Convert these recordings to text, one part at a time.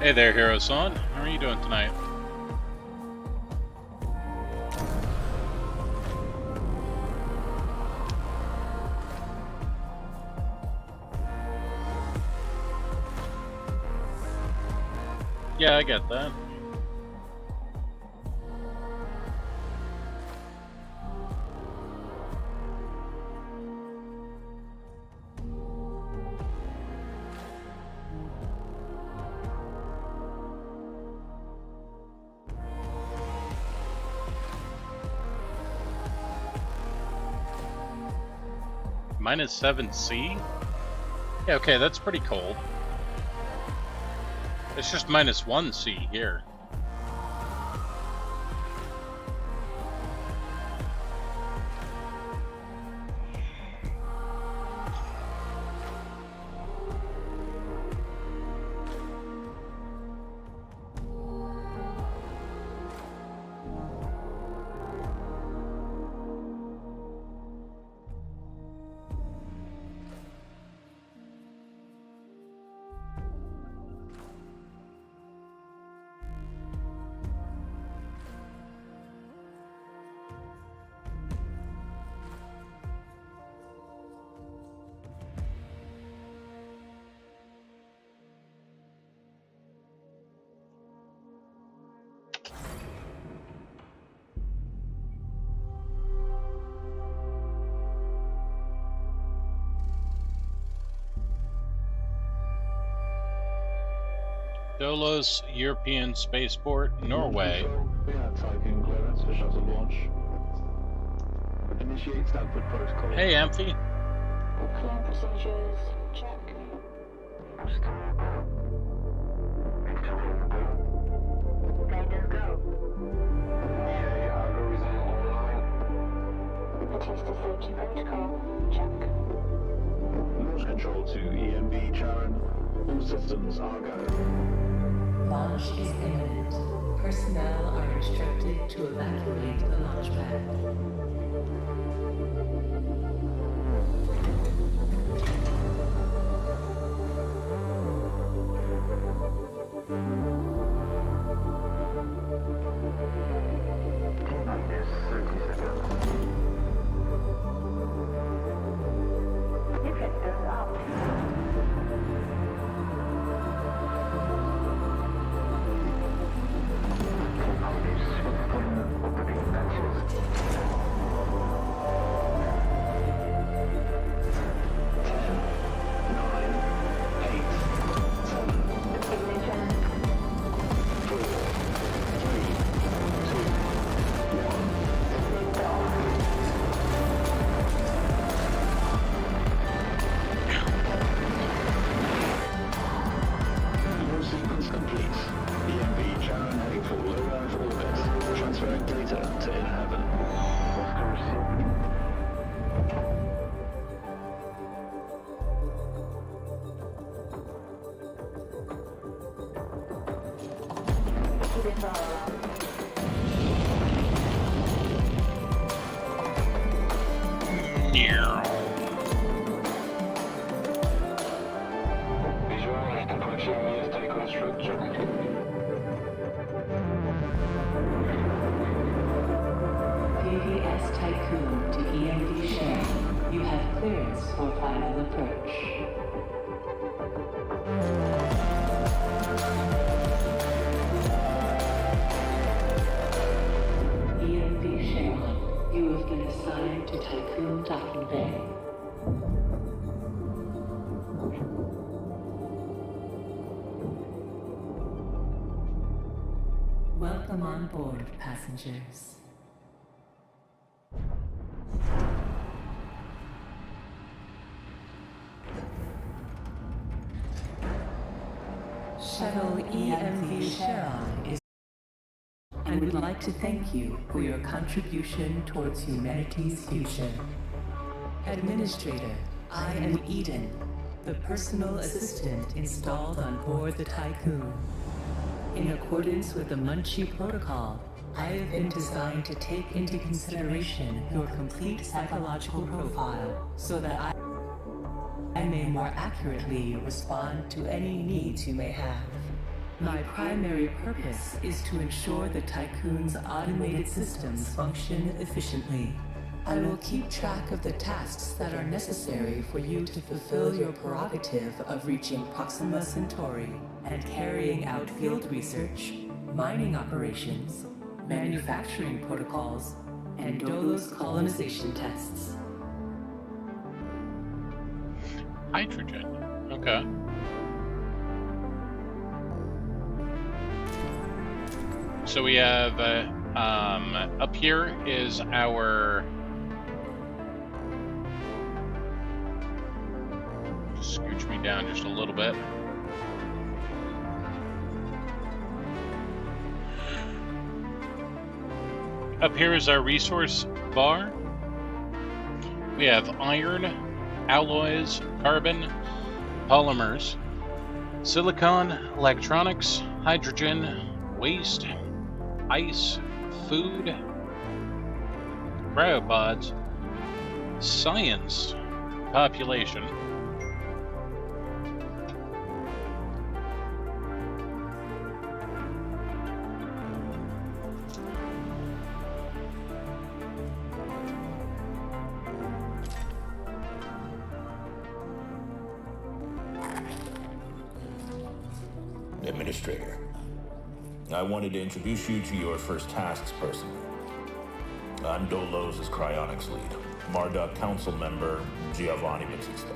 Hey there, Hero-san. How are you doing tonight? Yeah, I get that. Minus 7C? Yeah, okay, that's pretty cold. It's just minus 1C here. Dolos European Spaceport, Norway. We have typing clearance for shuttle launch. Initiate Stanford protocol. Hey, Amphi. Flight procedures, check. Guidance go. Okay, algorithm online. Batista safety protocol, check. Launch control to EMB Charon. All systems are go. Launch is imminent. Personnel are instructed to evacuate the launch pad. Minus 30 seconds. Deflectors up. Sequence complete. EMB Charon heading for low Earth orbit. Transferring data to In Heaven. Visual approaching near takeoff structure. PPS Tycoon to EMD Sharon. You have clearance for final approach. EMD Sharon. You have been assigned to Tycoon Docking Bay. Welcome on board, passengers. Shuttle EMV Sharon is and would like to thank you for your contribution towards humanity's future. Administrator, I am Eden, the personal assistant installed on board the Tycoon. In accordance with the Munchie Protocol, I have been designed to take into consideration your complete psychological profile so that I may more accurately respond to any needs you may have. My primary purpose is to ensure the Tycoon's automated systems function efficiently. I will keep track of the tasks that are necessary for you to fulfill your prerogative of reaching Proxima Centauri and carrying out field research, mining operations, manufacturing protocols, and Dolos colonization tests. Hydrogen. Okay. So we have up here is our scooch me down just a little bit. Up here is our resource bar. We have iron, alloys, carbon, polymers, silicon, electronics, hydrogen, waste, ice, food, cryopods, science, population. Administrator, I wanted to introduce you to your first tasks personally. I'm Dolos' cryonics lead, Marduk council member Giovanni Battista.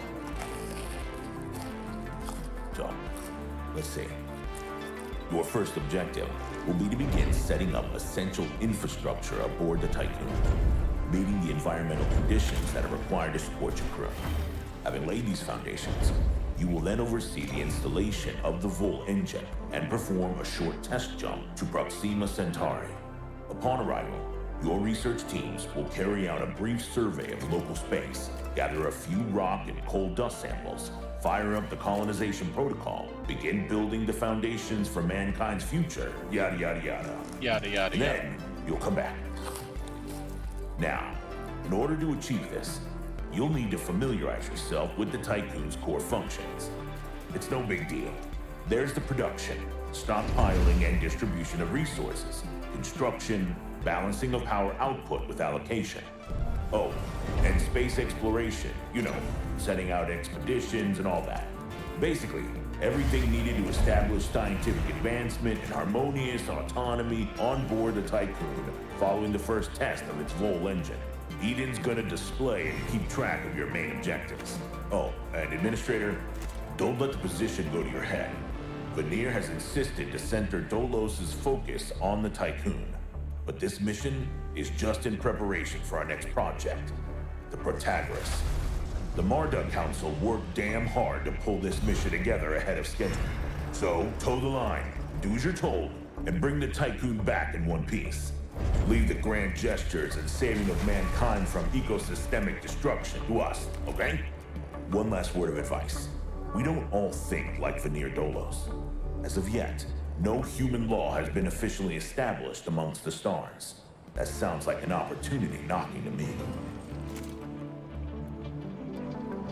So, let's see. Your first objective will be to begin setting up essential infrastructure aboard the Tycoon, meeting the environmental conditions that are required to support your crew. Having laid these foundations, you will then oversee the installation of the Vol engine and perform a short test jump to Proxima Centauri. Upon arrival, your research teams will carry out a brief survey of local space, gather a few rock and coal dust samples, fire up the colonization protocol, begin building the foundations for mankind's future, yada yada yada. Yada yada yada. Then, you'll come back. Now, in order to achieve this, you'll need to familiarize yourself with the Tycoon's core functions. It's no big deal. There's the production, stockpiling and distribution of resources, construction, balancing of power output with allocation. Oh, and space exploration, setting out expeditions and all that. Basically, everything needed to establish scientific advancement and harmonious autonomy on board the Tycoon following the first test of its Vol engine. Eden's gonna display and keep track of your main objectives. Oh, and Administrator, don't let the position go to your head. Veneer has insisted to center Dolos' focus on the Tycoon. But this mission is just in preparation for our next project, the Protagoras. The Marduk Council worked damn hard to pull this mission together ahead of schedule. So, toe the line, do as you're told, and bring the Tycoon back in one piece. Leave the grand gestures and saving of mankind from ecosystemic destruction to us, okay? One last word of advice. We don't all think like Veneer Dolos. As of yet, no human law has been officially established amongst the stars. That sounds like an opportunity knocking to me.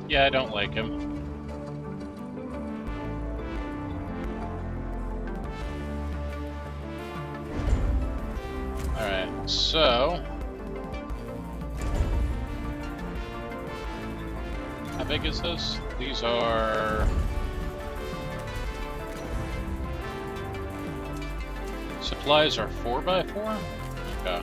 Yeah, I don't like him. Alright, so... how big is this? These are... supplies are 4x4? Okay.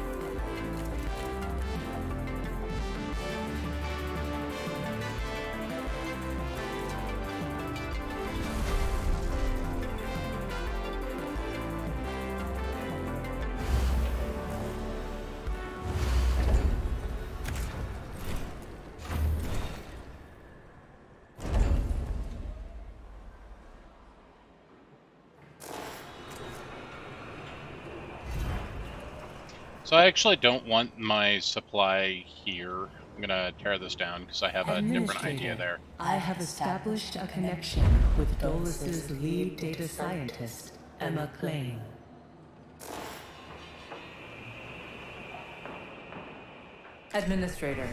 So I actually don't want my supply here. I'm gonna tear this down because I have a different idea there. I have established a connection with Dolos' lead data scientist, Emma Klein. Administrator,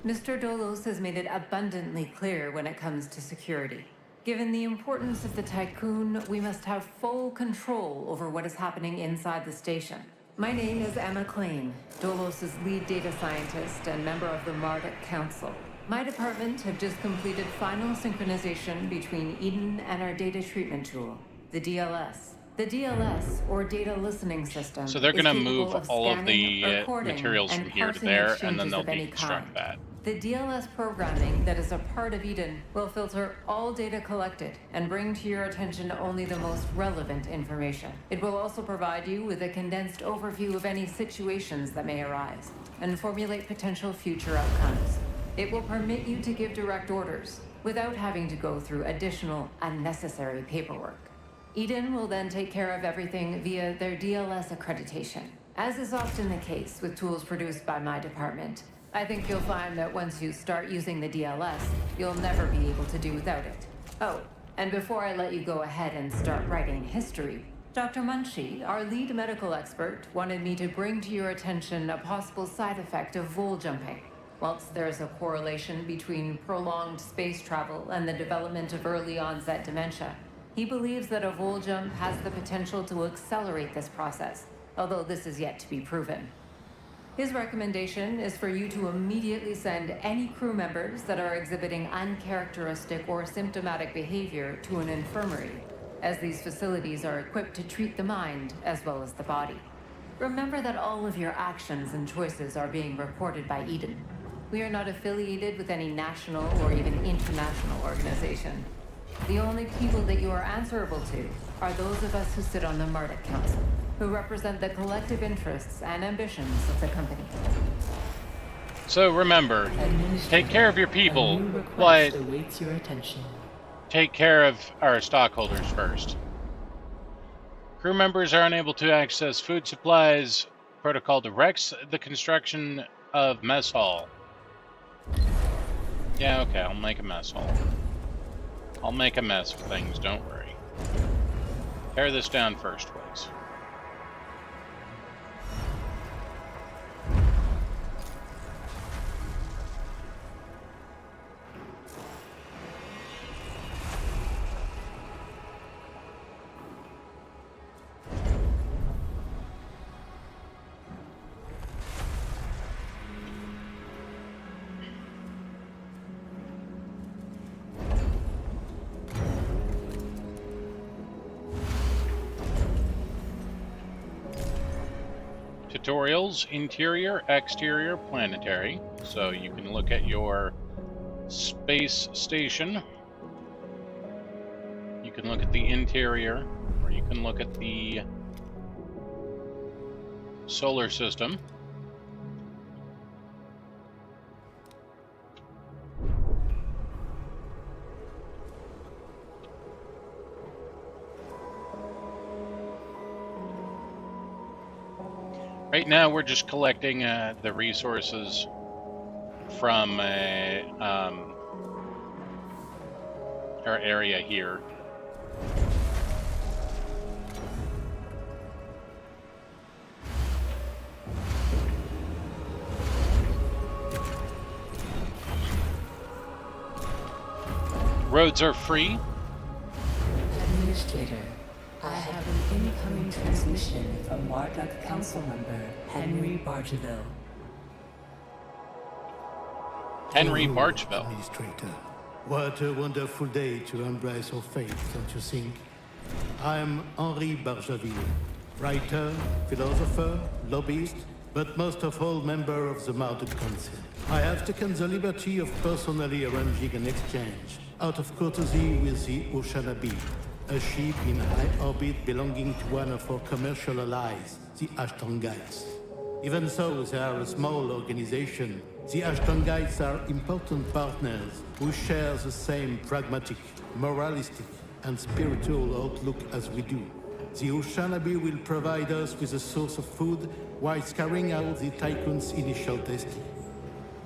Mr. Dolos has made it abundantly clear when it comes to security. Given the importance of the Tycoon, we must have full control over what is happening inside the station. My name is Emma Klein, Dolos' lead data scientist and member of the Marduk Council. My department have just completed final synchronization between Eden and our data treatment tool, the DLS. The DLS, or Data Listening System, So they're is going to capable move of all of scanning, the recording, materials and from here to parsing there, and exchanges then they'll of any deconstruct kind. that. The DLS programming that is a part of Eden will filter all data collected and bring to your attention only the most relevant information. It will also provide you with a condensed overview of any situations that may arise and formulate potential future outcomes. It will permit you to give direct orders without having to go through additional unnecessary paperwork. Eden will then take care of everything via their DLS accreditation. As is often the case with tools produced by my department, I think you'll find that once you start using the DLS, you'll never be able to do without it. Oh, and before I let you go ahead and start writing history, Dr. Munchie, our lead medical expert, wanted me to bring to your attention a possible side effect of vol jumping. Whilst there's a correlation between prolonged space travel and the development of early onset dementia, he believes that a vol jump has the potential to accelerate this process, although this is yet to be proven. His recommendation is for you to immediately send any crew members that are exhibiting uncharacteristic or symptomatic behavior to an infirmary, as these facilities are equipped to treat the mind as well as the body. Remember that all of your actions and choices are being reported by Eden. We are not affiliated with any national or even international organization. The only people that you are answerable to are those of us who sit on the Marduk Council, who represent the collective interests and ambitions of the company. So remember, take care of your people, but awaits your attention. take care of our stockholders first. Crew members are unable to access food supplies. Protocol directs the construction of mess hall. Yeah, okay, I'll make a mess hall. I'll make a mess of things, don't worry. Tear this down first, please. Tutorials, interior, exterior, planetary. So you can look at your space station. You can look at the interior, or you can look at the solar system. Right now, we're just collecting the resources from our area here. Roads are free. Administrator, I have an incoming transmission from Marduk Council member Henry Bargeville. Henry Bonjour, Bargeville. Administrator. What a wonderful day to embrace our fate, don't you think? I am Henri Bargeville, writer, philosopher, lobbyist, but most of all member of the Marduk Council. I have taken the liberty of personally arranging an exchange out of courtesy with the Oceanabe, a ship in high orbit belonging to one of our commercial allies, the Ashtongites. Even though they are a small organization, the Ashtongites are important partners who share the same pragmatic, moralistic, and spiritual outlook as we do. The Oceanabe will provide us with a source of food while carrying out the Tycoon's initial testing.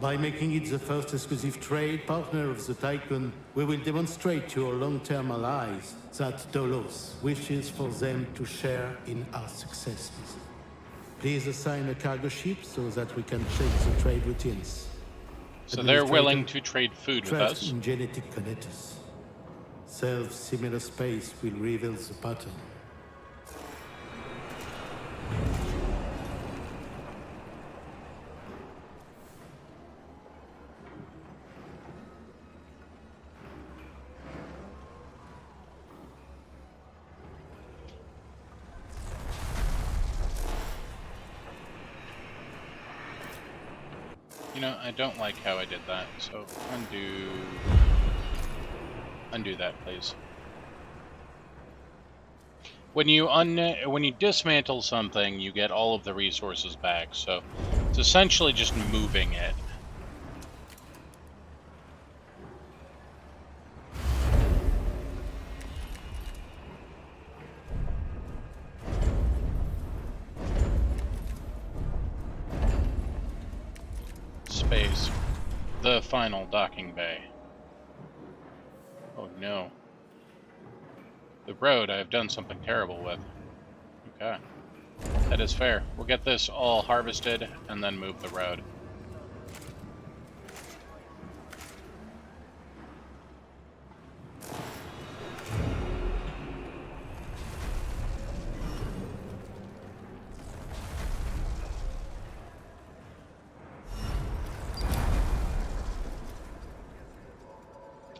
By making it the first exclusive trade partner of the Tycoon, we will demonstrate to our long-term allies that Dolos wishes for them to share in our successes. Please assign a cargo ship so that we can check the trade routines. So they're willing to trade food with Trust us. in genetic connectors. Self-similar space will reveal the pattern. You know, I don't like how I did that, so undo that, please. When you dismantle something, you get all of the resources back, so it's essentially just moving it. Space. The final docking bay. Oh no. The road I have done something terrible with. Okay. That is fair. We'll get this all harvested and then move the road.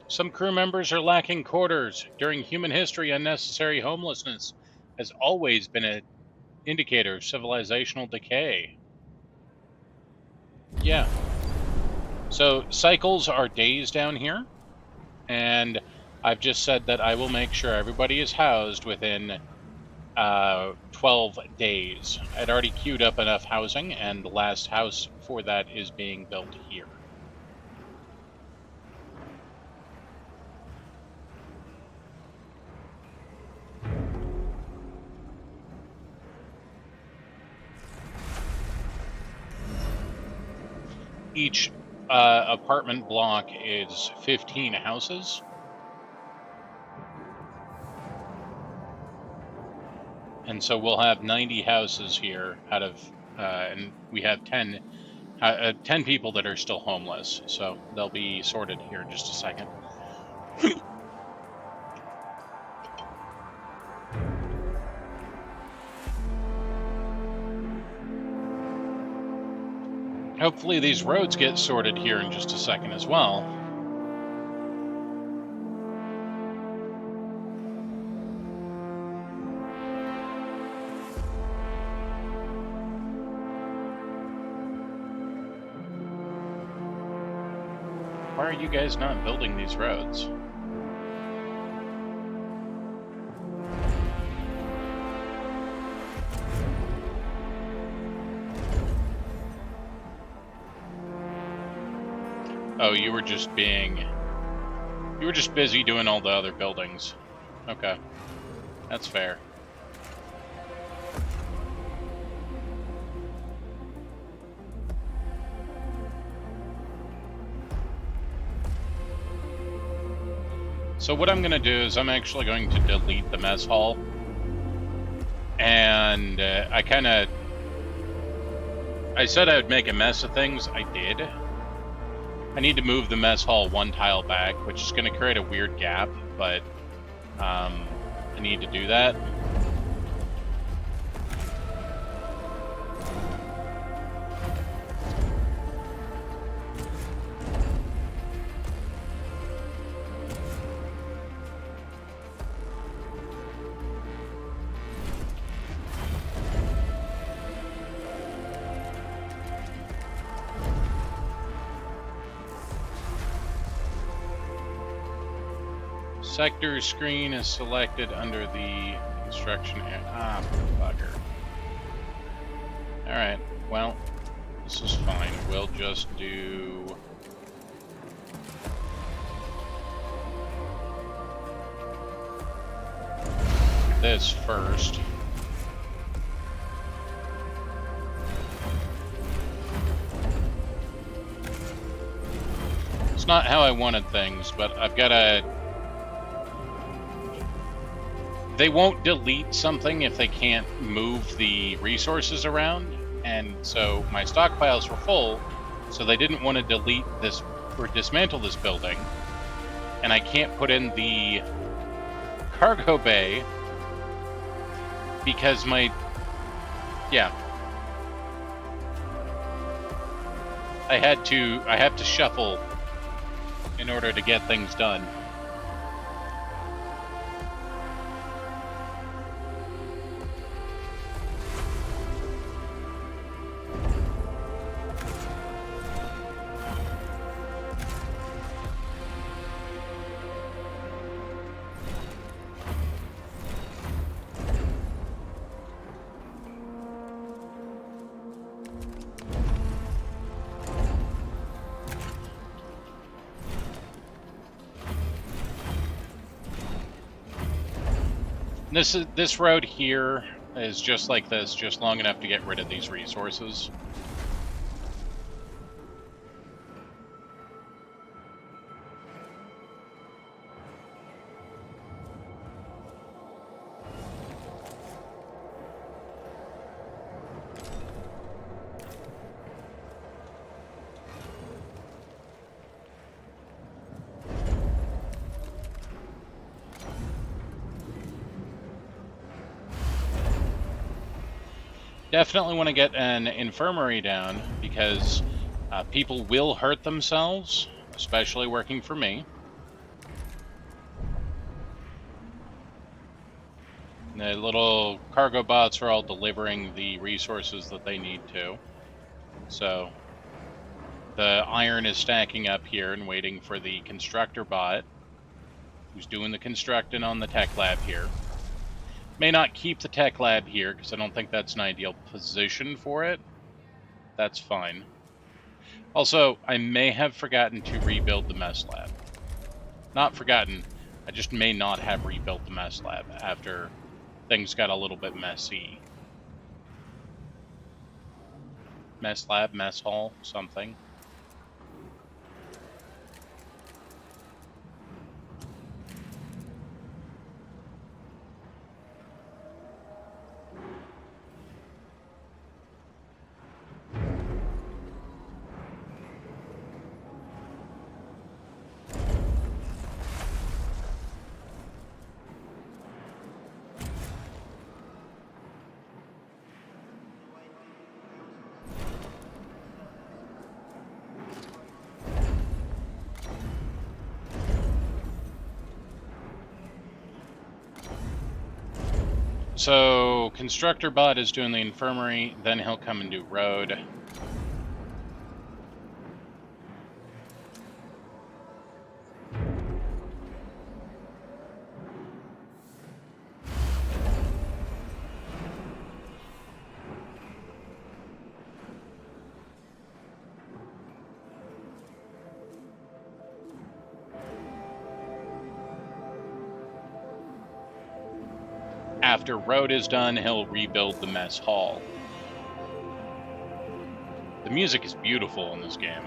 Some crew members are lacking quarters. During human history, unnecessary homelessness has always been an indicator of civilizational decay. Yeah. So cycles are days down here, and I've just said that I will make sure everybody is housed within 12 days. I'd already queued up enough housing, and the last house for that is being built here. Each apartment block is 15 houses. And so we'll have 90 houses here out of, and we have 10 people that are still homeless. So they'll be sorted here in just a second. Hopefully these roads get sorted here in just a second as well. Why are you guys not building these roads? Oh, you were just busy doing all the other buildings. Okay. That's fair. So what I'm going to do is I'm actually going to delete the mess hall. And I said I would make a mess of things. I did. I need to move the mess hall one tile back, which is going to create a weird gap, but I need to do that. Sector screen is selected under the construction area. Ah, bugger. Alright, well, this is fine. We'll just do... this first. It's not how I wanted things, but I've got to... They won't delete something if they can't move the resources around, and so my stockpiles were full, so they didn't want to delete this or dismantle this building and I can't put in the cargo bay because yeah. I have to shuffle in order to get things done. This road here is just like this, just long enough to get rid of these resources. Definitely want to get an infirmary down because people will hurt themselves, especially working for me. The little cargo bots are all delivering the resources that they need to. So the iron is stacking up here and waiting for the constructor bot, who's doing the constructing on the tech lab here. May not keep the tech lab here, because I don't think that's an ideal position for it. That's fine. Also, I may have forgotten to rebuild the mess lab. Not forgotten, I just may not have rebuilt the mess lab after things got a little bit messy. Mess lab, mess hall, something. So, Constructor Bot is doing the infirmary, then he'll come and do road. After road is done, he'll rebuild the mess hall. The music is beautiful in this game.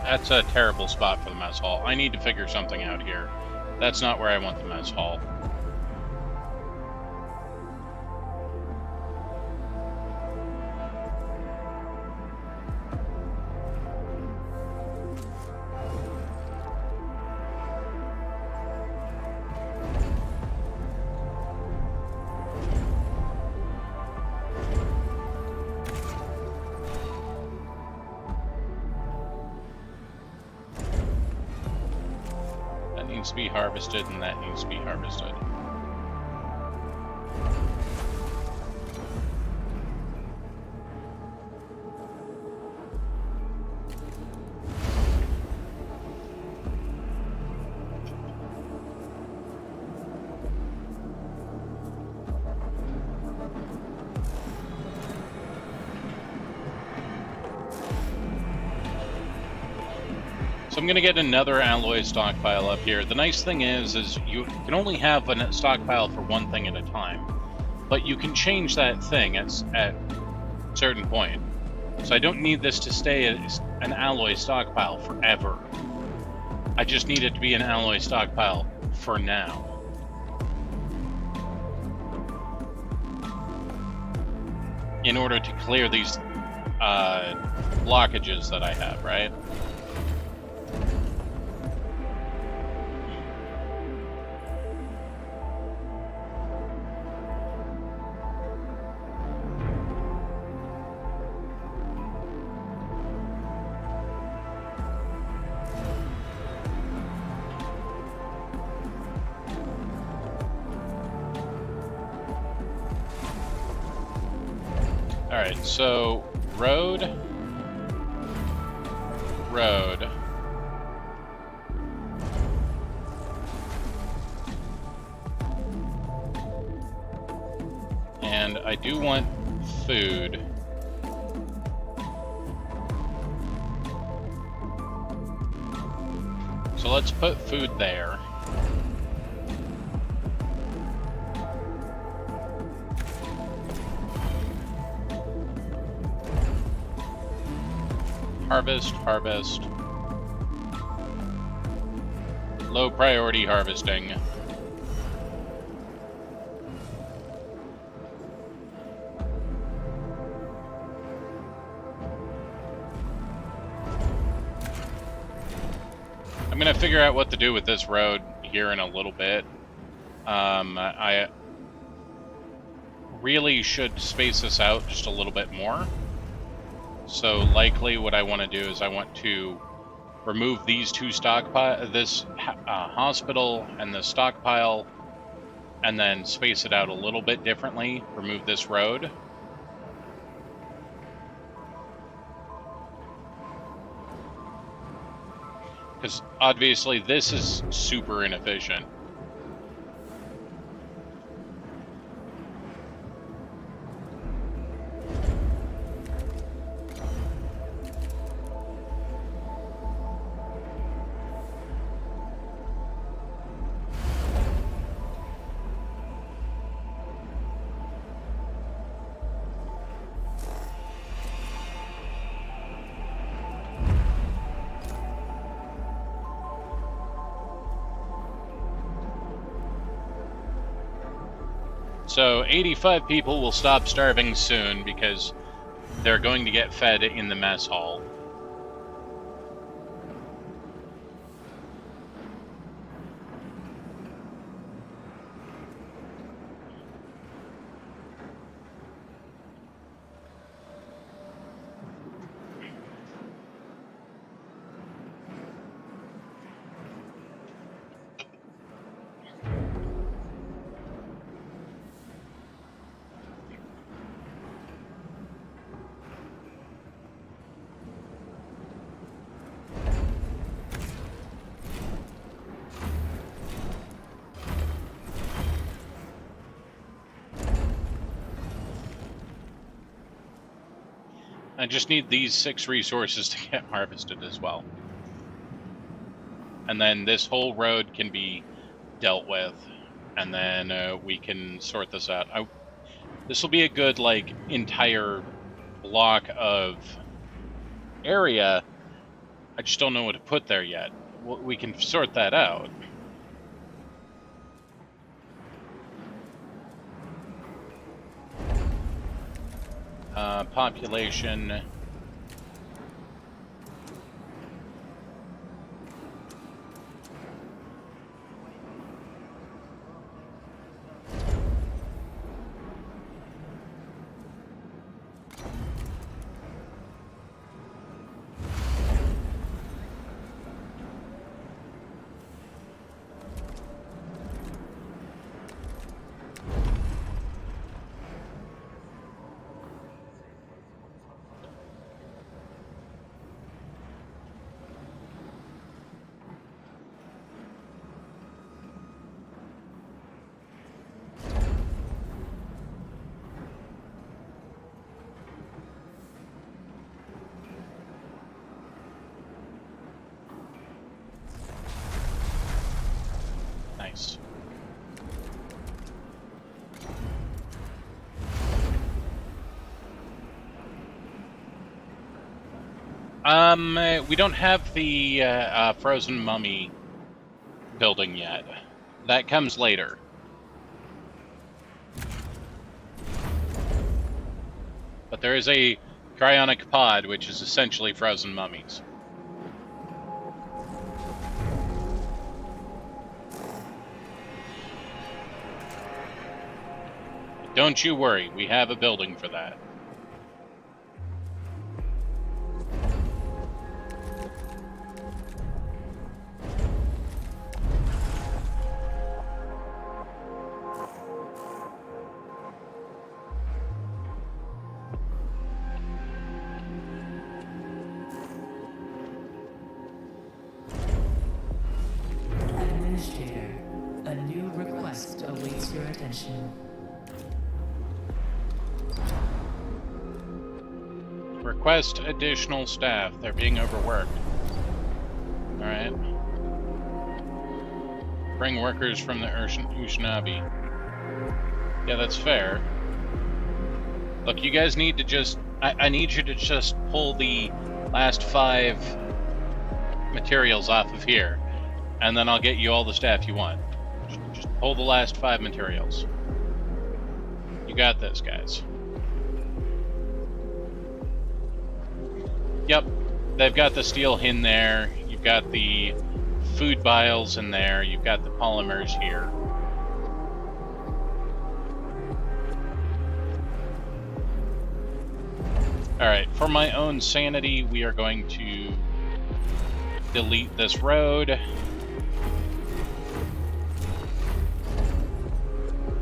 That's a terrible spot for the mess hall. I need to figure something out here. That's not where I want the mess hall. To be harvested, and that needs to be harvested. So I'm going to get another alloy stockpile up here. The nice thing is you can only have a stockpile for one thing at a time. but you can change that thing at a certain point. So I don't need this to stay as an alloy stockpile forever. I just need it to be an alloy stockpile for now. In order to clear these blockages that I have, right? Alright, so road. And I do want food. So let's put food there. Harvest. Low priority harvesting. I'm gonna figure out what to do with this road here in a little bit. I really should space this out just a little bit more. So likely what I want to do is I want to remove these two stockpile, this hospital and the stockpile, and then space it out a little bit differently. Remove this road. Because obviously this is super inefficient. So 85 people will stop starving soon because they're going to get fed in the mess hall. I just need these 6 resources to get harvested as well. And then this whole road can be dealt with. And then we can sort this out. This will be a good, like, entire block of area. I just don't know what to put there yet. We can sort that out. Population. Nice. We don't have the frozen mummy building yet. That comes later. But there is a cryonic pod, which is essentially frozen mummies. Don't you worry, we have a building for that. Administrator, a new request awaits your attention. Request additional staff. They're being overworked. Alright. Bring workers from the Ushinabi. Yeah, that's fair. Look, you guys need to just... I need you to just pull the last 5 materials off of here. And then I'll get you all the staff you want. Just pull the last 5 materials. You got this, guys. Yep, they've got the steel in there, you've got the food vials in there, you've got the polymers here. Alright, for my own sanity, we are going to delete this road.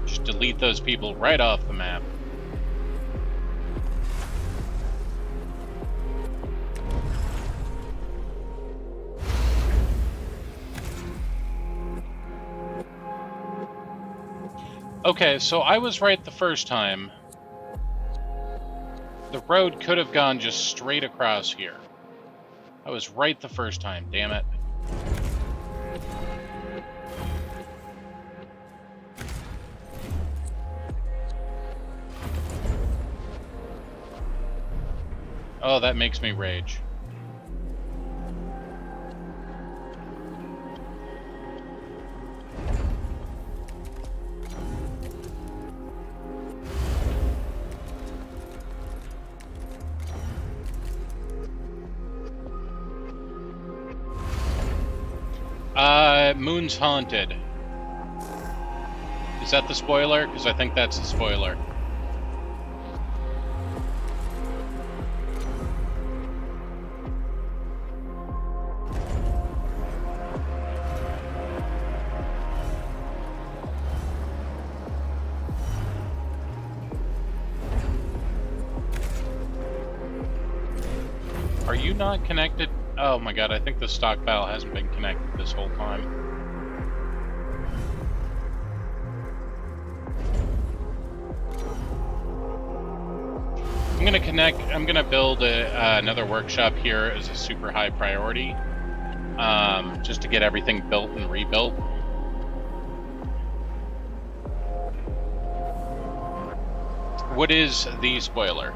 Just delete those people right off the map. Okay, so I was right the first time. The road could have gone just straight across here. I was right the first time, damn it. Oh, that makes me rage. Moon's haunted. Is that the spoiler? Because I think that's the spoiler. Are you not connected? Oh my god, I think the stockpile hasn't been connected this whole time. I'm gonna build another workshop here as a super high priority, just to get everything built and rebuilt. What is the spoiler?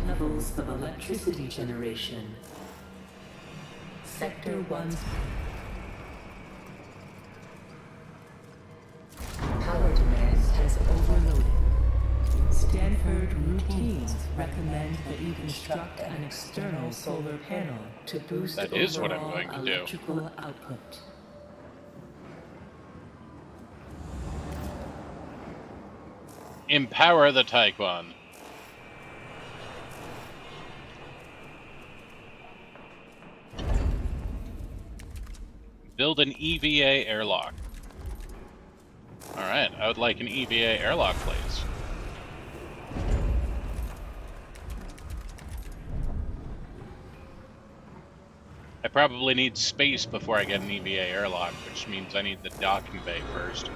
Levels of electricity generation. Sector 1. Power demand has overloaded. Stanford routines recommend that you construct an external solar panel to boost that is what I'm overall going to do. electrical output. Empower the Taekwon. Build an EVA airlock. Alright, I would like an EVA airlock, please. I probably need space before I get an EVA airlock, which means I need the docking bay first.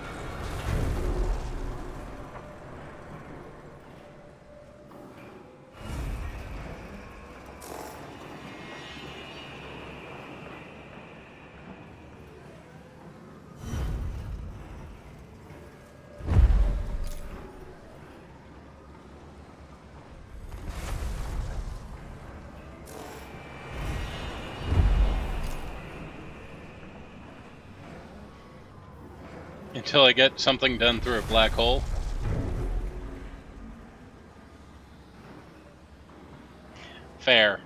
Until I get something done through a black hole. Fair.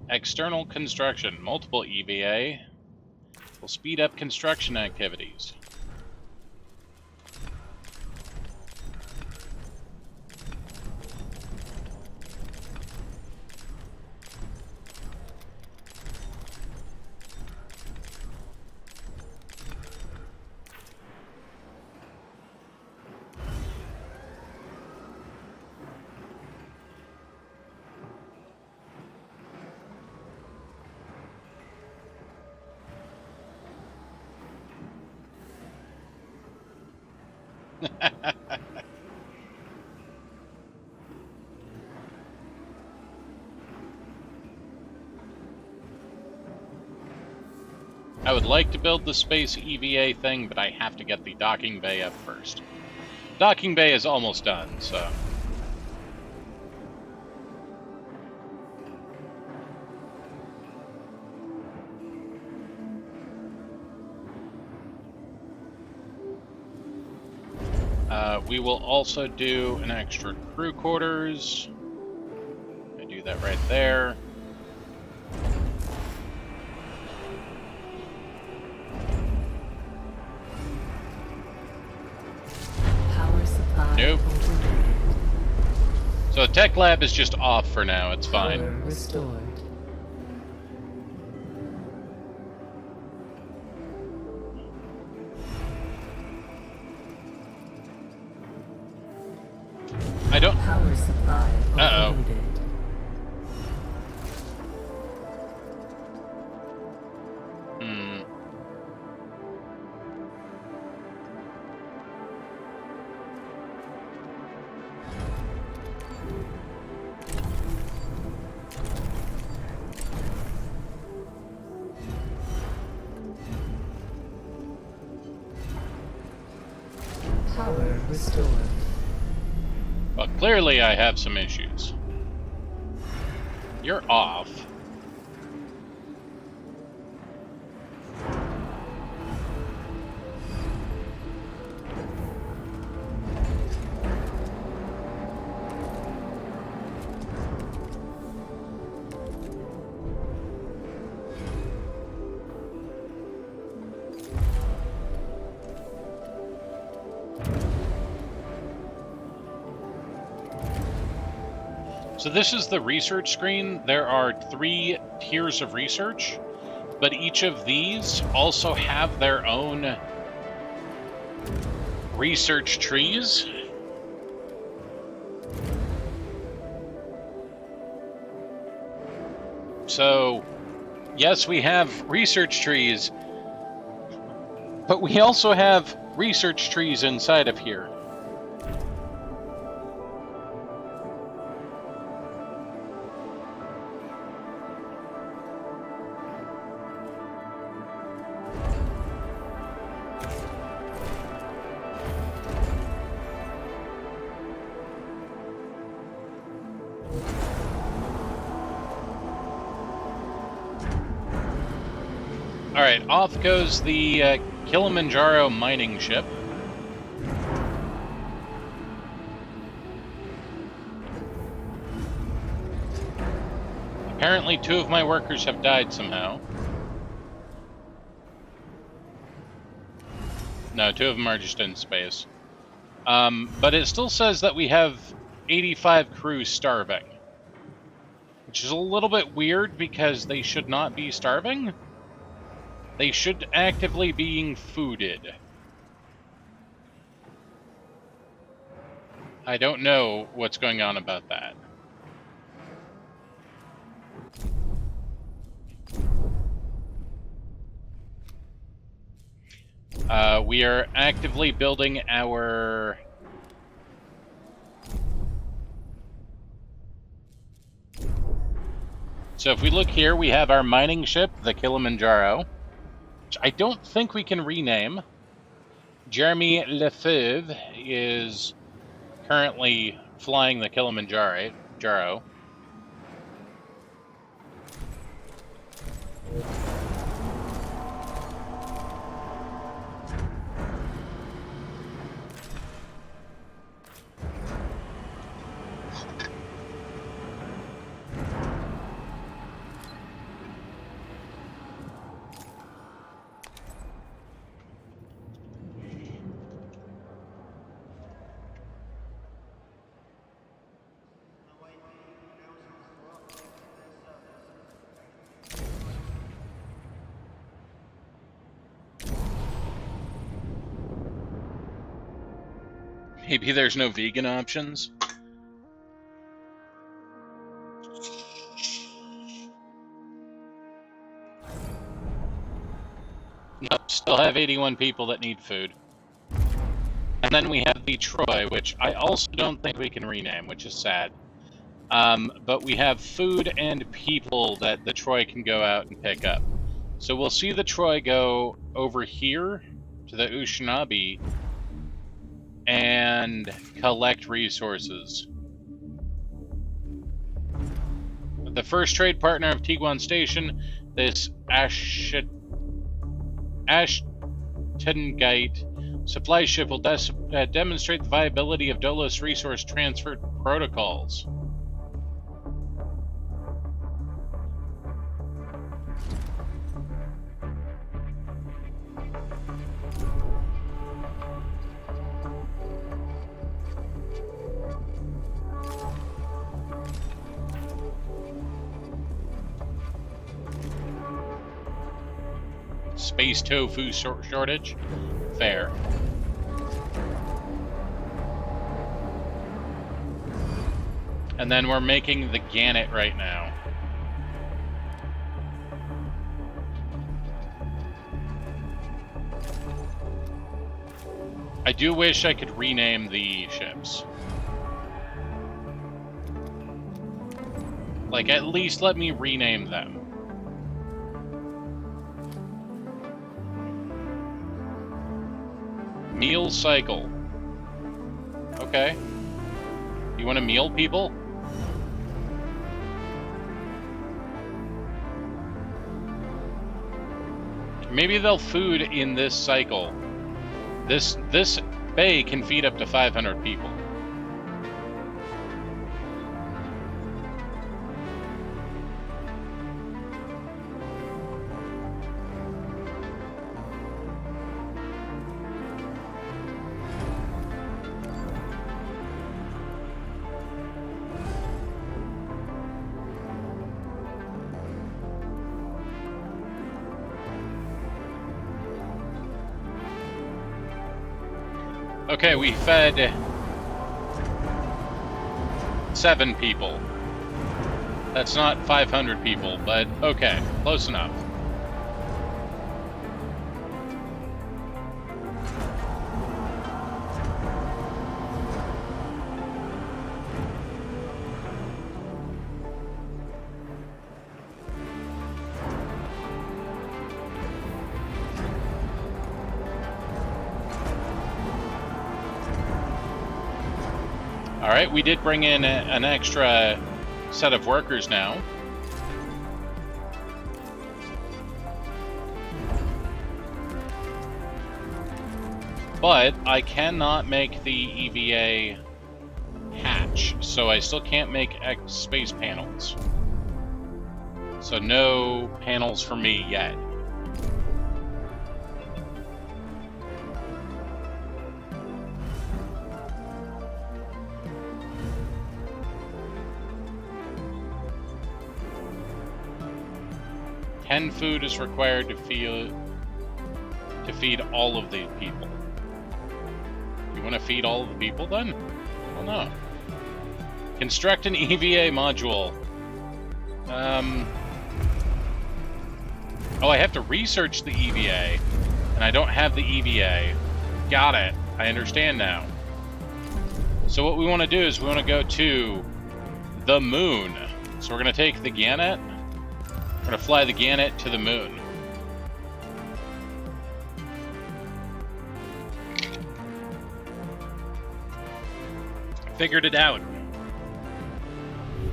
External construction. Multiple EVA will speed up construction activities. I would like to build the space EVA thing, but I have to get the docking bay up first. Docking bay is almost done, so... we will also do an extra crew quarters. I do that right there. Power supply. Nope. overloaded. So tech lab is just off for now, it's fine. Power restored. I don't... Power supply Uh-oh. overloaded. Hmm. Power restored. Well, clearly I have some issues. You're off. So this is the research screen. There are 3 tiers of research, but each of these also have their own research trees. So, yes, we have research trees, but we also have research trees inside of here. Alright, off goes the Kilimanjaro mining ship. Apparently 2 of my workers have died somehow. No, 2 of them are just in space. But it still says that we have 85 crews starving. Which is a little bit weird because they should not be starving. They should actively being fooded. I don't know what's going on about that. We are actively building our... So if we look here, we have our mining ship, the Kilimanjaro, which I don't think we can rename. Jeremy Lefebvre is currently flying the Kilimanjaro. Maybe there's no vegan options. Nope, still have 81 people that need food. And then we have the Troy, which I also don't think we can rename, which is sad. But we have food and people that the Troy can go out and pick up. So we'll see the Troy go over here to the Ushinaabe and collect resources. The first trade partner of Tiguan Station, this Ashtengite supply ship will demonstrate the viability of Dolos resource transfer protocols. Space tofu shortage? Fair. And then we're making the gannet right now. I do wish I could rename the ships. Like, at least let me rename them. Meal cycle. Okay. You want to meal people? Maybe they'll food in this cycle. This bay can feed up to 500 people. Okay, we fed 7 people. That's not 500 people, but okay, close enough. Alright, we did bring in an extra set of workers now. But I cannot make the EVA hatch, so I still can't make space panels. So no panels for me yet. Food is required to feed all of the people. You want to feed all of the people then? I don't know. Construct an EVA module. Oh, I have to research the EVA, and I don't have the EVA. Got it. I understand now. So what we want to do is we want to go to the moon. So we're going to take the Gannet. We're going to fly the Gannet to the moon. figured it out.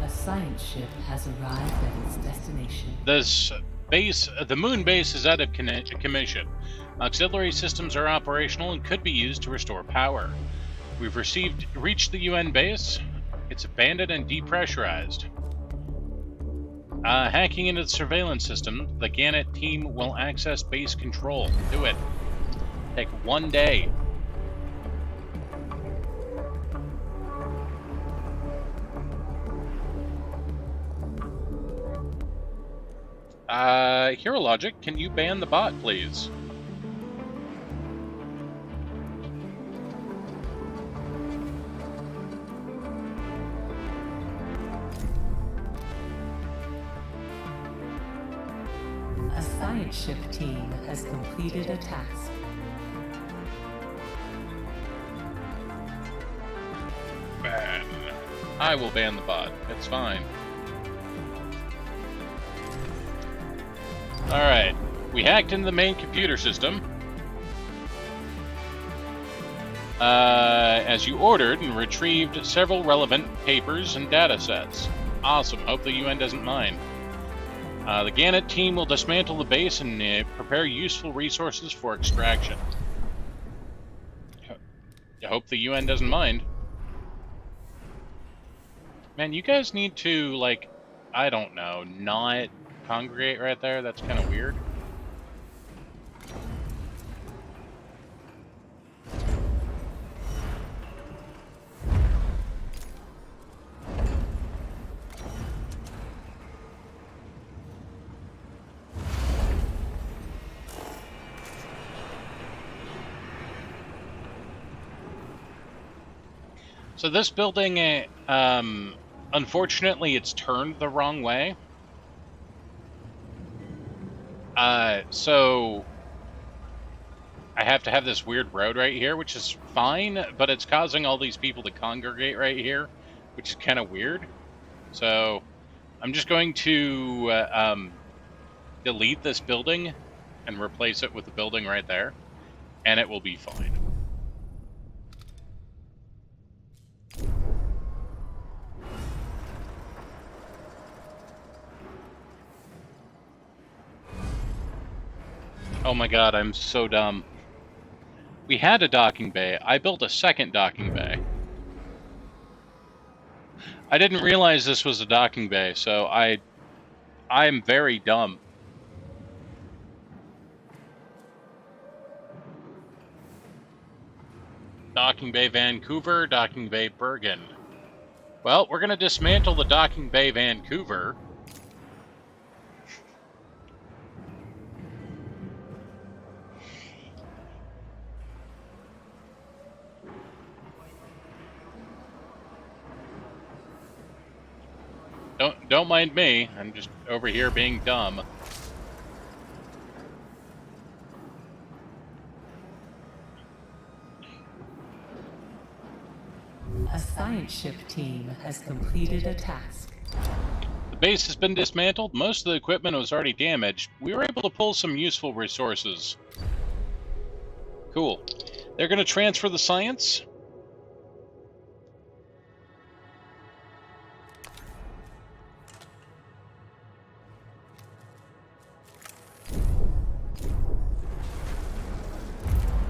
A science ship has arrived at its destination. The moon base is out of commission. Auxiliary systems are operational and could be used to restore power. We've reached the UN base. It's abandoned and depressurized. Hacking into the surveillance system, the Gannett team will access base control. Do it. Take 1 day. Hero Logic, can you ban the bot, please? A science ship team has completed a task. Ban. I will ban the bot. It's fine. Alright. We hacked into the main computer system. As you ordered, and retrieved several relevant papers and data sets. Awesome. Hope the UN doesn't mind. The Gannett team will dismantle the base and prepare useful resources for extraction. I hope the UN doesn't mind. Man, you guys need to, like, I don't know, not congregate right there. That's kind of weird. So this building, unfortunately, it's turned the wrong way. So I have to have this weird road right here, which is fine, but it's causing all these people to congregate right here, which is kind of weird. So I'm just going to delete this building and replace it with the building right there, and it will be fine. Oh my god, I'm so dumb. We had a docking bay. I built a second docking bay. I didn't realize this was a docking bay, so I'm very dumb. Docking Bay Vancouver, Docking Bay Bergen. Well, we're going to dismantle the Docking Bay Vancouver. Don't mind me. I'm just over here being dumb. A science ship team has completed a task. The base has been dismantled. Most of the equipment was already damaged. We were able to pull some useful resources. Cool. They're going to transfer the science.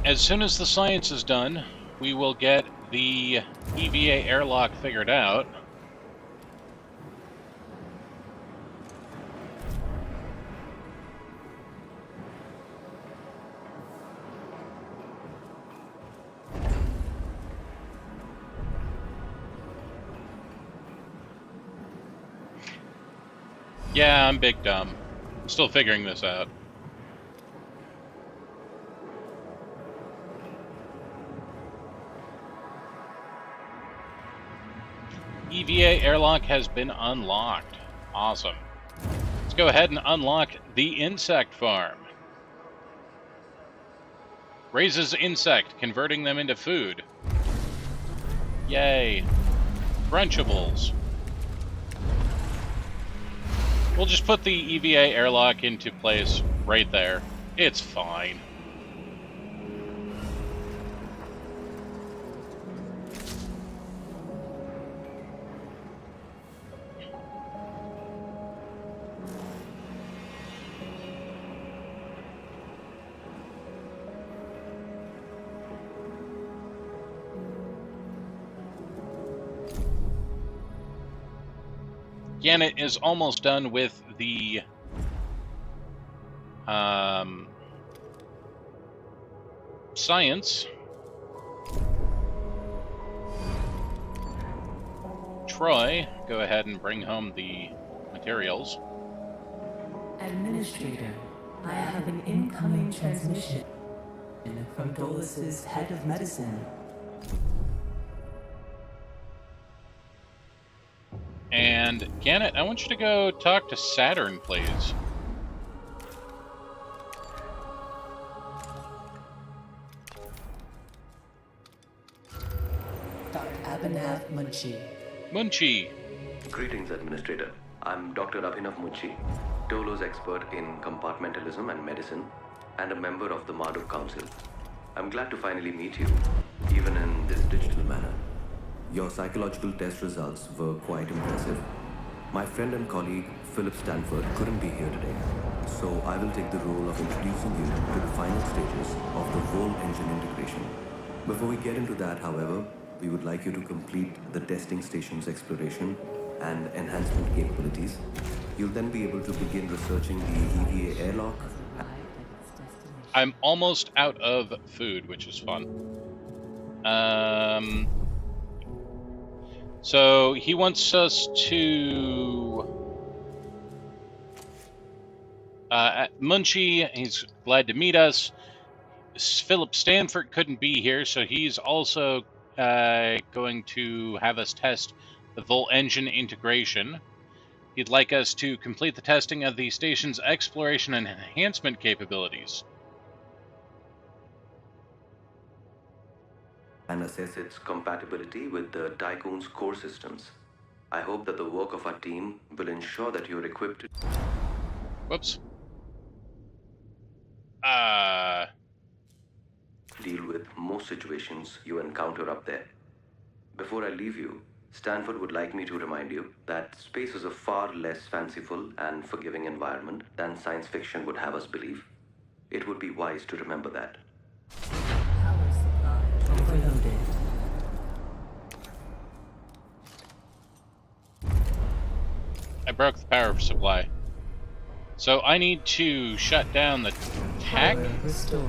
As soon as the science is done, we will get the EVA airlock figured out. Yeah, I'm big dumb. Still figuring this out. EVA airlock has been unlocked. Awesome. Let's go ahead and unlock the insect farm. Raises insect, converting them into food. Yay. Brunchables. We'll just put the EVA airlock into place right there. It's fine. Gannett is almost done with the science. Troy, go ahead and bring home the materials. Administrator, I have an incoming transmission from Dolus's head of medicine. And Gannett, I want you to go talk to Saturn, please. Dr. Abhinav Munshi. Munchi. Greetings, Administrator. I'm Dr. Abhinav Munshi, Dolo's expert in compartmentalism and medicine, and a member of the Marduk Council. I'm glad to finally meet you, even in this digital manner. Your psychological test results were quite impressive. My friend and colleague, Philip Stanford, couldn't be here today, so I will take the role of introducing you to the final stages of the Vol engine integration. Before we get into that, however, we would like you to complete the testing station's exploration and enhancement capabilities. You'll then be able to begin researching the EVA airlock. I'm almost out of food, which is fun. So he wants us to... Munchie, he's glad to meet us. Philip Stanford couldn't be here, so he's also going to have us test the Volt engine integration. He'd like us to complete the testing of the station's exploration and enhancement capabilities. And assess its compatibility with the Tycoon's core systems. I hope that the work of our team will ensure that you're equipped to Whoops. deal with most situations you encounter up there. Before I leave you, Stanford would like me to remind you that space is a far less fanciful and forgiving environment than science fiction would have us believe. It would be wise to remember that. Power supply overloaded. I broke the power supply. So I need to shut down the tech, Power restored.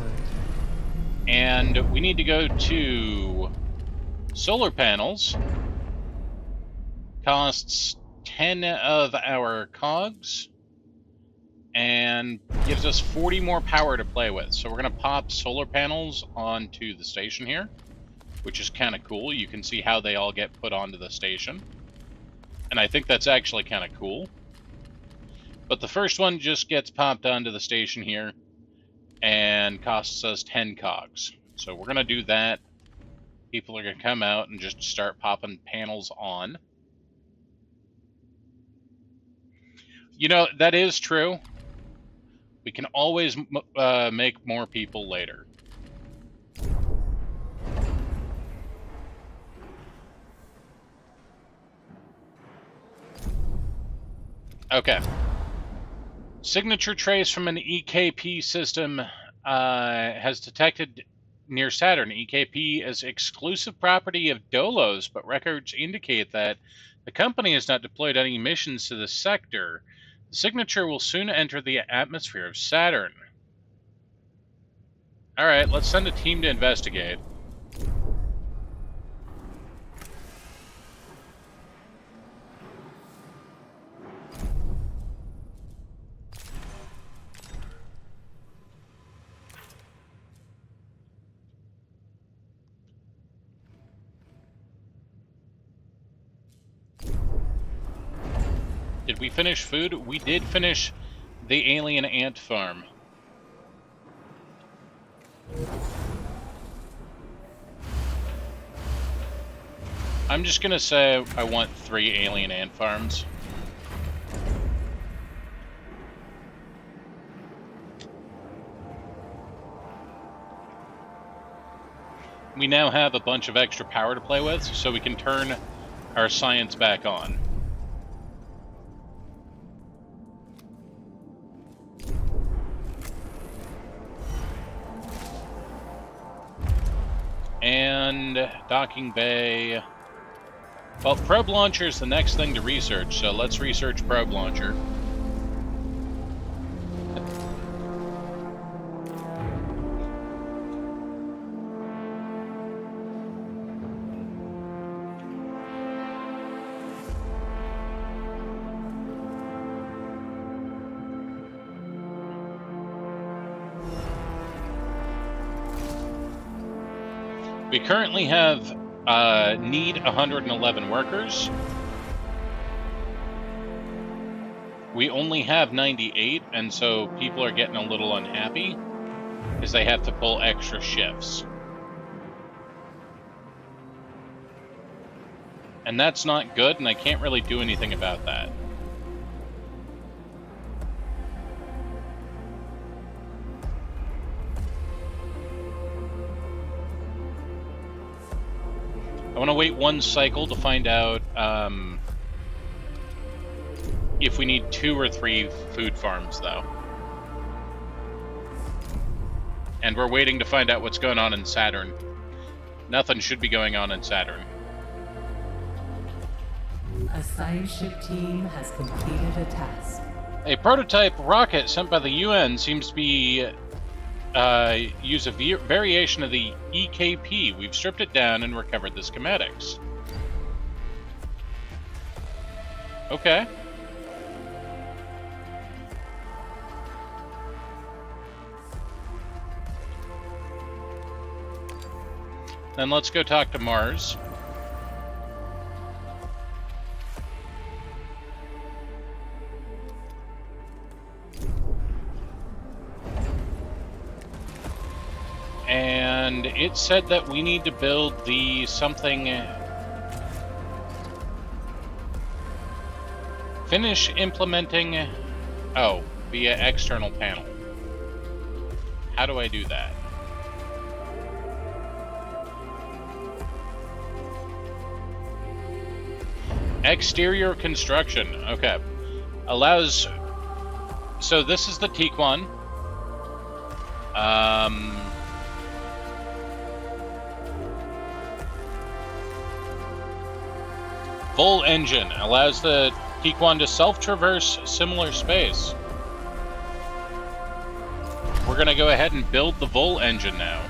and we need to go to solar panels. Costs 10 of our cogs, and gives us 40 more power to play with. So we're going to pop solar panels onto the station here, which is kind of cool. You can see how they all get put onto the station. And I think that's actually kind of cool. But the first one just gets popped onto the station here and costs us 10 cogs. So we're going to do that. People are going to come out and just start popping panels on. You know, that is true. We can always make more people later. Okay. Signature trace from an EKP system has detected near Saturn. EKP is exclusive property of Dolos, but records indicate that the company has not deployed any missions to the sector. The signature will soon enter the atmosphere of Saturn. Alright, let's send a team to investigate. Did we finish food? We did finish the alien ant farm. I'm just gonna say I want 3 alien ant farms. We now have a bunch of extra power to play with, so we can turn our science back on. And docking bay. Well, probe launcher is the next thing to research, so let's research probe launcher. We currently have need 111 workers. We only have 98, and so people are getting a little unhappy because they have to pull extra shifts. And that's not good, and I can't really do anything about that. I want to wait one cycle to find out if we need 2 or 3 food farms, though. And we're waiting to find out what's going on in Saturn. Nothing should be going on in Saturn. A science ship team has completed a task. A prototype rocket sent by the UN seems to be use a variation of the EKP. We've stripped it down and recovered the schematics. Okay. Then let's go talk to Mars. And it said that we need to build the something... Finish implementing... Oh, via external panel. How do I do that? Exterior construction. Okay. Allows... So this is the Tequan. Full engine allows the Tequan to self-traverse similar space. We're going to go ahead and build the Vol engine now.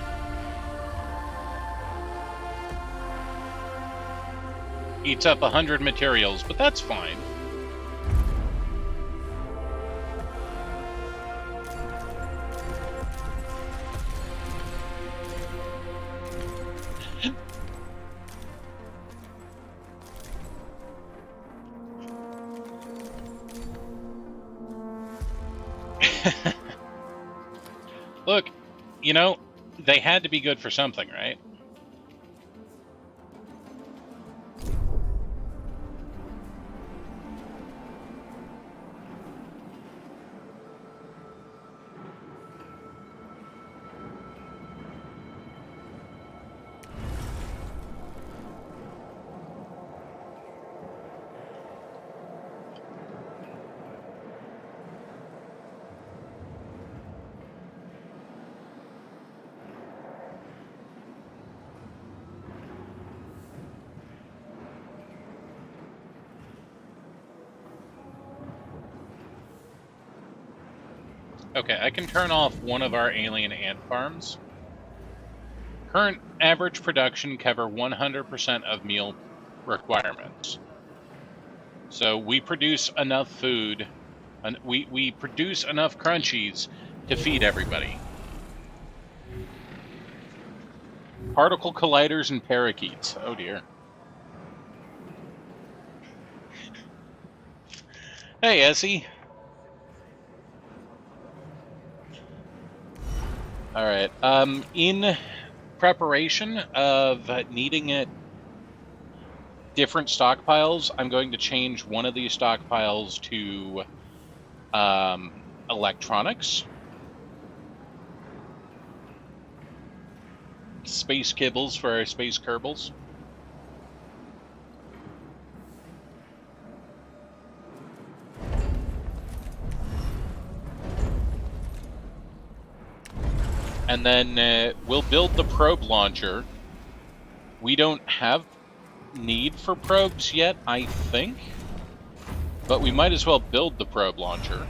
Eats up 100 materials, but that's fine. Look, you know, they had to be good for something, right? Okay, I can turn off one of our alien ant farms. Current average production cover 100% of meal requirements. So we produce enough food, and we produce enough crunchies to feed everybody. Particle colliders and parakeets. Oh dear. Hey, Essie. Alright, in preparation of needing different stockpiles, I'm going to change one of these stockpiles to electronics. Space kibbles for our space Kerbals. And then we'll build the probe launcher. We don't have need for probes yet, I think. But we might as well build the probe launcher.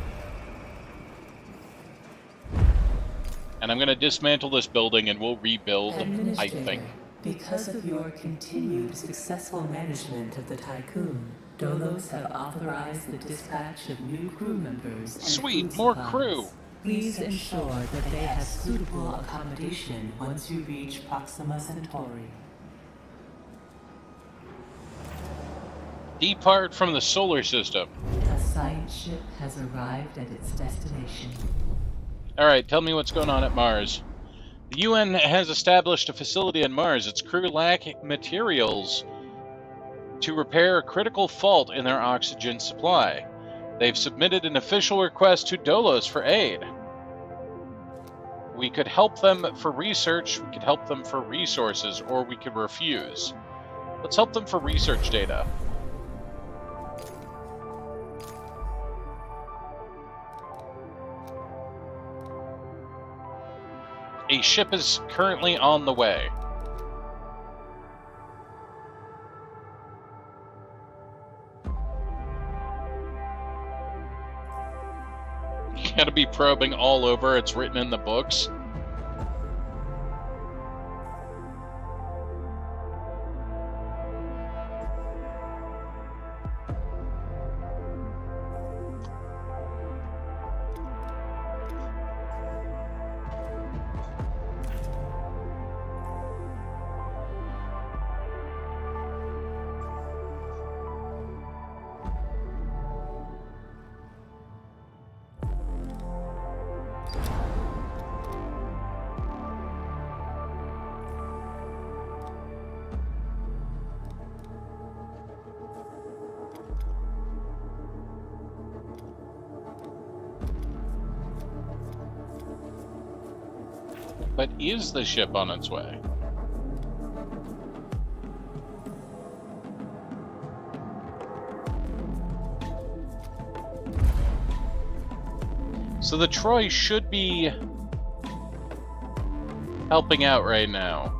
And I'm going to dismantle this building and we'll rebuild, I Administrator, think. because of your continued successful management of the Tycoon, Dolos have authorized the dispatch of new crew members and Sweet, food more supplies. crew. Please ensure that they have suitable accommodation once you reach Proxima Centauri. Depart from the solar system. A science ship has arrived at its destination. Alright, tell me what's going on at Mars. The UN has established a facility on Mars. Its crew lack materials to repair a critical fault in their oxygen supply. They've submitted an official request to Dolos for aid. We could help them for research, we could help them for resources, or we could refuse. Let's help them for research data. A ship is currently on the way. You gotta be probing all over, it's written in the books. But is the ship on its way? So the Troy should be helping out right now.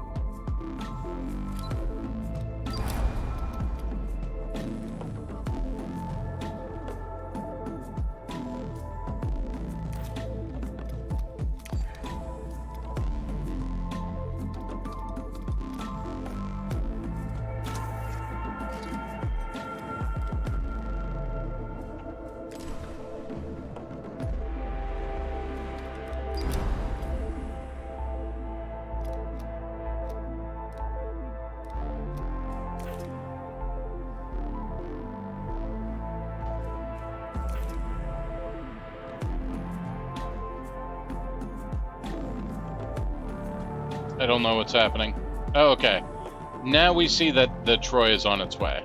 I don't know what's happening. Oh, okay. Now we see that the Troy is on its way.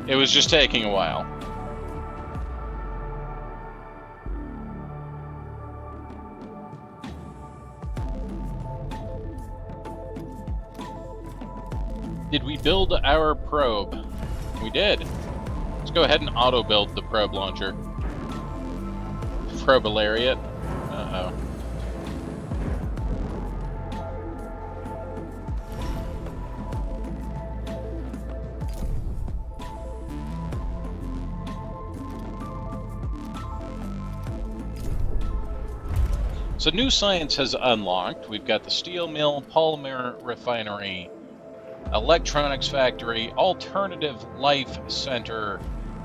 It was just taking a while. Did we build our probe? We did. Let's go ahead and auto-build the probe launcher. Probe lariat. Uh-oh. So new science has unlocked. We've got the steel mill, polymer refinery, electronics factory, alternative life center,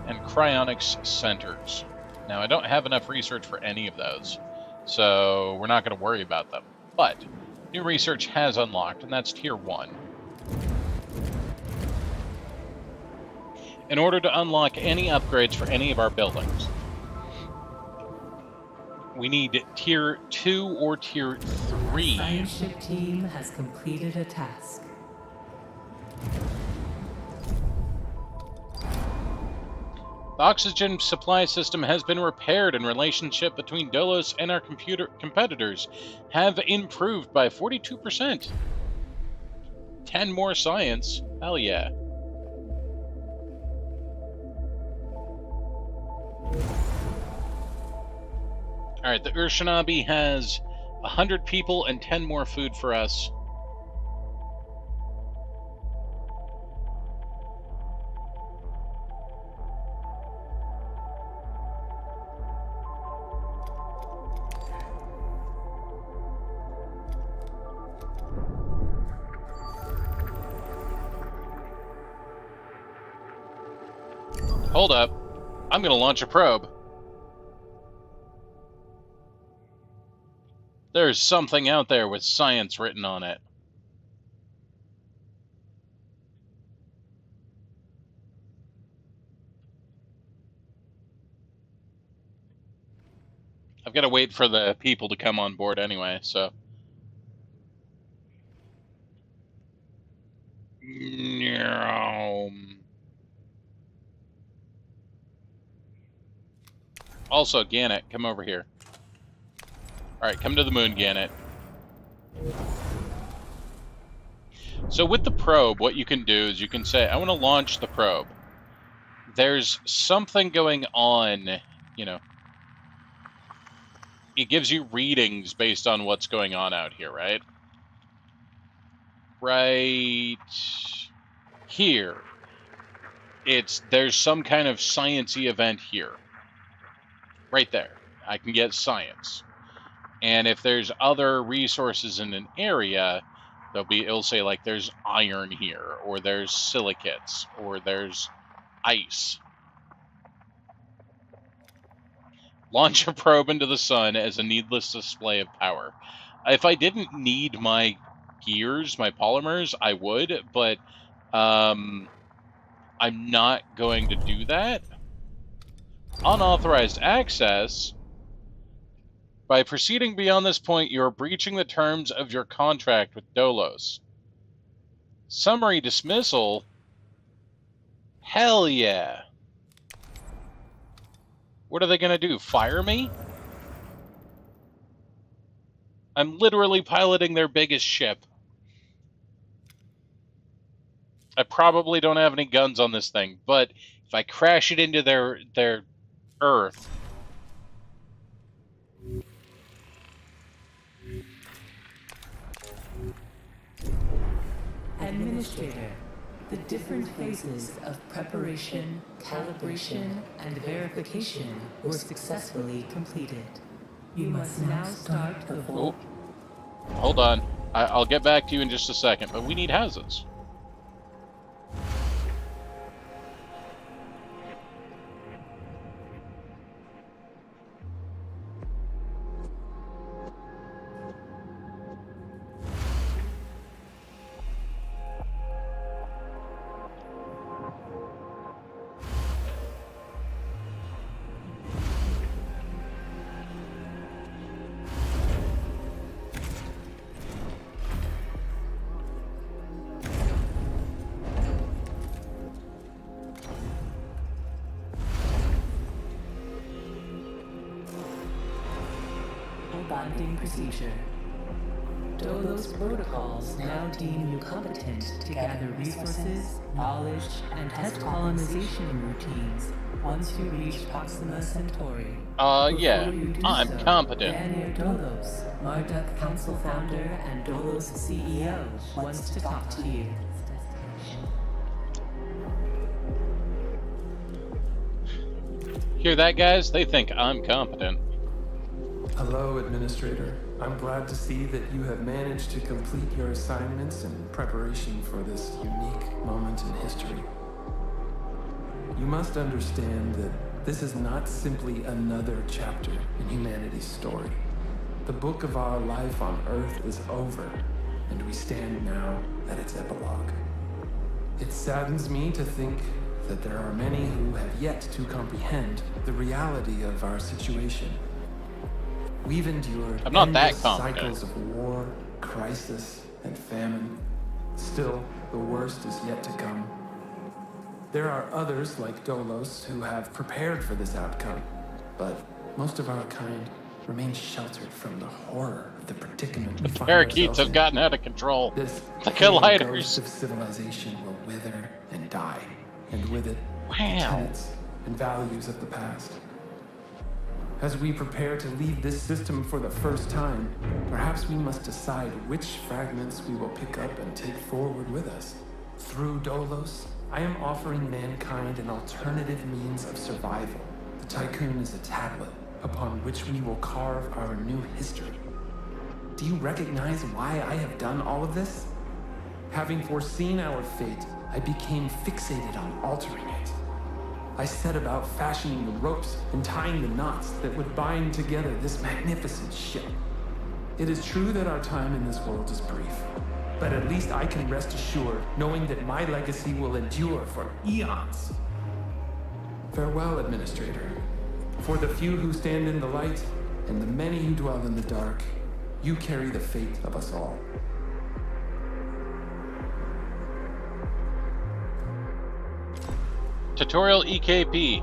and cryonics centers. Now, I don't have enough research for any of those, so we're not going to worry about them. But new research has unlocked, and that's tier 1. In order to unlock any upgrades for any of our buildings, we need tier 2 or tier 3. Science ship team has completed a task. The oxygen supply system has been repaired, and relationship between Dolos and our competitors have improved by 42%. 10 more science. Hell yeah. Alright, the Urshanabi has 100 people and 10 more food for us. Hold up. I'm going to launch a probe. There's something out there with science written on it. I've got to wait for the people to come on board anyway, so. Also, Gannett, come over here. Alright, come to the moon, Gannett. So with the probe, what you can do is you can say, I want to launch the probe. There's something going on, you know. It gives you readings based on what's going on out here, right? Right here. There's some kind of science-y event here. Right there. I can get science. And if there's other resources in an area, it'll say like there's iron here, or there's silicates, or there's ice. Launch a probe into the sun as a needless display of power. If I didn't need my gears, my polymers, I would, but I'm not going to do that. Unauthorized access. By proceeding beyond this point, you are breaching the terms of your contract with Dolos. Summary dismissal? Hell yeah. What are they going to do? Fire me? I'm literally piloting their biggest ship. I probably don't have any guns on this thing, but if I crash it into their Earth... Administrator, the different phases of preparation, calibration, and verification were successfully completed. You must now start the full... Oh, hold on. I'll get back to you in just a second, but we need houses. Bonding procedure. Dolos protocols now deem you competent to gather resources, knowledge, and test colonization routines once you reach Proxima Centauri. Yeah, I'm competent. Daniel Dolos, Marduk Council founder and Dolos CEO, wants to talk to you. Hear that, guys? They think I'm competent. Hello, Administrator. I'm glad to see that you have managed to complete your assignments in preparation for this unique moment in history. You must understand that this is not simply another chapter in humanity's story. The book of our life on Earth is over, and we stand now at its epilogue. It saddens me to think that there are many who have yet to comprehend the reality of our situation. We've endured I'm not that endless confident. cycles of war, crisis, and famine. Still, the worst is yet to come. There are others like Dolos who have prepared for this outcome, but most of our kind remain sheltered from the horror of the predicament we find Parakeets ourselves have in. gotten out of control. This The pale colliders. ghost of civilization will wither and die, and with it, Wow. tenets and values of the past. As we prepare to leave this system for the first time, perhaps we must decide which fragments we will pick up and take forward with us. Through Dolos, I am offering mankind an alternative means of survival. The Tycoon is a tablet upon which we will carve our new history. Do you recognize why I have done all of this? Having foreseen our fate, I became fixated on altering it. I set about fashioning the ropes and tying the knots that would bind together this magnificent ship. It is true that our time in this world is brief, but at least I can rest assured knowing that my legacy will endure for eons. Farewell, Administrator. For the few who stand in the light and the many who dwell in the dark, you carry the fate of us all. Tutorial EKP.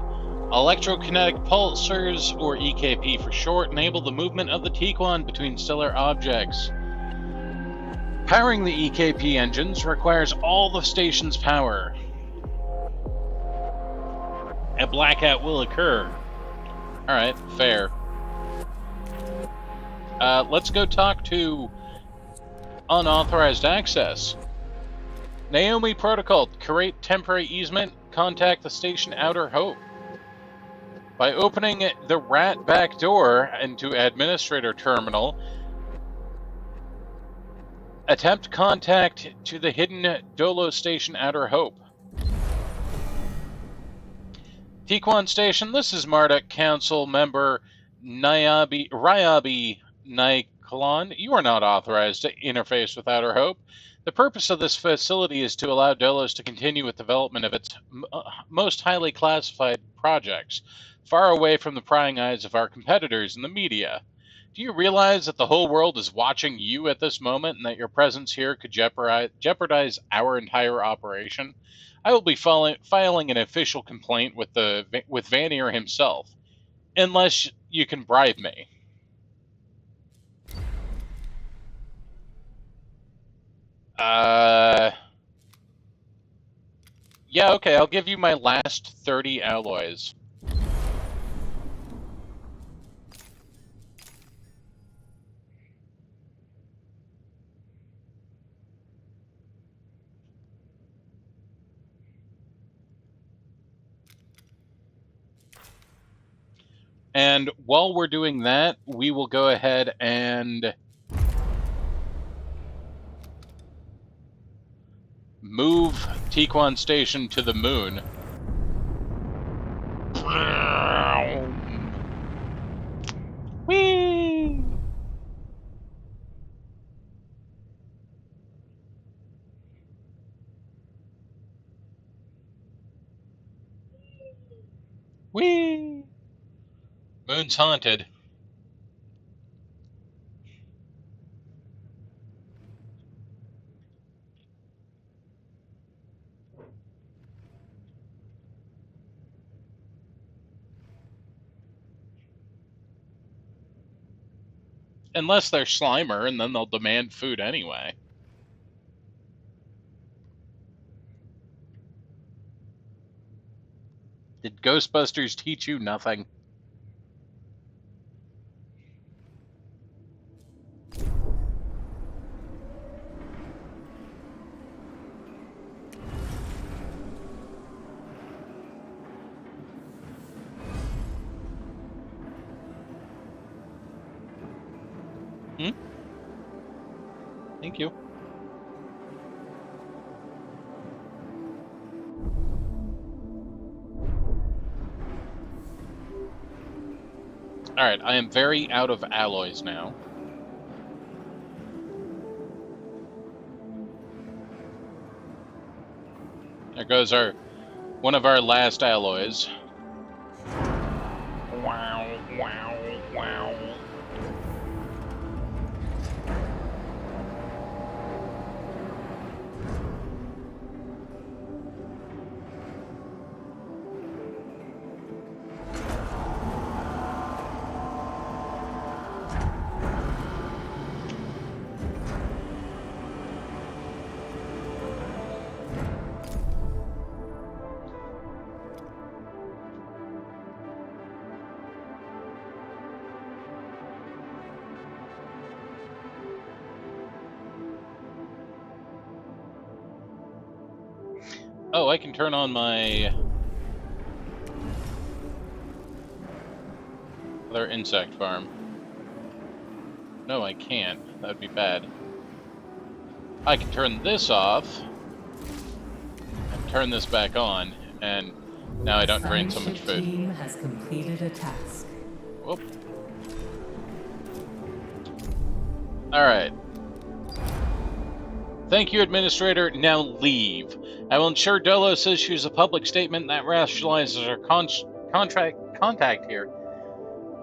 Electrokinetic pulsars, or EKP for short, enable the movement of the Tiquan between stellar objects. Powering the EKP engines requires all the station's power. A blackout will occur. Alright, fair. Let's go talk to unauthorized access. Naomi Protocol, create temporary easement, contact the station Outer Hope. By opening the rat back door into Administrator Terminal, attempt contact to the hidden Dolo Station Outer Hope. Tiquan Station, this is Marduk Council member Ryabi Naikalon. You are not authorized to interface with Outer Hope. The purpose of this facility is to allow Delos to continue with development of its most highly classified projects, far away from the prying eyes of our competitors in the media. Do you realize that the whole world is watching you at this moment and that your presence here could jeopardize our entire operation? I will be filing an official complaint with Vanier himself, unless you can bribe me. Yeah, okay, I'll give you my last 30 alloys. And while we're doing that, we will go ahead and move Tiquan Station to the moon. Whee! Whee! Moon's haunted. Unless they're Slimer, and then they'll demand food anyway. Did Ghostbusters teach you nothing? Thank you. Alright, I am very out of alloys now. There goes one of our last alloys. Wow, wow, wow. Oh, I can turn on my other insect farm. No, I can't. That would be bad. I can turn this off and turn this back on, and Now I The don't drain so science much ship food. team has completed a task. Whoop. Alright. Thank you, Administrator. Now leave. I will ensure Dolos issues a public statement that rationalizes our contact here.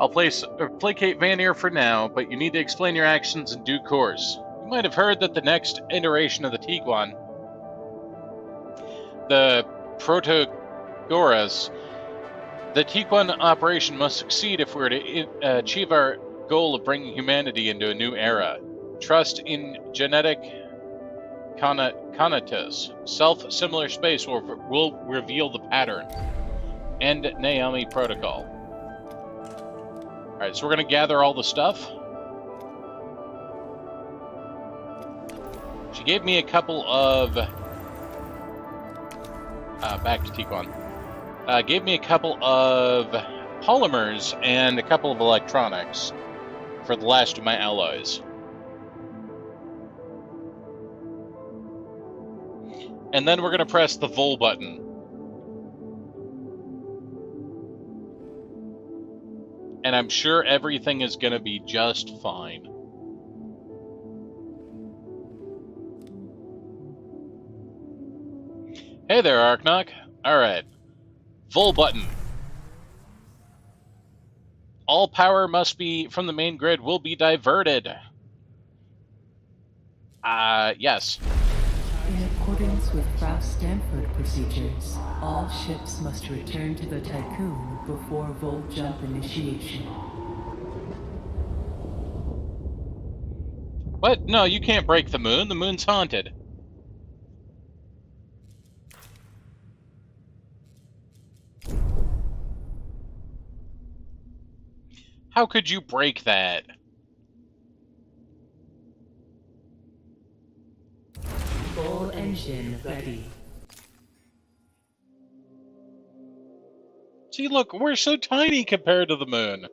I'll placate Vanir for now, but you need to explain your actions in due course. You might have heard that the next iteration of the Tiguan, the Protagoras, the Tiguan operation must succeed if we're to achieve our goal of bringing humanity into a new era. Trust in genetic conatus. Self-similar space will reveal the pattern. End Naomi Protocol. Alright, so we're going to gather all the stuff. She gave me a couple of... back to Tiguan. Gave me a couple of polymers and a couple of electronics for the last of my alloys. And then we're going to press the Vol button. And I'm sure everything is going to be just fine. Hey there, Arknock. Alright. Vol button. All power must be from the main grid will be diverted. Yes. In accordance with Frau-Stanford procedures, all ships must return to the Tycoon before Volt Jump initiation. What? No, you can't break the moon. The moon's haunted. How could you break that? Full engine ready. See, look, we're so tiny compared to the moon.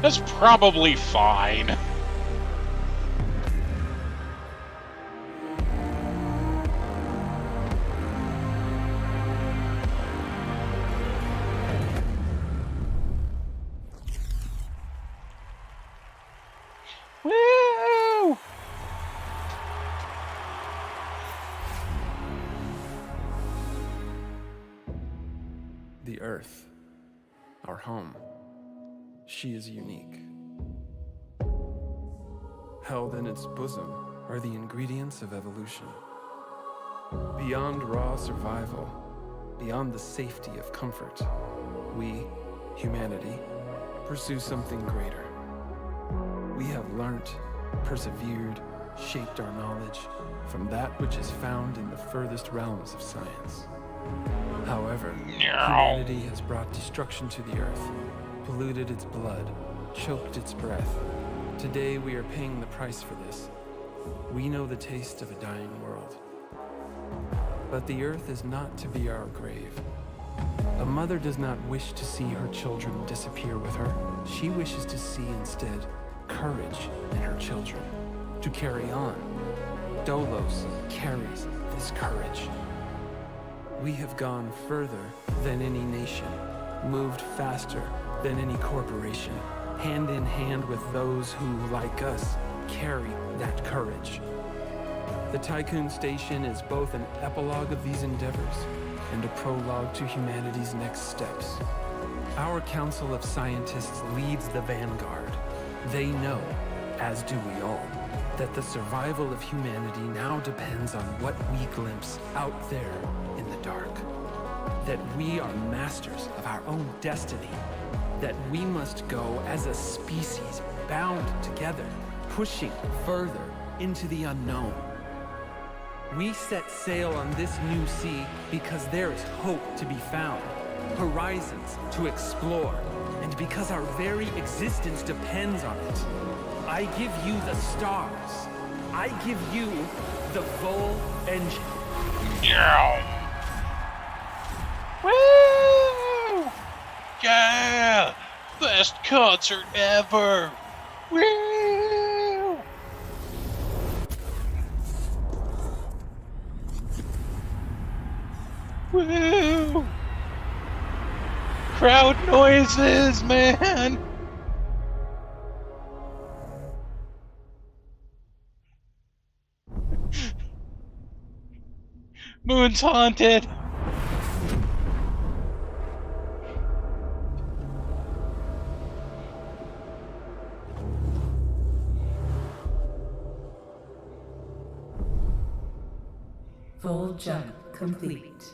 That's probably fine. Woo! The Earth, our home, she is unique. Held in its bosom are the ingredients of evolution. Beyond raw survival, beyond the safety of comfort, we, humanity, pursue something greater. We have learnt, persevered, shaped our knowledge from that which is found in the furthest realms of science. However, humanity has brought destruction to the earth, polluted its blood, choked its breath. Today we are paying the price for this. We know the taste of a dying world. But the earth is not to be our grave. A mother does not wish to see her children disappear with her. She wishes to see instead courage in her children, to carry on. Dolos carries this courage. We have gone further than any nation, moved faster than any corporation, hand in hand with those who, like us, carry that courage. The Tycoon Station is both an epilogue of these endeavors and a prologue to humanity's next steps. Our Council of Scientists leads the vanguard. They know, as do we all, that the survival of humanity now depends on what we glimpse out there in the dark. That we are masters of our own destiny. That we must go as a species bound together, pushing further into the unknown. We set sail on this new sea because there is hope to be found, horizons to explore, and because our very existence depends on it. I give you the stars. I give you the Vol engine. Yeah. Woo! Yeah! Best concert ever! Woo! Woo! Crowd noises, man! Moon's haunted! Full jump complete.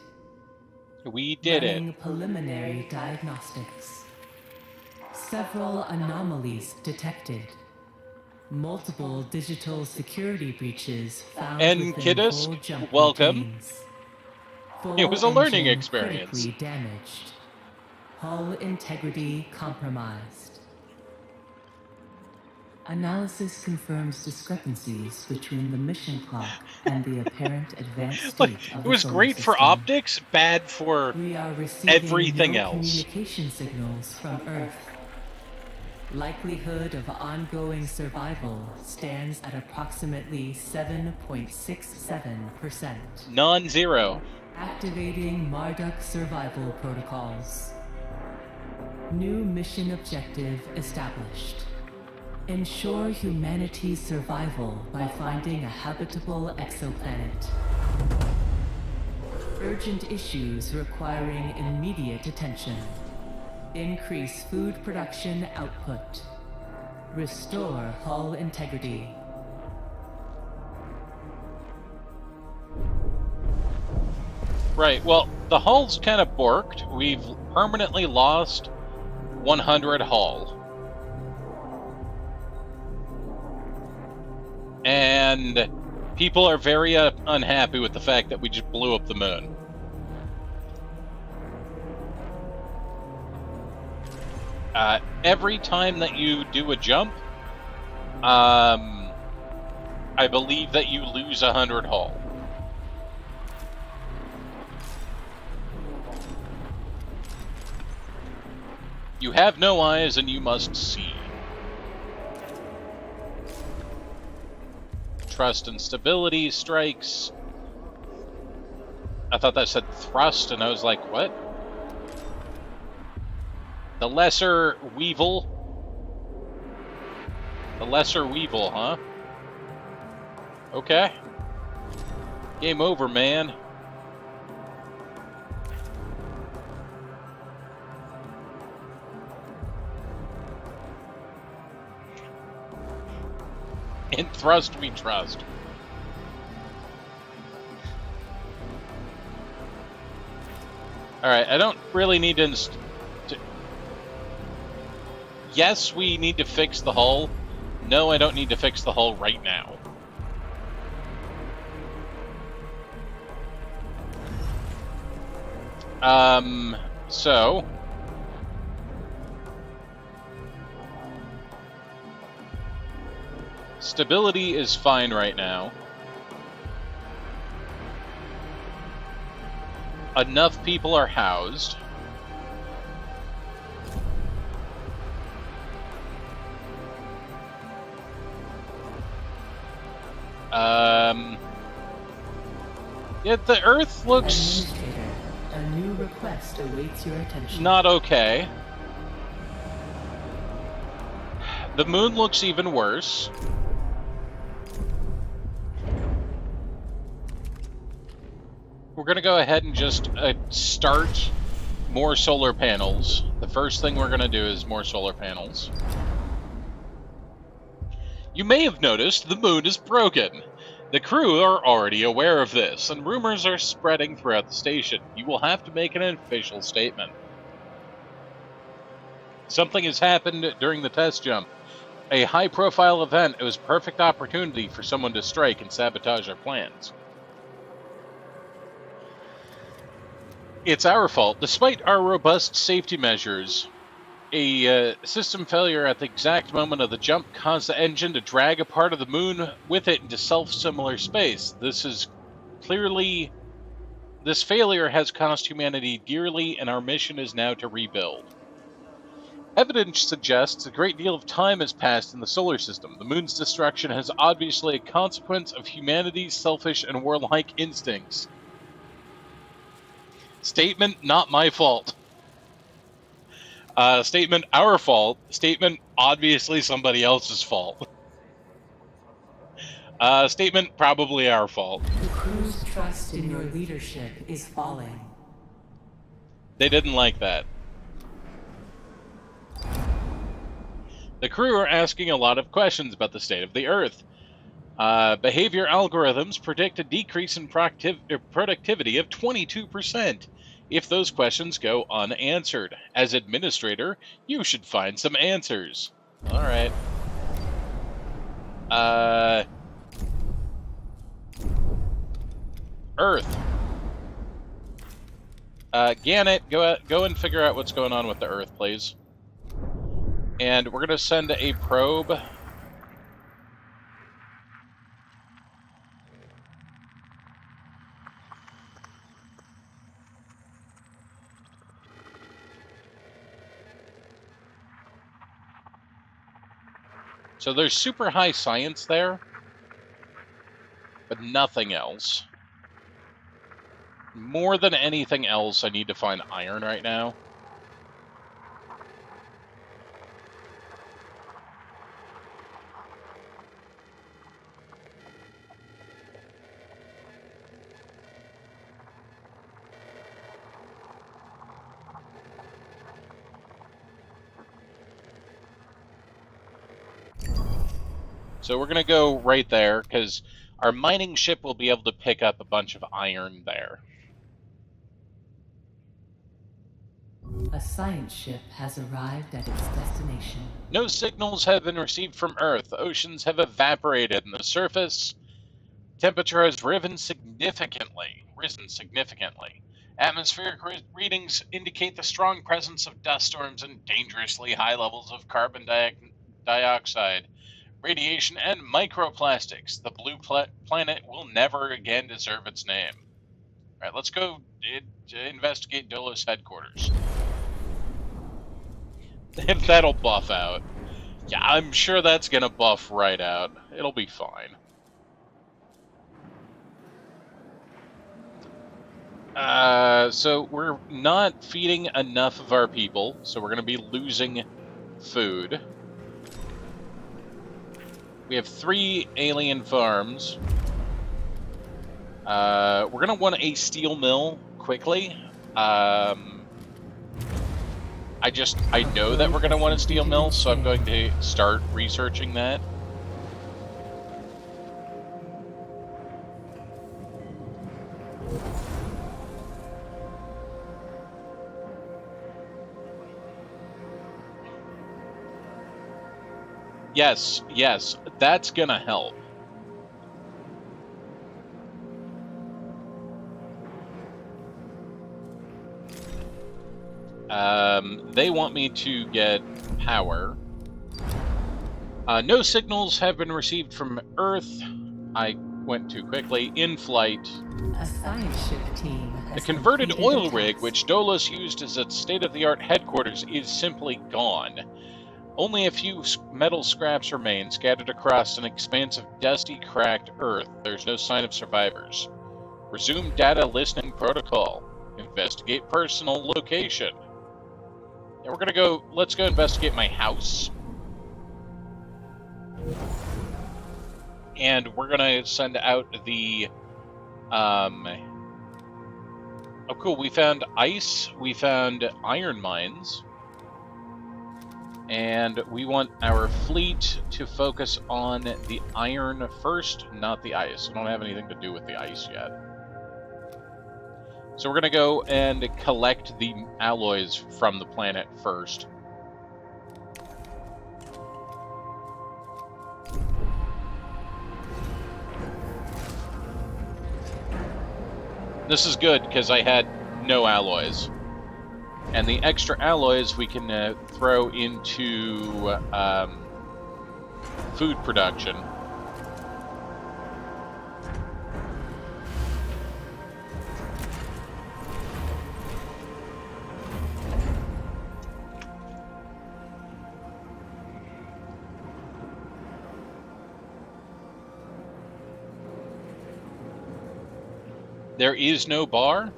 We did Running it. preliminary diagnostics. Several anomalies detected. Multiple digital security breaches found And within kiddos, full jump welcome. routines. It was a learning engine experience. critically damaged. Hull integrity compromised. Analysis confirms discrepancies between the mission clock and the apparent advanced Look, state of it the was solar great for system. optics, bad for We are receiving everything no else. communication signals from Earth. Likelihood of ongoing survival stands at approximately 7.67%. Non-zero. Activating Marduk survival protocols. New mission objective established. Ensure humanity's survival by finding a habitable exoplanet. Urgent issues requiring immediate attention. Increase food production output. Restore hull integrity. Right, well, the hull's kind of borked. We've permanently lost 100 hull. And people are very unhappy with the fact that we just blew up the moon. Every time that you do a jump, I believe that you lose 100 hull. You have no eyes and you must see. Trust and stability strikes. I thought that said thrust, and I was like, what? The lesser weevil. The lesser weevil, huh? Okay. Game over, man. In thrust we trust. Alright, I don't really need to... Yes, we need to fix the hull. No, I don't need to fix the hull right now. So... Stability is fine right now. Enough people are housed. Yeah, the Earth looks Administrator, a new request awaits your attention. not okay. The moon looks even worse. We're going to go ahead and just start more solar panels. The first thing we're going to do is more solar panels. You may have noticed the moon is broken. The crew are already aware of this, and rumors are spreading throughout the station. You will have to make an official statement. Something has happened during the test jump. A high-profile event. It was a perfect opportunity for someone to strike and sabotage our plans. It's our fault. Despite our robust safety measures, a system failure at the exact moment of the jump caused the engine to drag a part of the moon with it into self-similar space. This failure has cost humanity dearly, and our mission is now to rebuild. Evidence suggests a great deal of time has passed in the solar system. The moon's destruction has obviously a consequence of humanity's selfish and warlike instincts. Statement, not my fault. Statement, our fault. Statement, obviously somebody else's fault. Statement, probably our fault. The crew's trust in your leadership is falling. They didn't like that. The crew are asking a lot of questions about the state of the Earth. Behavior algorithms predict a decrease in productivity of 22% if those questions go unanswered. As administrator, you should find some answers. All right. Earth. Gannett, go and figure out what's going on with the Earth, please. And we're going to send a probe. So there's super high science there, but nothing else. More than anything else, I need to find iron right now. So we're going to go right there, because our mining ship will be able to pick up a bunch of iron there. A science ship has arrived at its destination. No signals have been received from Earth. Oceans have evaporated, and the surface temperature has risen significantly. Atmospheric readings indicate the strong presence of dust storms and dangerously high levels of carbon dioxide, radiation, and microplastics. The blue planet will never again deserve its name. All right, let's go investigate Dolos headquarters. And that'll buff out. Yeah, I'm sure that's gonna buff right out. It'll be fine. So we're not feeding enough of our people, so we're gonna be losing food. We have 3 alien farms. We're going to want a steel mill quickly. I know that we're going to want a steel mill, so I'm going to start researching that. Yes, that's gonna help. They want me to get power. No signals have been received from Earth. I went too quickly. In flight. A science ship team has The converted completed oil a rig, task. which Dolos used as its state-of-the-art headquarters, is simply gone. Only a few metal scraps remain, scattered across an expanse of dusty, cracked Earth. There's no sign of survivors. Resume data listening protocol. Investigate personal location. Yeah, let's go investigate my house. And we're gonna send out the, oh cool, we found ice, we found iron mines. And we want our fleet to focus on the iron first, not the ice. We don't have anything to do with the ice yet. So we're going to go and collect the alloys from the planet first. This is good, because I had no alloys. And the extra alloys we can throw into food production. There is no bar?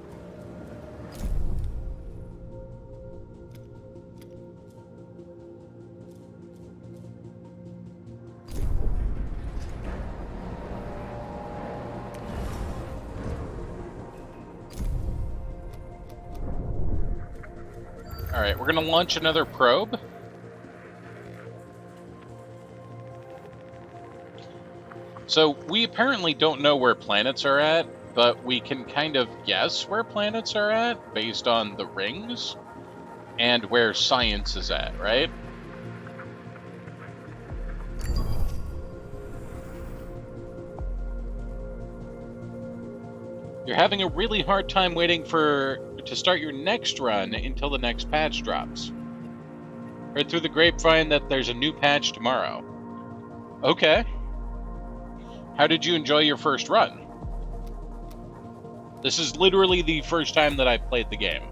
Alright, we're gonna launch another probe. So, we apparently don't know where planets are at, but we can kind of guess where planets are at based on the rings and where science is at, right? You're having a really hard time waiting to start your next run until the next patch drops. Heard through the grapevine that there's a new patch tomorrow. Okay. How did you enjoy your first run? This is literally the first time that I played the game.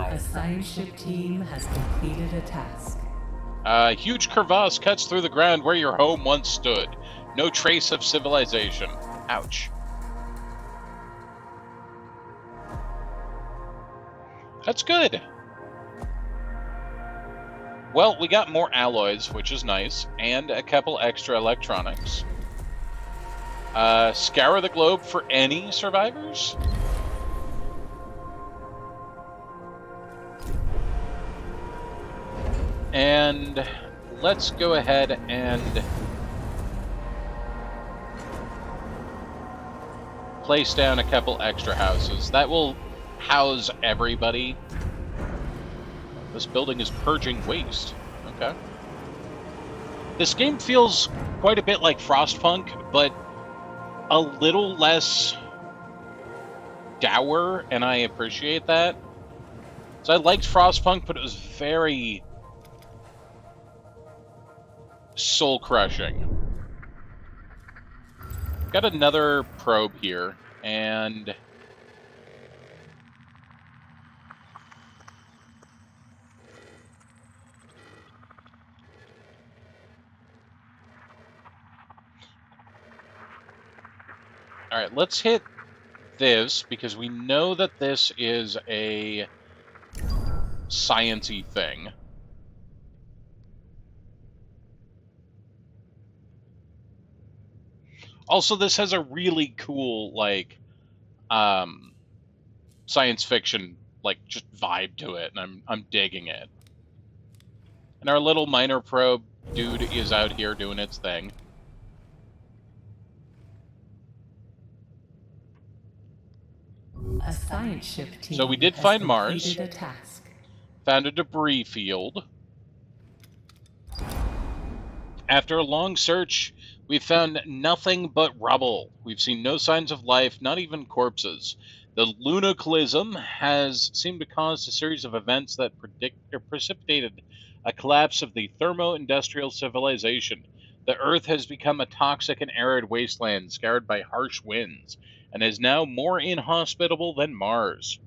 A science ship team has completed a task. A huge crevasse cuts through the ground where your home once stood. No trace of civilization. Ouch. That's good. Well, we got more alloys, which is nice, and a couple extra electronics. Scour the globe for any survivors? And let's go ahead and place down a couple extra houses. That will house everybody. This building is purging waste. Okay. This game feels quite a bit like Frostpunk, but a little less dour, and I appreciate that. So I liked Frostpunk, but it was very soul-crushing. Got another probe here, and alright, let's hit this, because we know that this is a science-y thing. Also, this has a really cool, like, science fiction, like, just vibe to it, and I'm digging it. And our little minor probe dude is out here doing its thing. A science ship team. So we did has find Mars. completed a task. Found a debris field. After a long search, we've found nothing but rubble. We've seen no signs of life, not even corpses. The lunacalism has seemed to cause a series of events that precipitated a collapse of the thermo-industrial civilization. The Earth has become a toxic and arid wasteland scoured by harsh winds, and is now more inhospitable than Mars.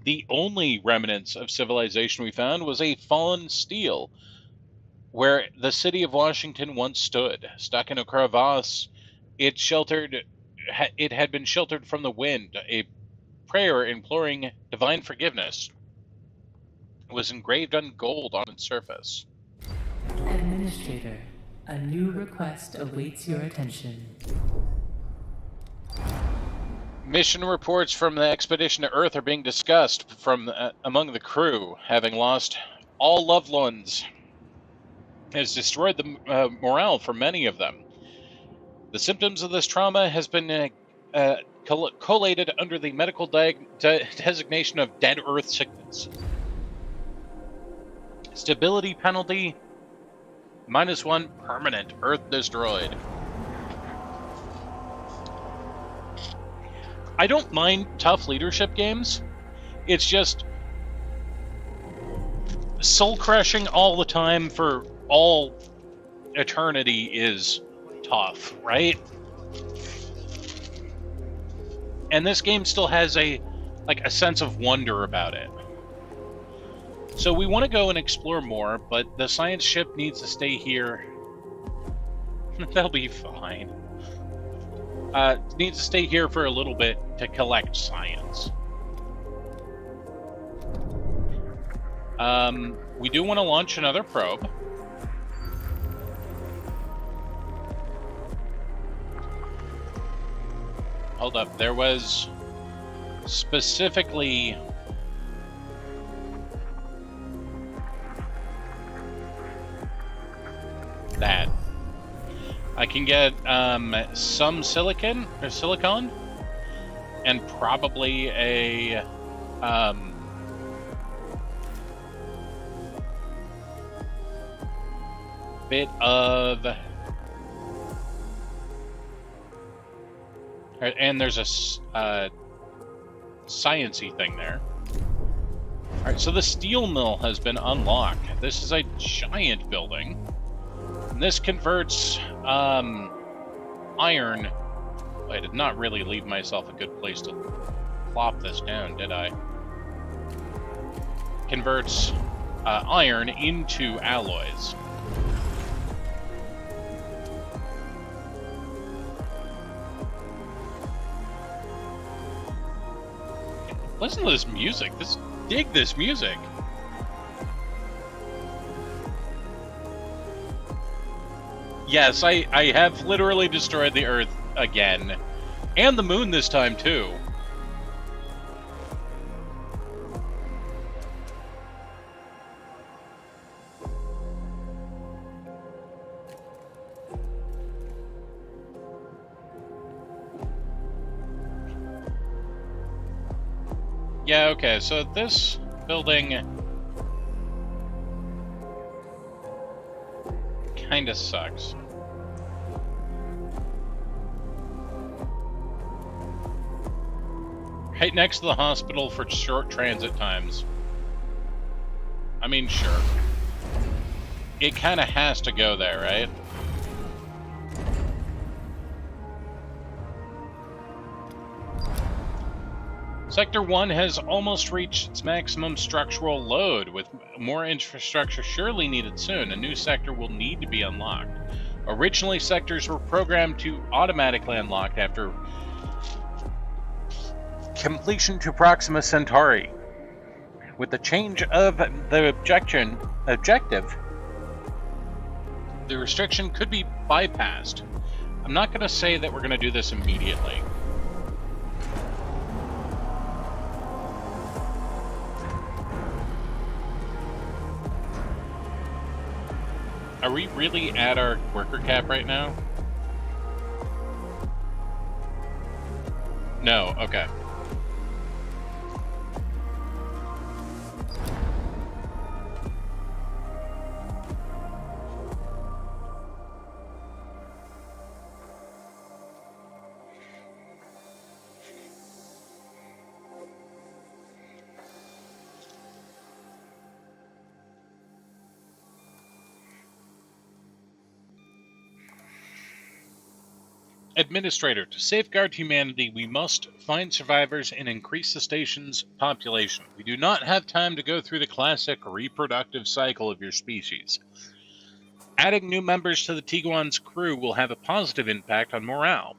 The only remnants of civilization we found was a fallen steel, where the city of Washington once stood. Stuck in a crevasse, it had been sheltered from the wind. A prayer imploring divine forgiveness was engraved on gold on its surface. Administrator, a new request awaits your attention. Mission reports from the expedition to Earth are being discussed from among the crew. Having lost all loved ones has destroyed the morale for many of them. The symptoms of this trauma has been collated under the medical designation of dead Earth sickness. Stability penalty, -1, permanent, Earth destroyed. I don't mind tough leadership games. It's just soul-crushing all the time for all eternity is tough, right? And this game still has a sense of wonder about it. So we want to go and explore more, but the science ship needs to stay here. They'll be fine. Needs to stay here for a little bit to collect science. We do want to launch another probe. Hold up, there was specifically that. I can get some silicon and probably a bit of, and there's a science-y thing there. Alright, so the steel mill has been unlocked. This is a giant building. And this converts iron. I did not really leave myself a good place to plop this down, did I? Converts iron into alloys. Listen to this music. Dig this music. Yes, I have literally destroyed the Earth again. And the moon this time, too. Yeah, okay, so this building kinda sucks. Right next to the hospital for short transit times. I mean, sure. It kinda has to go there, right? Sector 1 has almost reached its maximum structural load, with more infrastructure surely needed soon. A new sector will need to be unlocked. Originally, sectors were programmed to automatically unlock after completion to Proxima Centauri. With the change of the objective, the restriction could be bypassed. I'm not going to say that we're going to do this immediately. Are we really at our worker cap right now? No, okay. Administrator, to safeguard humanity, we must find survivors and increase the station's population. We do not have time to go through the classic reproductive cycle of your species. Adding new members to the Tiguan's crew will have a positive impact on morale.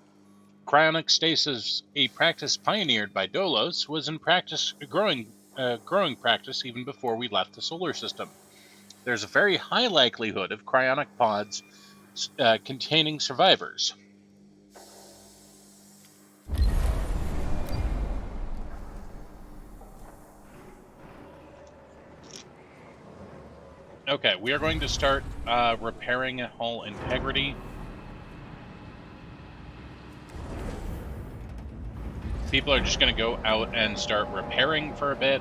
Cryonic stasis, a practice pioneered by Dolos, was in practice growing practice even before we left the solar system. There's a very high likelihood of cryonic pods containing survivors. Okay, we are going to start repairing hull integrity. People are just going to go out and start repairing for a bit.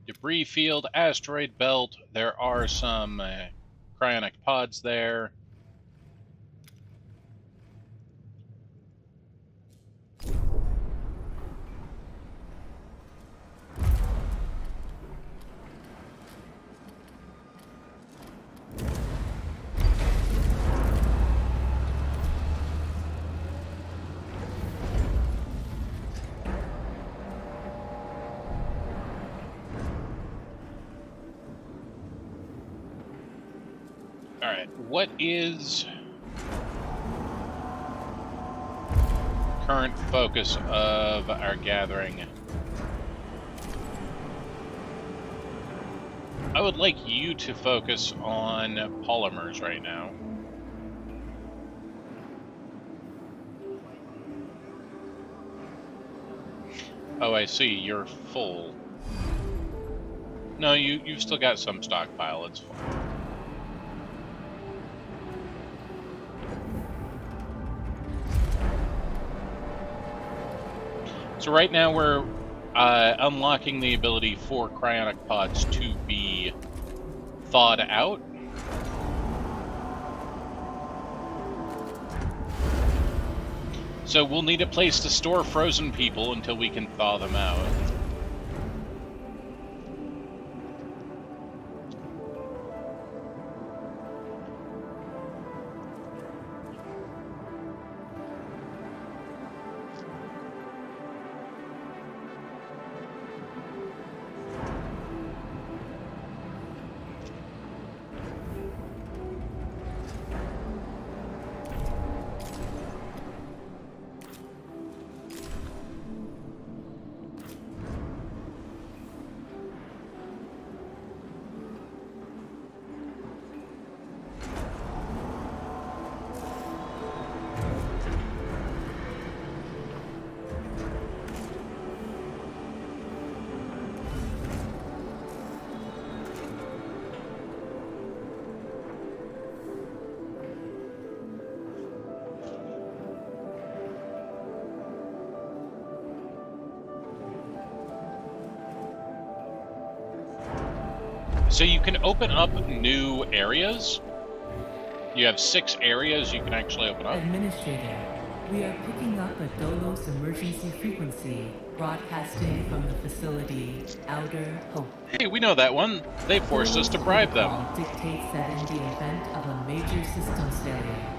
Debris field, asteroid belt. There are some cryonic pods there. Alright, what is current focus of our gathering? I would like you to focus on polymers right now. Oh, I see, you're full. No, you've still got some stockpile, it's fine. So right now we're unlocking the ability for cryonic pods to be thawed out. So we'll need a place to store frozen people until we can thaw them out. So you can open up new areas. You have 6 areas you can actually open up. Administrator, we are picking up a Dolos emergency frequency broadcasting from the facility Outer Hope. Hey, we know that one. They forced us to bribe them. Protocol dictates that in the event of a major systems failure,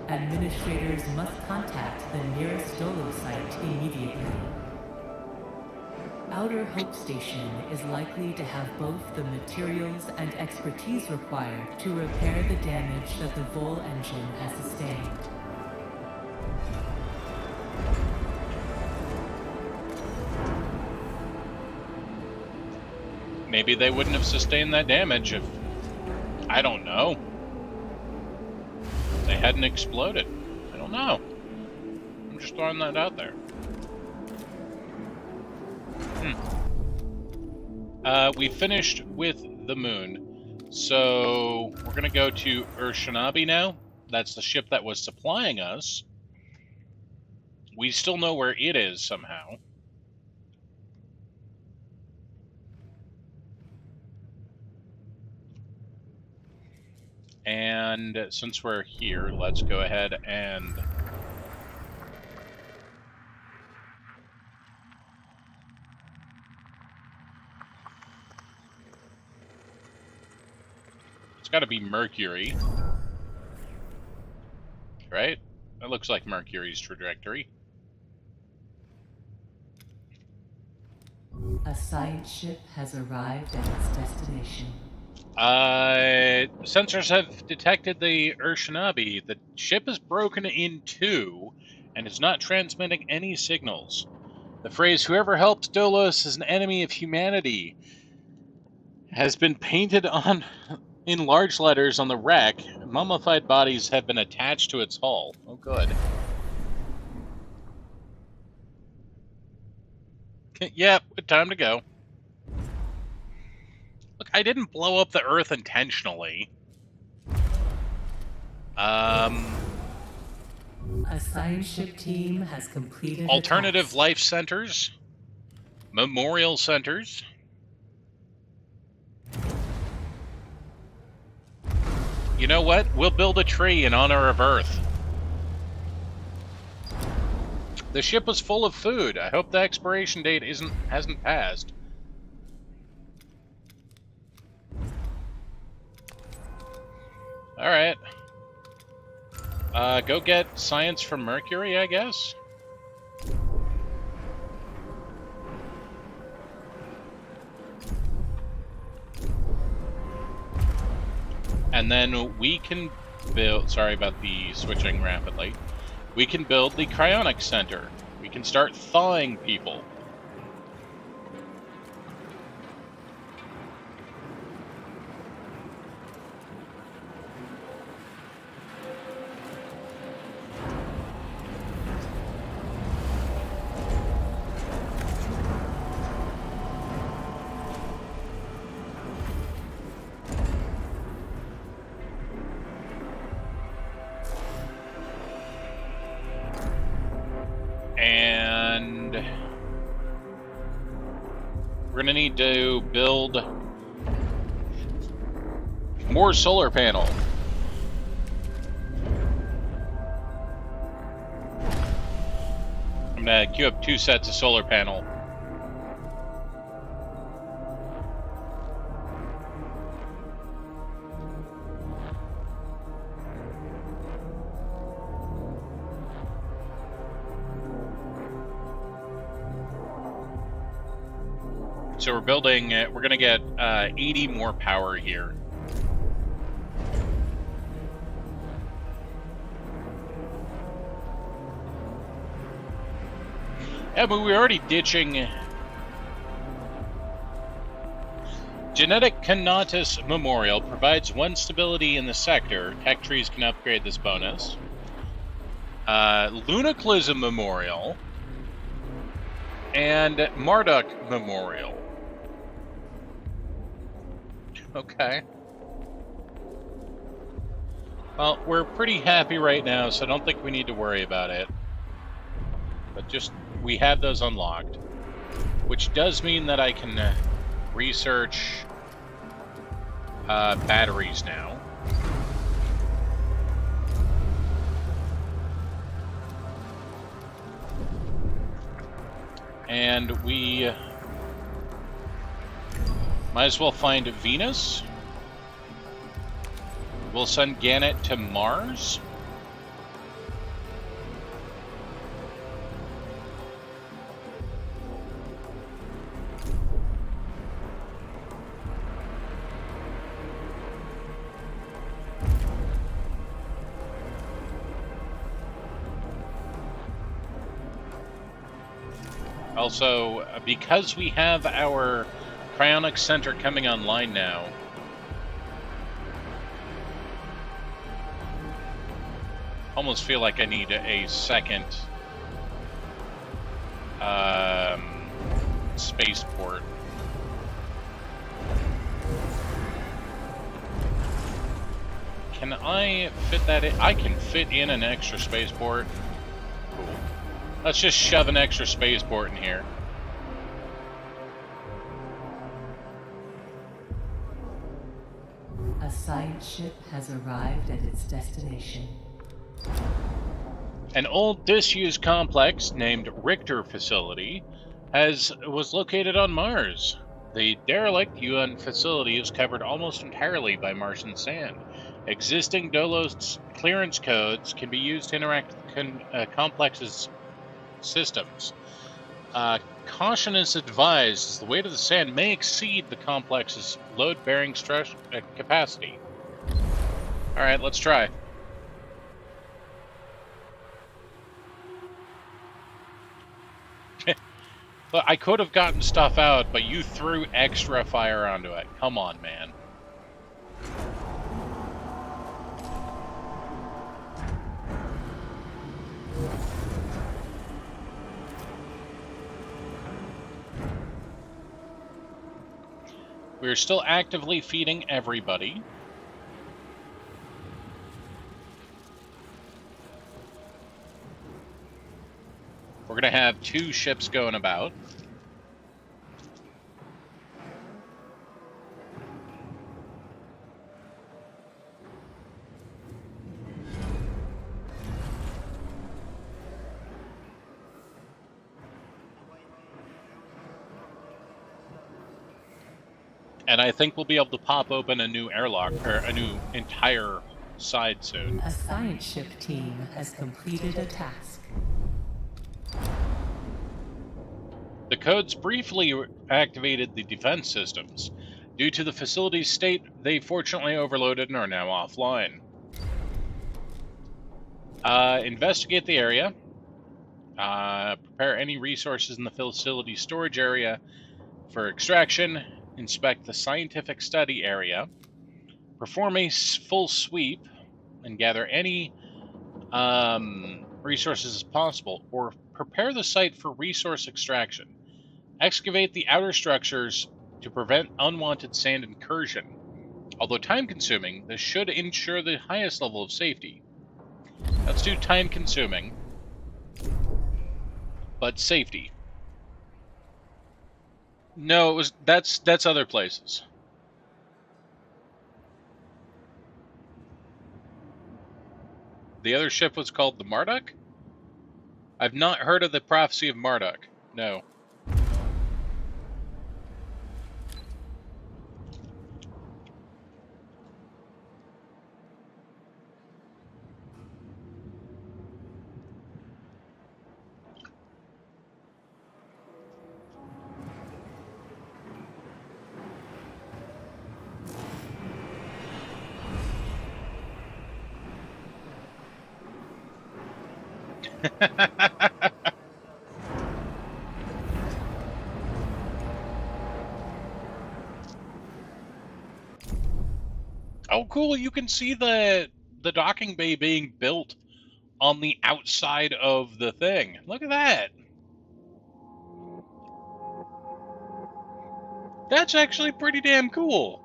administrators must contact the nearest Dolo site immediately. Outer Hope Station is likely to have both the materials and expertise required to repair the damage that the Vol engine has sustained. Maybe they wouldn't have sustained that damage if, I don't know, they hadn't exploded. I don't know. I'm just throwing that out there. We finished with the moon, so we're gonna go to Urshanabi now. That's the ship that was supplying us. We still know where it is somehow. And since we're here, let's go ahead and it's got to be Mercury, right? It looks like Mercury's trajectory. A science ship has arrived at its destination. Sensors have detected the Urshanabi. The ship is broken in 2 and is not transmitting any signals. The phrase, "Whoever helped Dolos is an enemy of humanity," has been painted on In large letters on the wreck, mummified bodies have been attached to its hull. Oh, good. Yep, time to go. Look, I didn't blow up the Earth intentionally. A science ship team has completed Alternative a task. life centers. Memorial centers. You know what? We'll build a tree in honor of Earth. The ship was full of food. I hope the expiration date hasn't passed. Alright. Go get science from Mercury, I guess? And then we can build... Sorry about the switching rapidly. We can build the cryonic center. We can start thawing people. And we're gonna need to build more solar panel. I'm gonna queue up 2 sets of solar panel. So we're building, we're going to get 80 more power here. Yeah, but we're already ditching... Genetic Conatus Memorial provides 1 stability in the sector. Tech trees can upgrade this bonus. Lunaclism Memorial. And Marduk Memorial. Okay. Well, we're pretty happy right now, so I don't think we need to worry about it. But just, we have those unlocked. Which does mean that I can research batteries now. And we might as well find Venus. We'll send Gannett to Mars. Also, because we have our cryonic center coming online now, almost feel like I need a second spaceport. Can I fit that in? I can fit in an extra spaceport. Cool. Let's just shove an extra spaceport in here. A science ship has arrived at its destination. An old disused complex named Richter Facility was located on Mars. The derelict UN facility is covered almost entirely by Martian sand. Existing Dolos clearance codes can be used to interact with complex's systems. Caution is advised, as the weight of the sand may exceed the complex's load-bearing stress capacity. Alright, let's try. But I could have gotten stuff out, but you threw extra fire onto it. Come on, man. We are still actively feeding everybody. We're going to have 2 ships going about. And I think we'll be able to pop open a new airlock, or a new entire side soon. A science ship team has completed a task. The codes briefly activated the defense systems. Due to the facility's state, they fortunately overloaded and are now offline. Investigate the area. Prepare any resources in the facility storage area for extraction. Inspect the scientific study area. Perform a full sweep and gather any resources as possible, or prepare the site for resource extraction. Excavate the outer structures to prevent unwanted sand incursion. Although time-consuming, this should ensure the highest level of safety. Let's do time-consuming, but safety. No, that's other places. The other ship was called the Marduk? I've not heard of the Prophecy of Marduk. No. Oh, cool! You can see the docking bay being built on the outside of the thing. Look at that! That's actually pretty damn cool.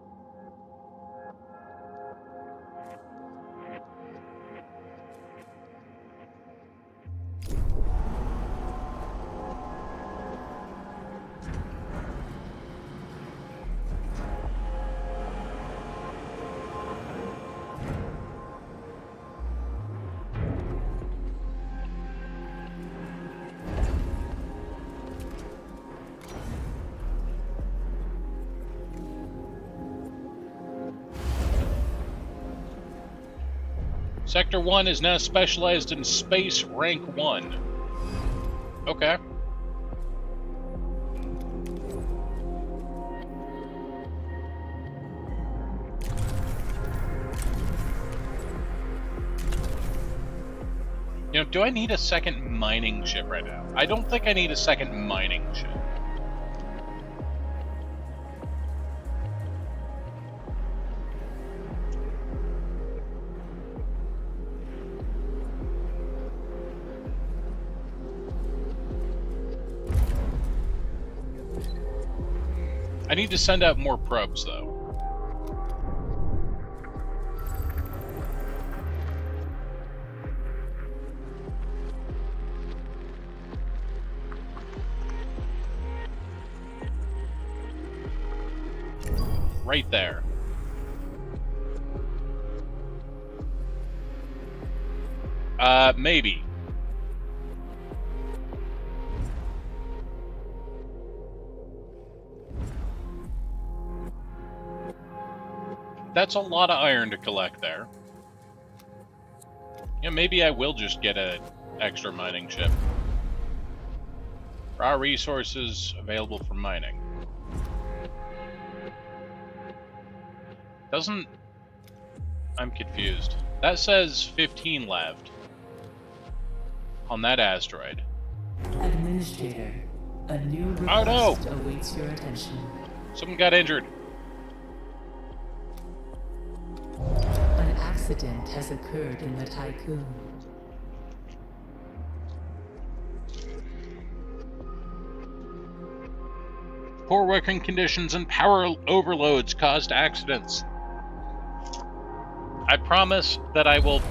Sector 1 is now specialized in space rank 1. Okay. You know, do I need a second mining ship right now? I don't think I need a second mining ship. I need to send out more probes, though. Right there. Maybe. That's a lot of iron to collect there. Yeah, maybe I will just get an extra mining ship. Raw resources available for mining. Doesn't... I'm confused. That says 15 left on that asteroid. Administrator, a new Oh, no! request awaits your attention. Someone got injured. An accident has occurred in the Tycoon. Poor working conditions and power overloads caused accidents. I promise that I will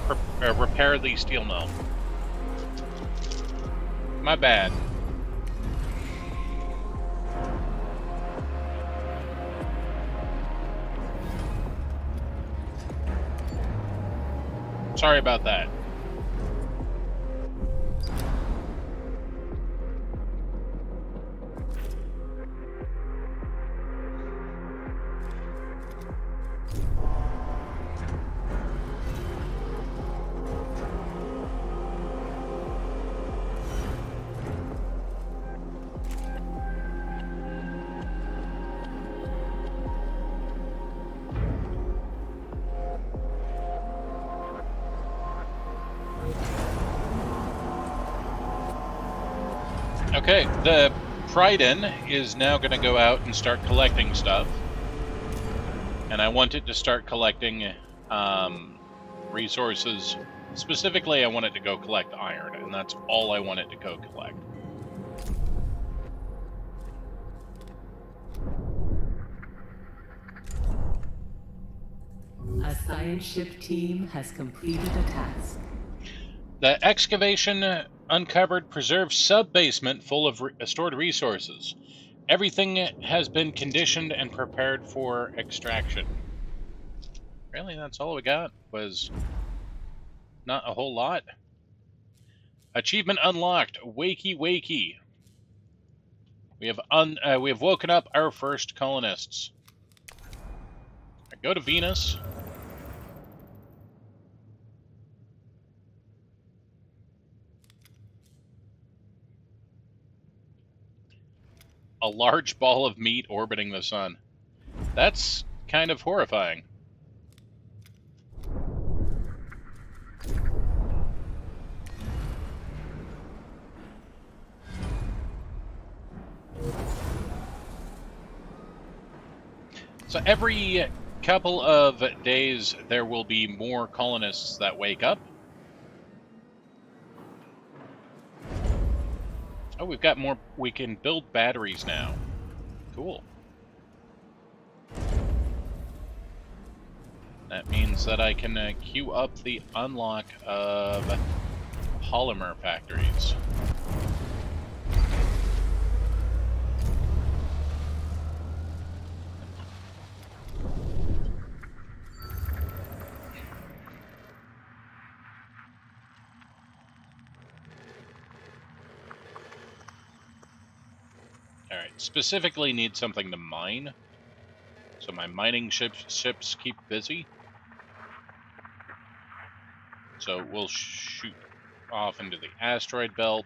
repair the steel mill. My bad. Sorry about that. Okay, the Trident is now going to go out and start collecting stuff. And I want it to start collecting resources. Specifically, I want it to go collect iron, and that's all I want it to go collect. A science ship team has completed a task. The excavation uncovered preserved sub-basement full of stored resources. Everything has been conditioned and prepared for extraction. Really, that's all we got? Was not a whole lot. Achievement unlocked. Wakey wakey. We have woken up our first colonists. Go to Venus. A large ball of meat orbiting the sun. That's kind of horrifying. So every couple of days there will be more colonists that wake up. Oh, we've got more. We can build batteries now. Cool. That means that I can queue up the unlock of polymer factories. Alright, specifically need something to mine, so my mining ships keep busy. So we'll shoot off into the asteroid belt.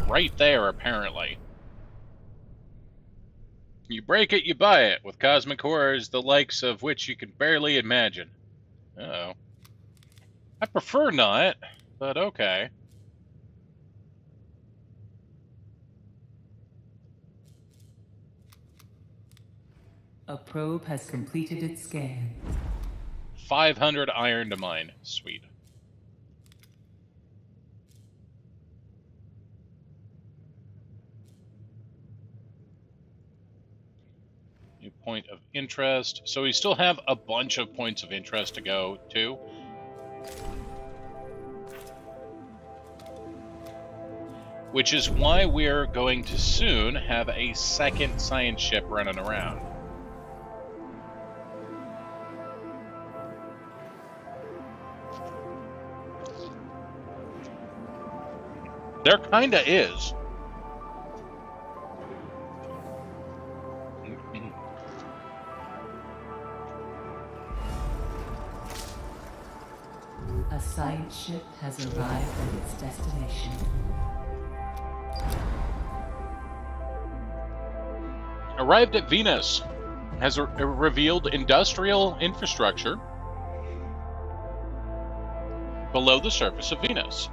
Right there, apparently. You break it, you buy it, with cosmic horrors the likes of which you can barely imagine. Uh-oh. I prefer not, but okay. A probe has completed its scan. 500 iron to mine. Sweet. New point of interest. So we still have a bunch of points of interest to go to. Which is why we're going to soon have a second science ship running around. There kinda is. A science ship has arrived at its destination. Arrived at Venus. Has revealed industrial infrastructure below the surface of Venus.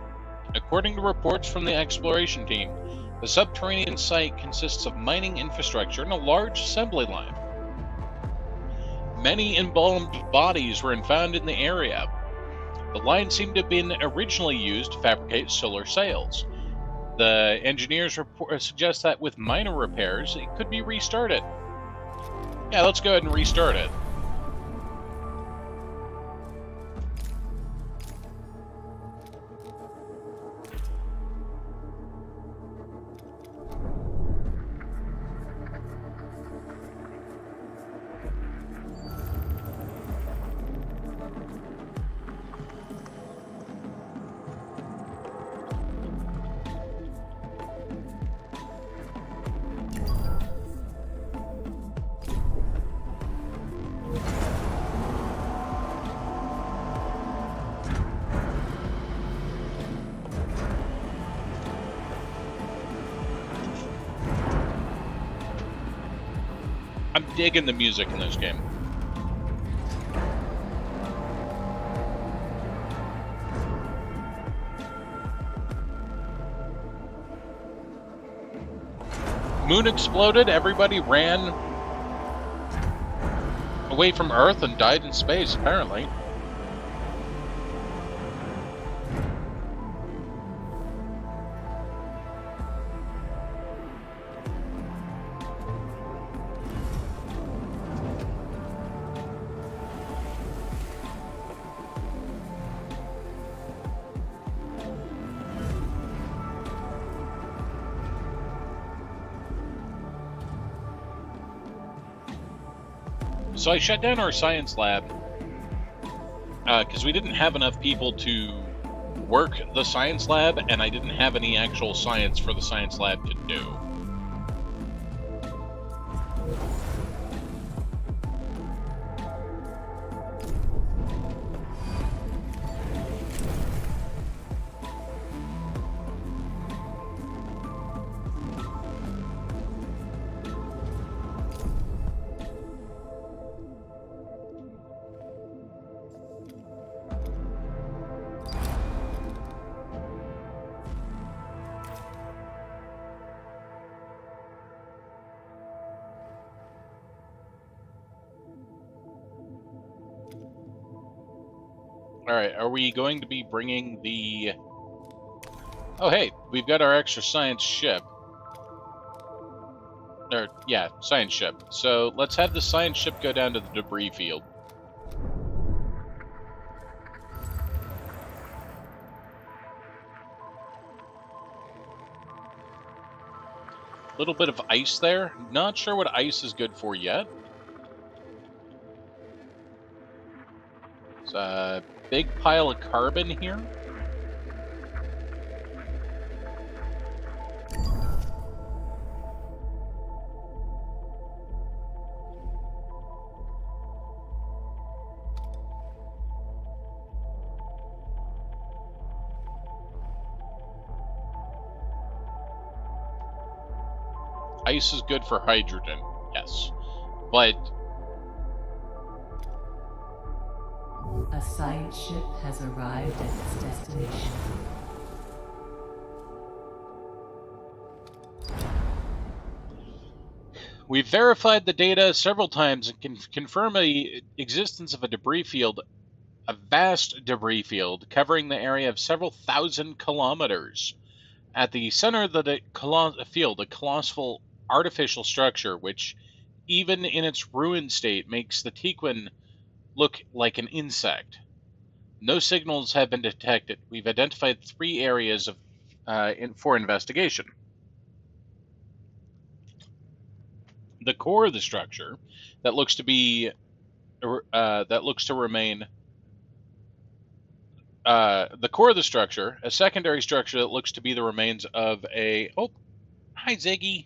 According to reports from the exploration team, the subterranean site consists of mining infrastructure and a large assembly line. Many embalmed bodies were found in the area. The line seemed to have been originally used to fabricate solar sails. The engineers suggest that with minor repairs, it could be restarted. Yeah, let's go ahead and restart it. I'm digging the music in this game. Moon exploded, everybody ran away from Earth and died in space, apparently. So I shut down our science lab because we didn't have enough people to work the science lab, and I didn't have any actual science for the science lab to do. Alright, are we going to be bringing the... Oh, hey, we've got our extra science ship. Or, yeah, science ship. So, let's have the science ship go down to the debris field. A little bit of ice there. Not sure what ice is good for yet. It's a big pile of carbon here. Ice is good for hydrogen, yes. But A science ship has arrived at its destination. we've verified the data several times and can confirm the existence of a debris field, a vast debris field covering the area of several thousand kilometers. At the center of the field, a colossal artificial structure, which, even in its ruined state, makes the Tequin look like an insect. No signals have been detected. We've identified 3 areas of for investigation. The core of the structure that looks to be remain. The core of the structure, a secondary structure that looks to be the remains of a hi Ziggy,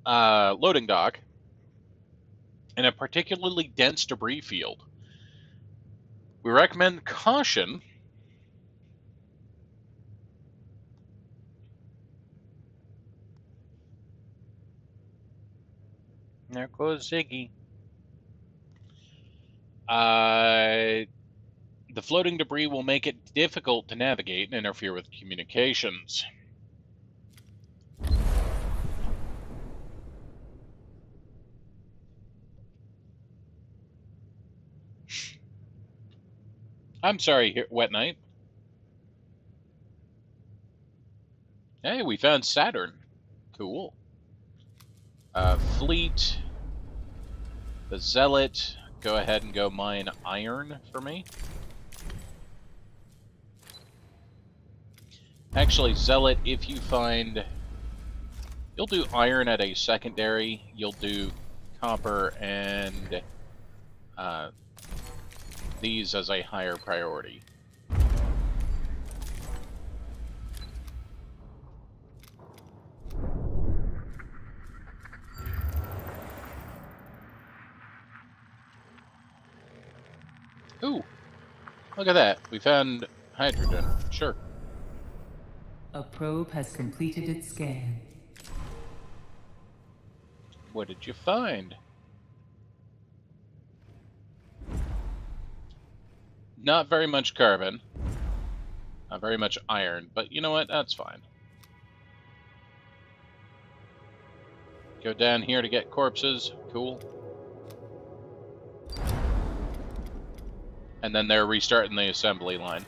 loading dock, and a particularly dense debris field. We recommend caution. There goes Ziggy. The floating debris will make it difficult to navigate and interfere with communications. I'm sorry, Wet Knight. Hey, we found Saturn. Cool. Fleet. The Zealot. Go ahead and go mine iron for me. Actually, Zealot, if you find... You'll do iron at a secondary. You'll do copper and these as a higher priority. Ooh, look at that. We found hydrogen. Sure. A probe has completed its scan. What did you find? Not very much carbon. Not very much iron, but you know what? That's fine. Go down here to get corpses. Cool. And then they're restarting the assembly line.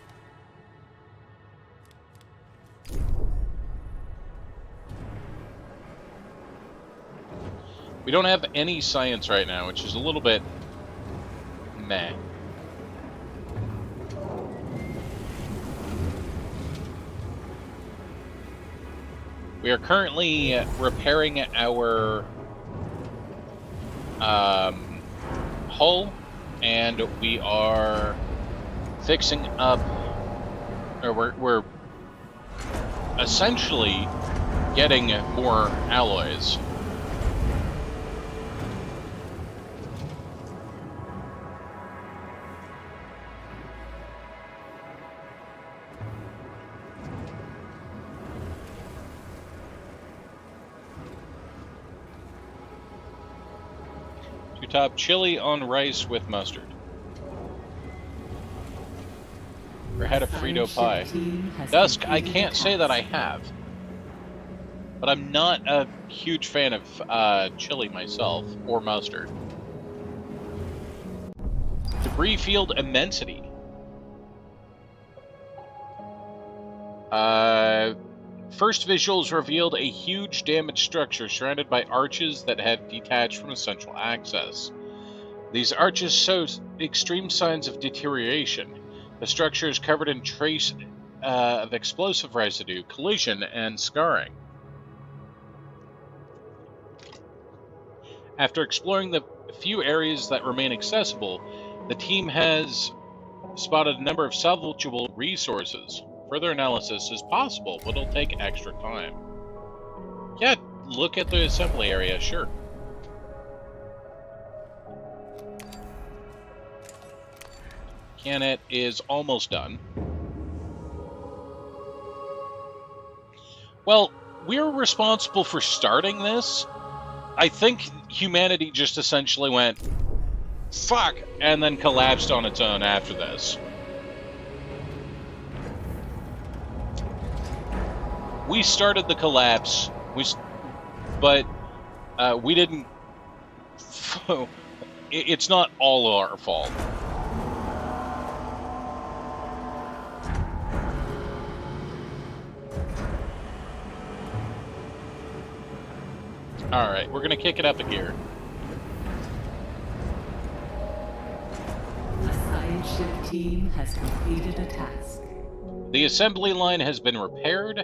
We don't have any science right now, which is a little bit meh. We are currently repairing our hull, and we are fixing up, or we're essentially getting more alloys. To top chili on rice with mustard. Or had a Frito pie. Dusk, I can't say that I have. But I'm not a huge fan of chili myself, or mustard. Debris field immensity. First visuals revealed a huge damaged structure surrounded by arches that have detached from a central axis. These arches show extreme signs of deterioration. The structure is covered in trace of explosive residue, collision, and scarring. After exploring the few areas that remain accessible, the team has spotted a number of salvageable resources. Further analysis is possible, but it'll take extra time. Yeah, look at the assembly area, sure. Canet is almost done. Well, we're responsible for starting this. I think humanity just essentially went, fuck, and then collapsed on its own after this. We started the collapse, but we didn't... It's not all our fault. Alright, we're gonna kick it up a gear. A science ship team has completed a task. The assembly line has been repaired.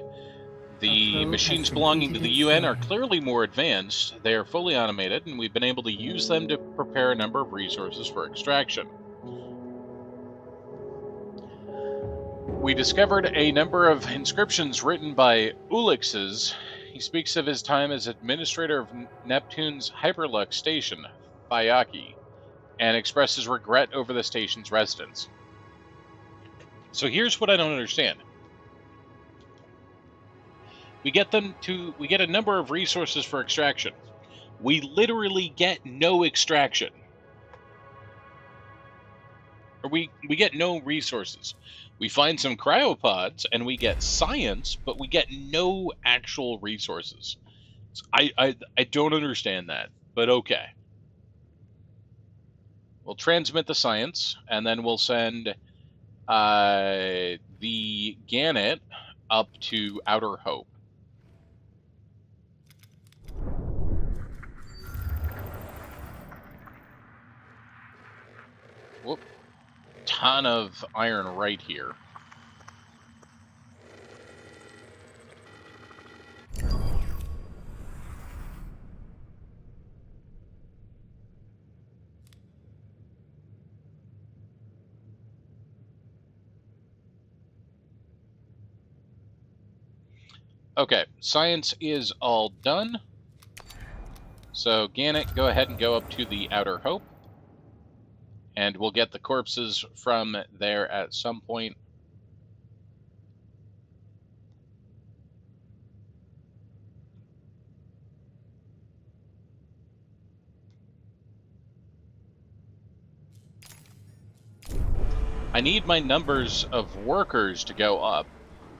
The machines belonging to the UN are clearly more advanced. They are fully automated, and we've been able to use them to prepare a number of resources for extraction. We discovered a number of inscriptions written by Ulixes. He speaks of his time as administrator of Neptune's Hyperlux station, Bayaki, and expresses regret over the station's residents. So here's what I don't understand. We get a number of resources for extraction. We literally get no extraction. Or we get no resources. We find some cryopods and we get science, but we get no actual resources. So I don't understand that, but okay. We'll transmit the science, and then we'll send The Gannet up to Outer Hope. Whoop. Ton of iron right here. Okay, science is all done. So, Gannet, go ahead and go up to the Outer Hope. And we'll get the corpses from there at some point. I need my numbers of workers to go up.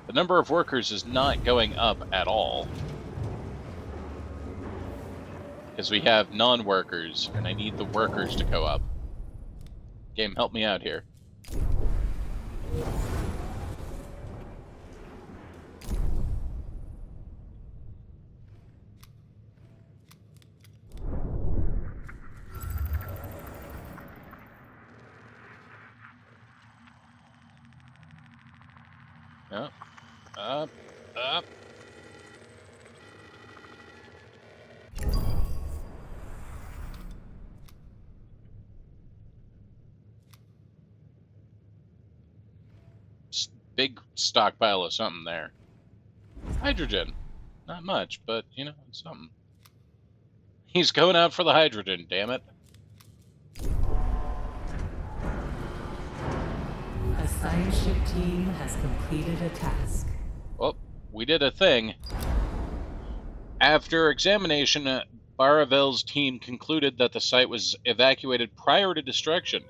The number of workers is not going up at all. Because we have non-workers, and I need the workers to go up. Game, help me out here. Up, up, up. Big stockpile of something there. Hydrogen. Not much, but, you know, it's something. He's going out for the hydrogen, damn it. A science ship team has completed a task. Well, we did a thing. After examination, Baravel's team concluded that the site was evacuated prior to destruction,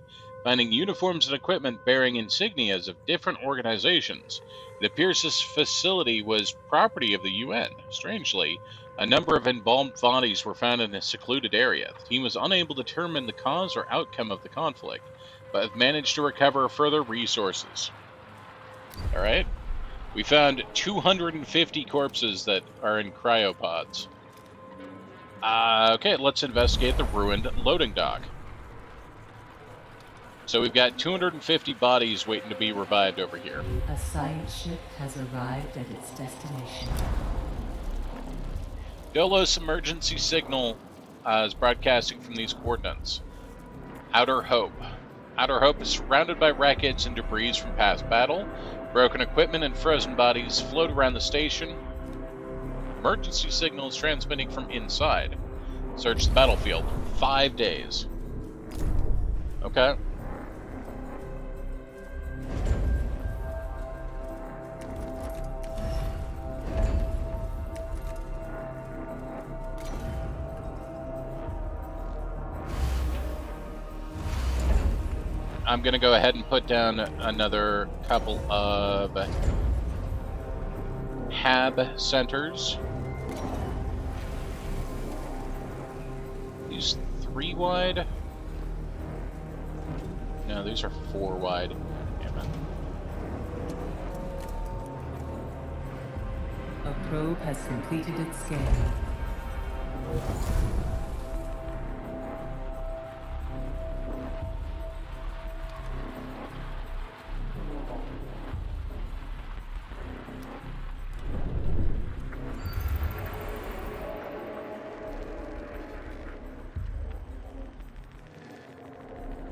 finding uniforms and equipment bearing insignias of different organizations. It appears this facility was property of the UN. Strangely, a number of embalmed bodies were found in a secluded area. The team was unable to determine the cause or outcome of the conflict, but have managed to recover further resources. Alright. We found 250 corpses that are in cryopods. Okay, let's investigate the ruined loading dock. So we've got 250 bodies waiting to be revived over here. A science ship has arrived at its destination. Dolos emergency signal is broadcasting from these coordinates. Outer Hope. Outer Hope is surrounded by wreckage and debris from past battle. Broken equipment and frozen bodies float around the station. Emergency signal is transmitting from inside. Search the battlefield. 5 days. Okay. I'm going to go ahead and put down another couple of HAB centers. These 3 wide? No, these are 4 wide. Damn it. A probe has completed its scan.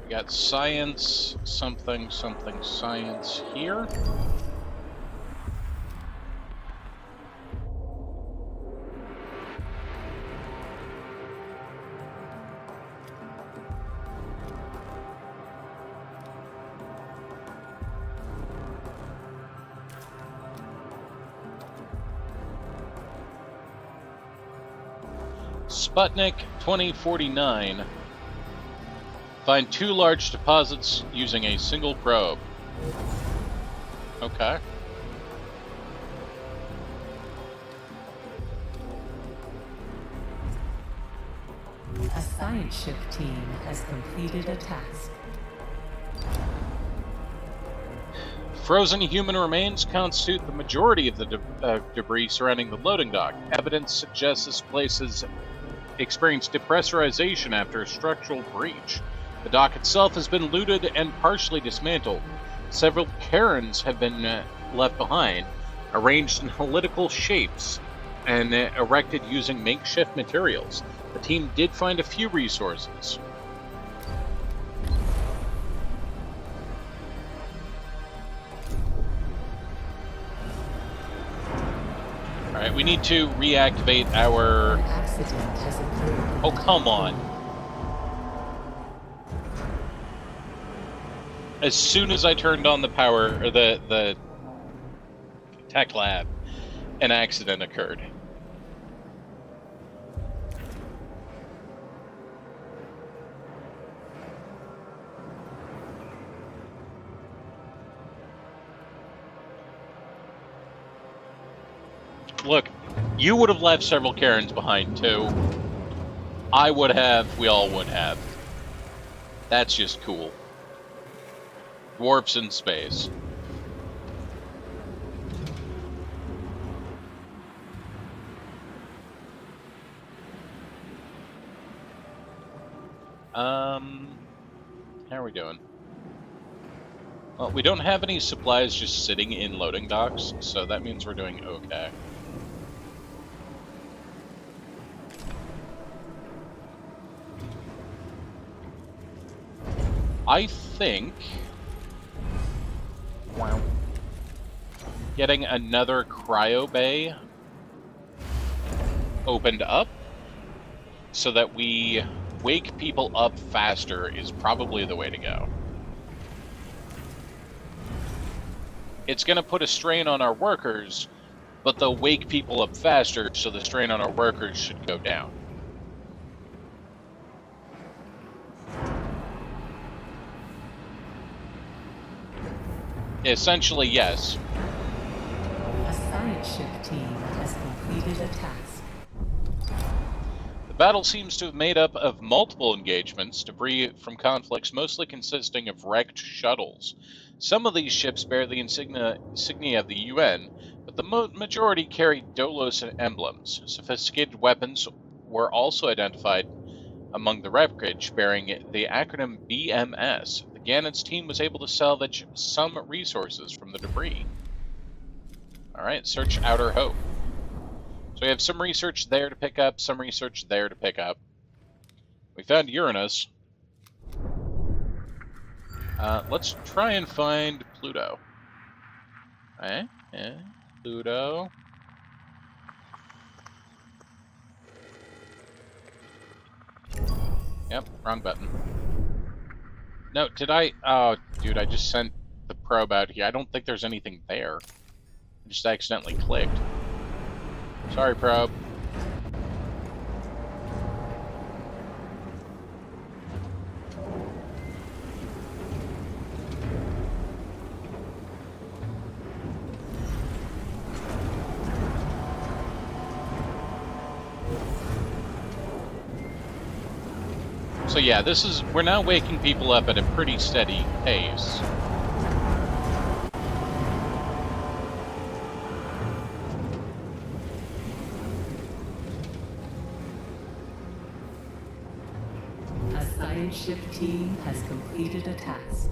We got science, something, something, science here. Sputnik 2049. Find 2 large deposits using a single probe. Okay. A science ship team has completed a task. Frozen human remains constitute the majority of the debris surrounding the loading dock. Evidence suggests this place has experienced depressurization after a structural breach. The dock itself has been looted and partially dismantled. Several cairns have been left behind, arranged in helical shapes and erected using makeshift materials. The team did find a few resources. Alright, we need to reactivate our... An accident has occurred. Oh, come on. As soon as I turned on the power, or the tech lab, an accident occurred. Look, you would have left several cairns behind too. I would have, we all would have. That's just cool. Dwarfs in space. How are we doing? Well, we don't have any supplies just sitting in loading docks, so that means we're doing okay. I think... Wow. Getting another cryo bay opened up so that we wake people up faster is probably the way to go. It's going to put a strain on our workers, but they'll wake people up faster, so the strain on our workers should go down. Essentially, yes. A science ship team has completed a task. The battle seems to have made up of multiple engagements, debris from conflicts mostly consisting of wrecked shuttles. Some of these ships bear the insignia of the UN, but the majority carry Dolos emblems. Sophisticated weapons were also identified among the wreckage, bearing the acronym BMS. The Gannett's team was able to salvage some resources from the debris. Alright, search Outer Hope. So we have some research there to pick up, some research there to pick up. We found Uranus. Let's try and find Pluto. Pluto. Yep, wrong button. No, did I? Oh, dude, I just sent the probe out here. I don't think there's anything there. I just accidentally clicked. Sorry, probe. So yeah, we're now waking people up at a pretty steady pace. A science ship team has completed a task.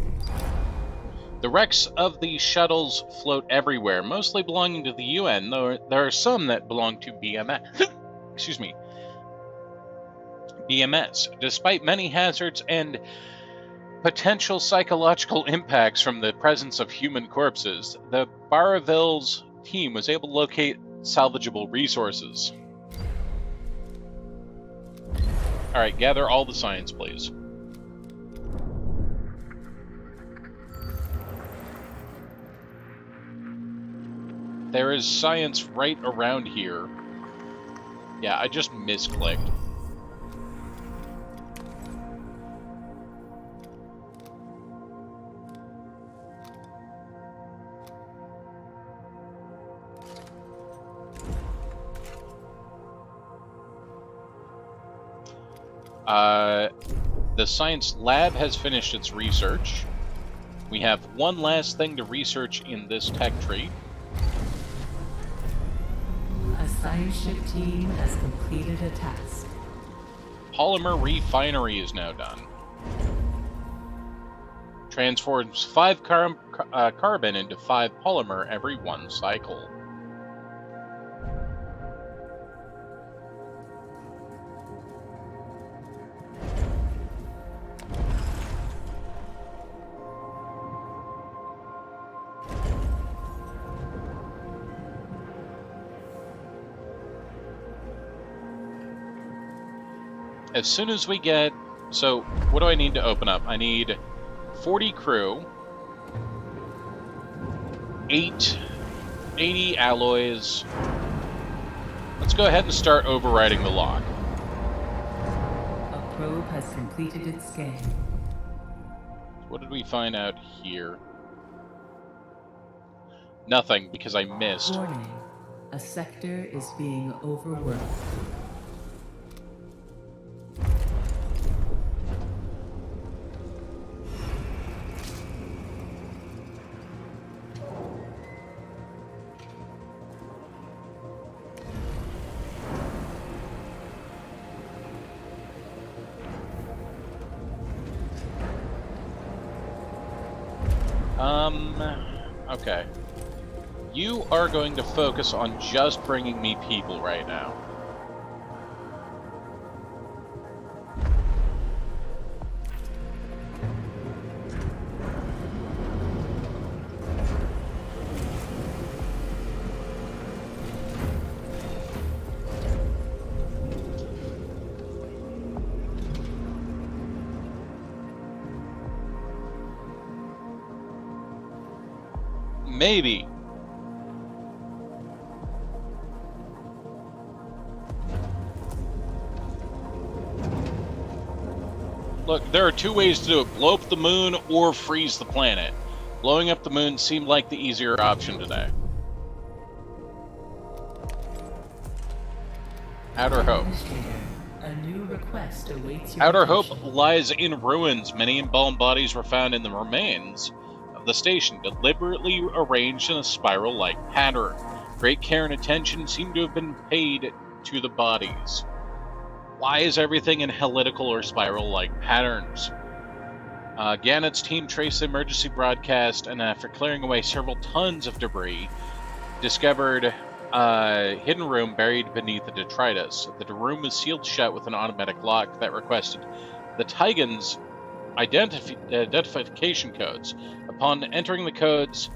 The wrecks of these shuttles float everywhere, mostly belonging to the UN, though there are some that belong to BMS. Excuse me. BMS. Despite many hazards and potential psychological impacts from the presence of human corpses, the Barraville's team was able to locate salvageable resources. Alright, gather all the science, please. There is science right around here. Yeah, I just misclicked. The science lab has finished its research. We have one last thing to research in this tech tree. A science ship team has completed a task. Polymer refinery is now done. Transforms 5 carbon into 5 polymer every 1 cycle. As soon as we get... So, what do I need to open up? I need 40 crew, 80 alloys. Let's go ahead and start overriding the lock. A probe has completed its scan. What did we find out here? Nothing, because I missed. Warning. A sector is being overworked. Okay. You are going to focus on just bringing me people right now. Maybe. Look, there are 2 ways to do it. Blow up the moon or freeze the planet. Blowing up the moon seemed like the easier option today. Outer Hope. A new request awaits your Outer attention. Hope lies in ruins. Many embalmed bodies were found in the remains of the station, deliberately arranged in a spiral-like pattern. Great care and attention seem to have been paid to the bodies. Why is everything in helical or spiral-like patterns? Gannett's team traced the emergency broadcast, and after clearing away several tons of debris, discovered a hidden room buried beneath the detritus. The room was sealed shut with an automatic lock that requested the Tigan's identification codes. Upon entering the codes,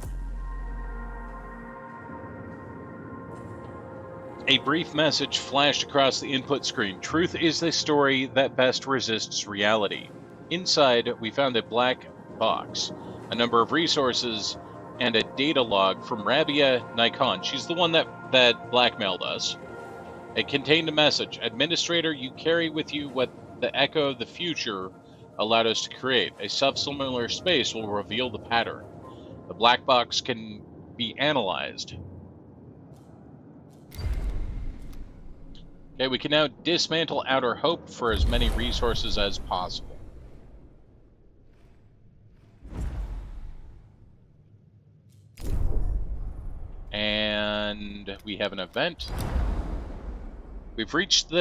a brief message flashed across the input screen. Truth is the story that best resists reality. Inside, we found a black box, a number of resources, and a data log from Rabia Nikon. She's the one that blackmailed us. It contained a message. Administrator, you carry with you what the echo of the future allowed us to create. A subsimilar space will reveal the pattern. The black box can be analyzed. Okay, we can now dismantle Outer Hope for as many resources as possible. And we have an event. We've received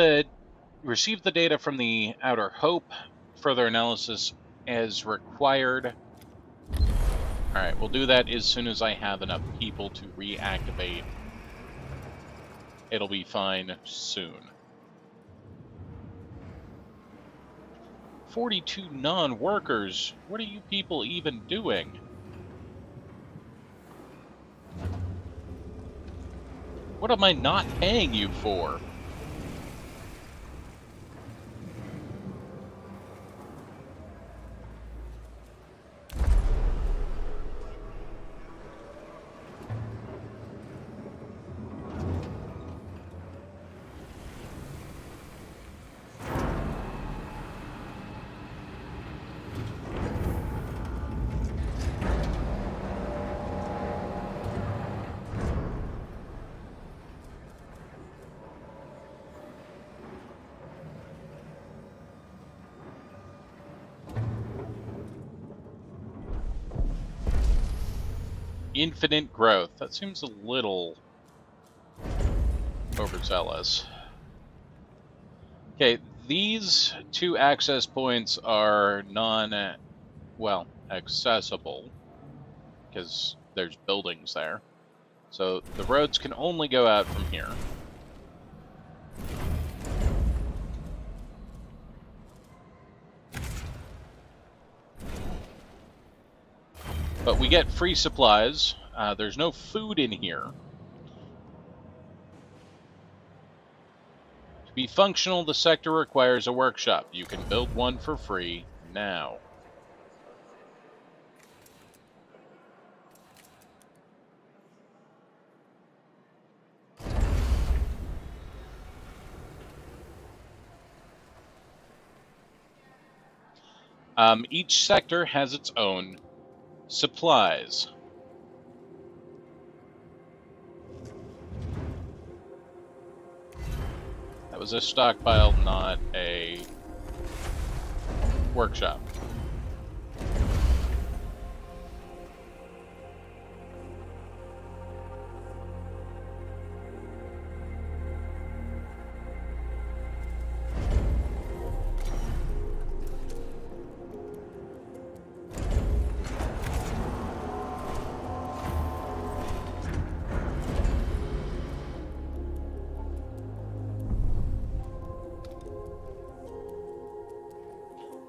the data from the Outer Hope. Further analysis as required. Alright, we'll do that as soon as I have enough people to reactivate. It'll be fine soon. 42 non-workers. What are you people even doing? What am I not paying you for? Infinite growth. That seems a little overzealous. Okay, these 2 access points are accessible because there's buildings there. So the roads can only go out from here. But we get free supplies. There's no food in here. To be functional, the sector requires a workshop. You can build one for free now. Each sector has its own supplies. That was a stockpile, not a workshop.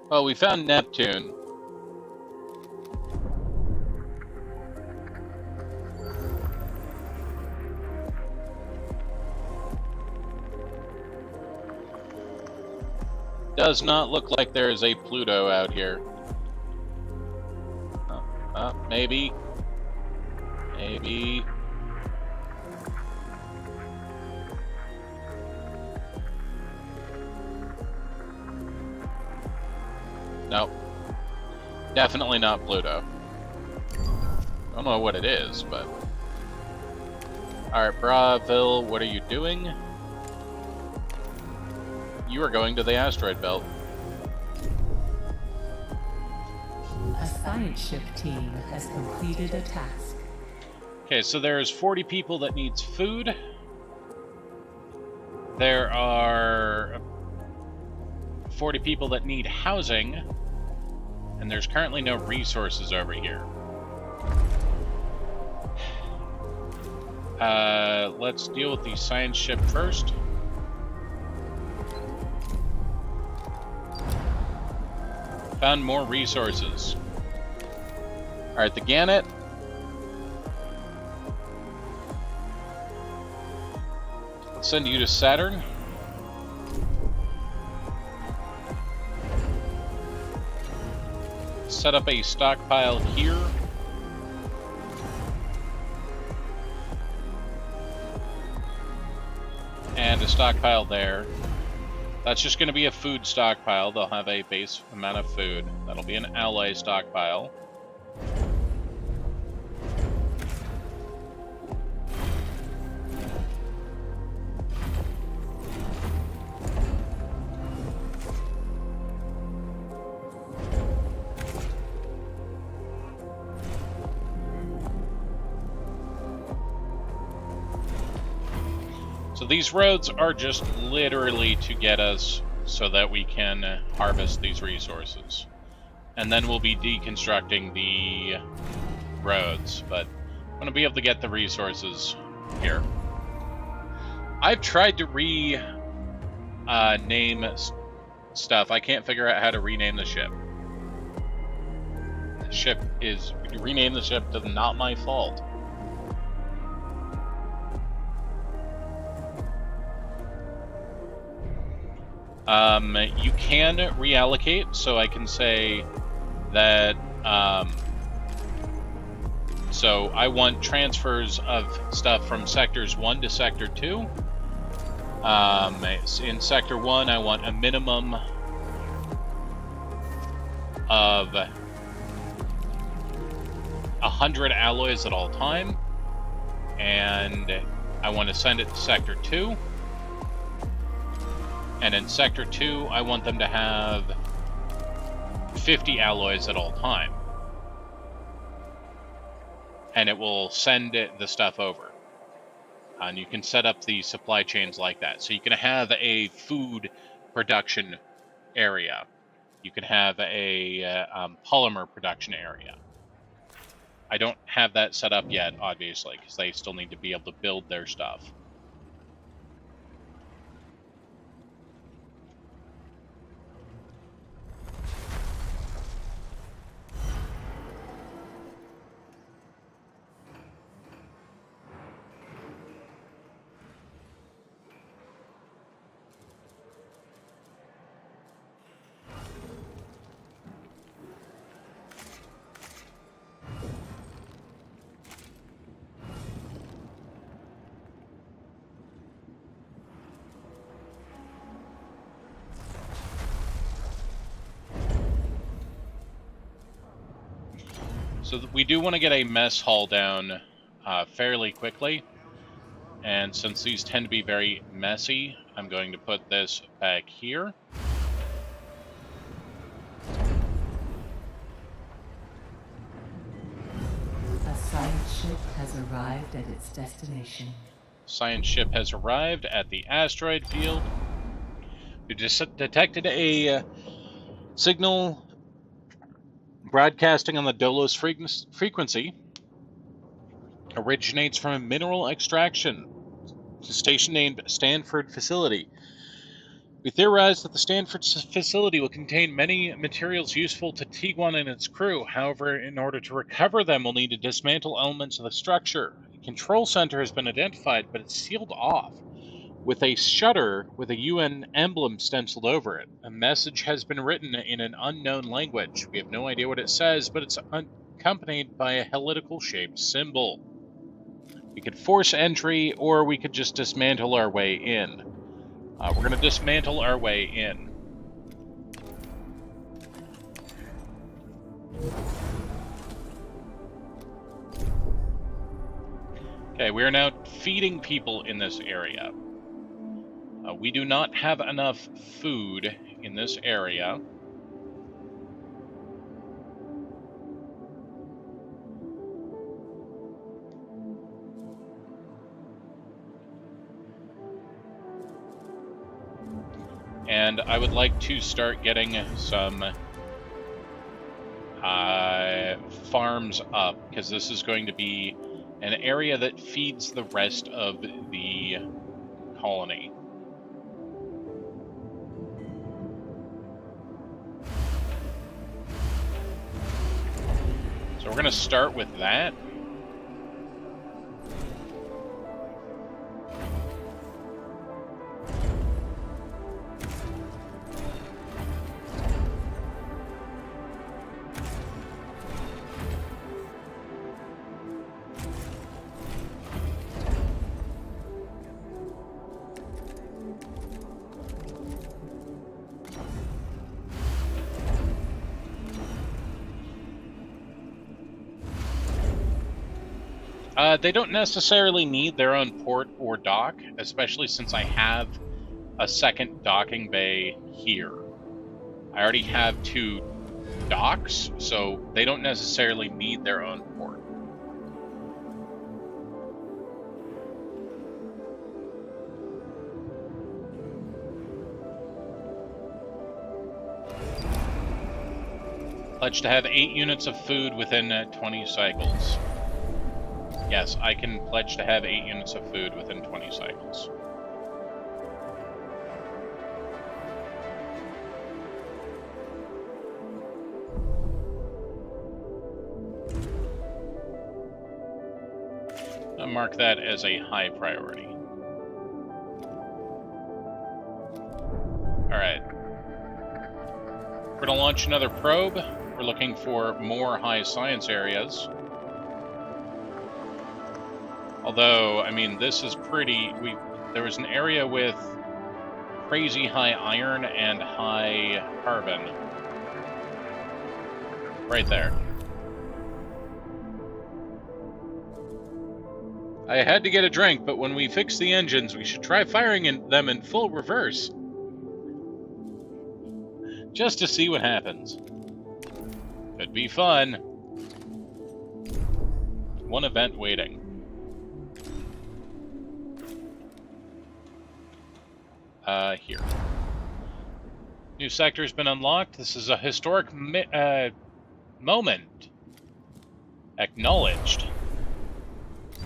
Well, we found Neptune. Does not look like there is a Pluto out here. Maybe. Maybe. Nope. Definitely not Pluto. Don't know what it is, but... Alright, Braville, what are you doing? You are going to the asteroid belt. A science ship team has completed a task. Okay, so there's 40 people that needs food. There are 40 people that need housing. And there's currently no resources over here. Let's deal with the science ship first. Found more resources. Alright, the Gannet. Let's send you to Saturn. Set up a stockpile here. And a stockpile there. That's just going to be a food stockpile. They'll have a base amount of food. That'll be an ally stockpile. So these roads are just literally to get us so that we can harvest these resources. And then we'll be deconstructing the roads, but I'm going to be able to get the resources here. I've tried to name stuff. I can't figure out how to rename the ship. Rename the ship is not my fault. You can reallocate, so I can say that, so I want transfers of stuff from sectors 1 to sector 2. In sector 1, I want a minimum of 100 alloys at all time, and I want to send it to sector 2. And in Sector 2, I want them to have 50 alloys at all time. and it will send the stuff over. And you can set up the supply chains like that. So you can have a food production area. You can have a polymer production area. I don't have that set up yet, obviously, because they still need to be able to build their stuff. So we do want to get a mess hall down fairly quickly. And since these tend to be very messy, I'm going to put this back here. A science ship has arrived at its destination. Science ship has arrived at the asteroid field. We just detected a signal broadcasting on the Dolos frequency. Originates from a mineral extraction station named Stanford Facility. We theorize that the Stanford facility will contain many materials useful to Tiguan and its crew. However, in order to recover them, we'll need to dismantle elements of the structure. A control center has been identified, but it's sealed off with a shutter with a UN emblem stenciled over it. A message has been written in an unknown language. We have no idea what it says, but it's accompanied by a helical-shaped symbol. We could force entry, or we could just dismantle our way in. We're going to dismantle our way in. Okay, we are now feeding people in this area. We do not have enough food in this area. And I would like to start getting some farms up, because this is going to be an area that feeds the rest of the colony. So we're going to start with that. They don't necessarily need their own port or dock, especially since I have a second docking bay here. I already have 2 docks, so they don't necessarily need their own port. Pledge to have 8 units of food within 20 cycles. Yes, I can pledge to have 8 units of food within 20 cycles. I'll mark that as a high priority. Alright. We're going to launch another probe. We're looking for more high science areas. Although, I mean, this is pretty... There was an area with crazy high iron and high carbon. Right there. I had to get a drink, but when we fix the engines, we should try firing them in full reverse. Just to see what happens. Could be fun. One event waiting. Here. New sector has been unlocked. This is a historic moment. Acknowledged.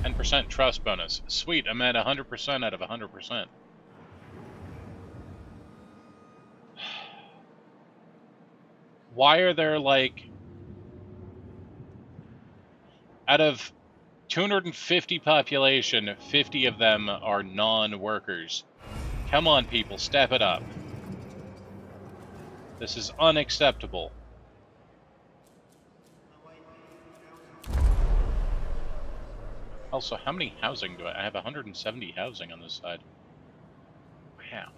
10% trust bonus. Sweet, I'm at 100% out of 100%. Why are there, like... Out of 250 population, 50 of them are non-workers. Come on, people, step it up. This is unacceptable. Also, how many housing do I have? 170 housing on this side. Wow.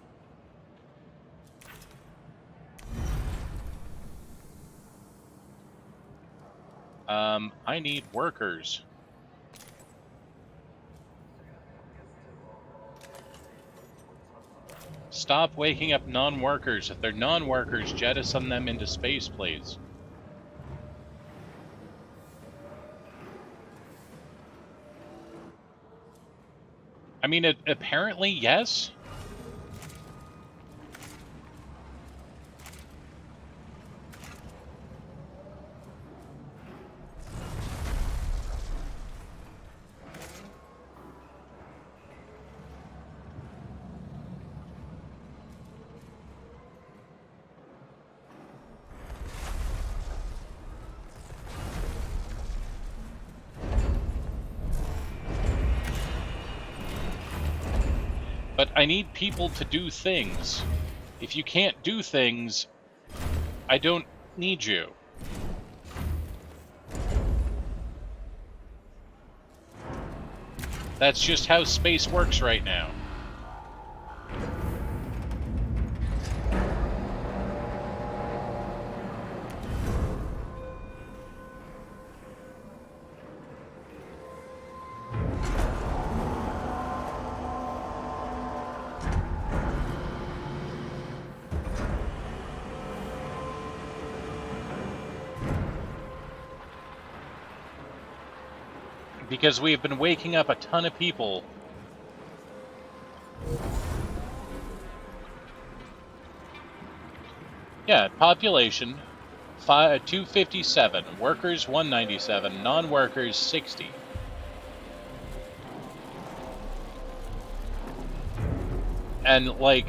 I need workers. Stop waking up non-workers. If they're non-workers, jettison them into space, please. I mean, apparently, yes. But I need people to do things. If you can't do things, I don't need you. That's just how space works right now. Because we have been waking up a ton of people. Yeah, population 257, workers 197, non-workers 60. And, like,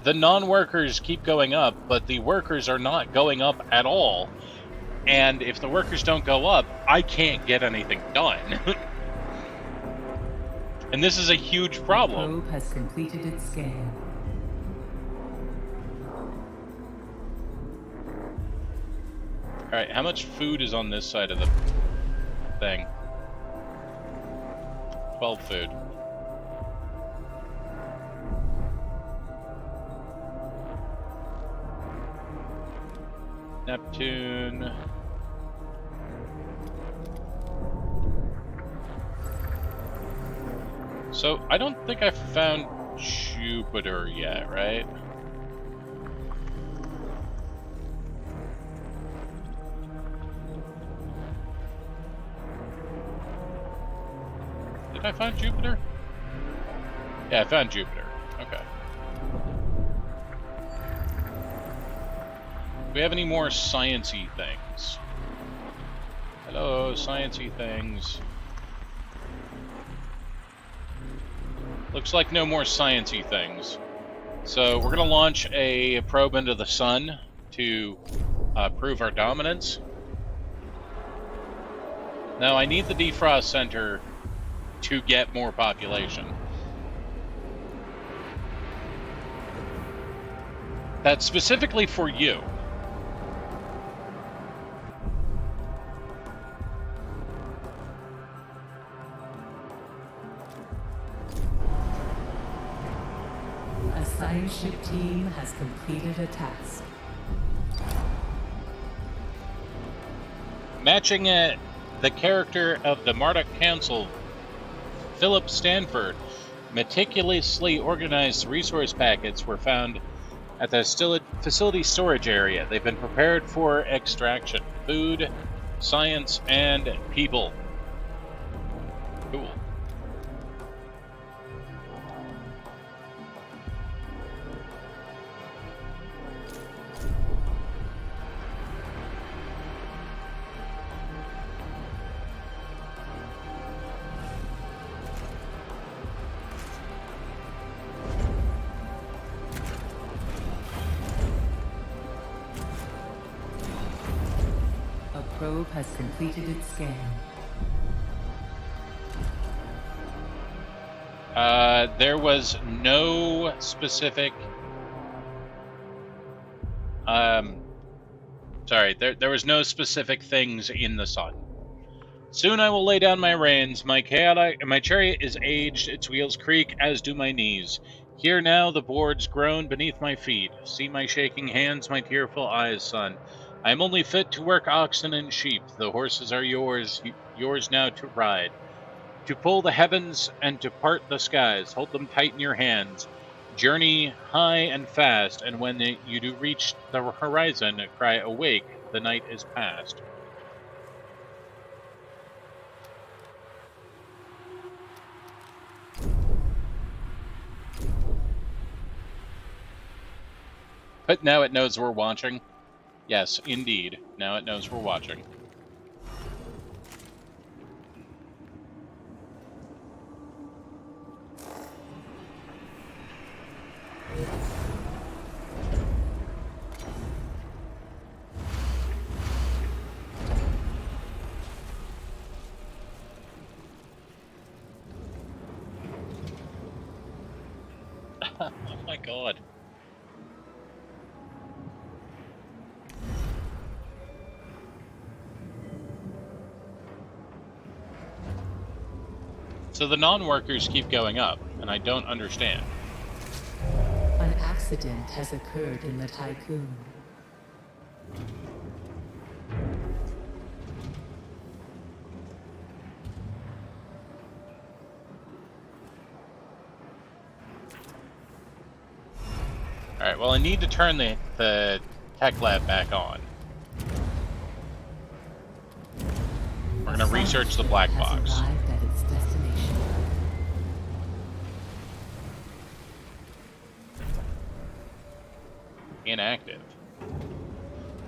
the non-workers keep going up, but the workers are not going up at all. And if the workers don't go up, I can't get anything done. And this is a huge problem. The probe has completed its scan. Alright, how much food is on this side of the thing? 12 food. Neptune. So, I don't think I found Jupiter yet, right? Did I find Jupiter? Yeah, I found Jupiter. Okay. Do we have any more science-y things? Hello, science-y things. Looks like no more science-y things. So we're gonna launch a probe into the sun to prove our dominance. Now I need the defrost center to get more population. That's specifically for you. A science ship team has completed a task. Matching the character of the Marduk Council, Philip Stanford, meticulously organized resource packets were found at the facility storage area. They've been prepared for extraction. Food, science, and people. probe has completed its scan. There was no specific... Sorry, there was no specific things in the sun. Soon I will lay down my reins. My chariot is aged, its wheels creak, as do my knees. Hear now the boards groan beneath my feet. See my shaking hands, my tearful eyes, son. I am only fit to work oxen and sheep. The horses are yours, yours now to ride. To pull the heavens and to part the skies. Hold them tight in your hands. Journey high and fast, and when you do reach the horizon, cry, awake, the night is past. But now it knows we're watching. Yes, indeed. Now it knows we're watching. Oh my god. So the non-workers keep going up, and I don't understand. An accident has occurred in the Tycoon. Alright, well I need to turn the tech lab back on. We're gonna research the black box. Arrived at its destination. Inactive.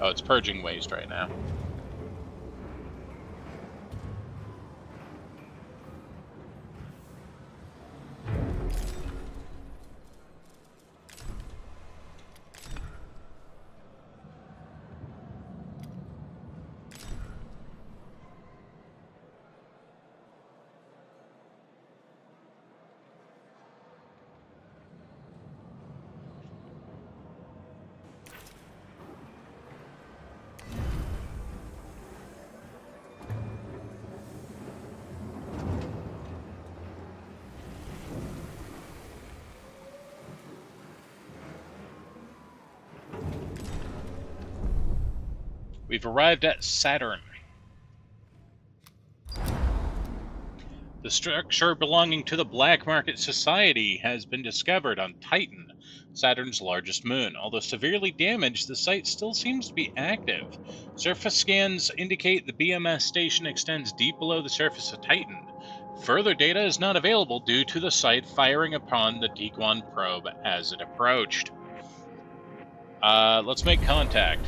Oh, it's purging waste right now. We've arrived at Saturn. The structure belonging to the Black Market Society has been discovered on Titan, Saturn's largest moon. Although severely damaged, the site still seems to be active. Surface scans indicate the BMS station extends deep below the surface of Titan. Further data is not available due to the site firing upon the Dequan probe as it approached. Let's make contact.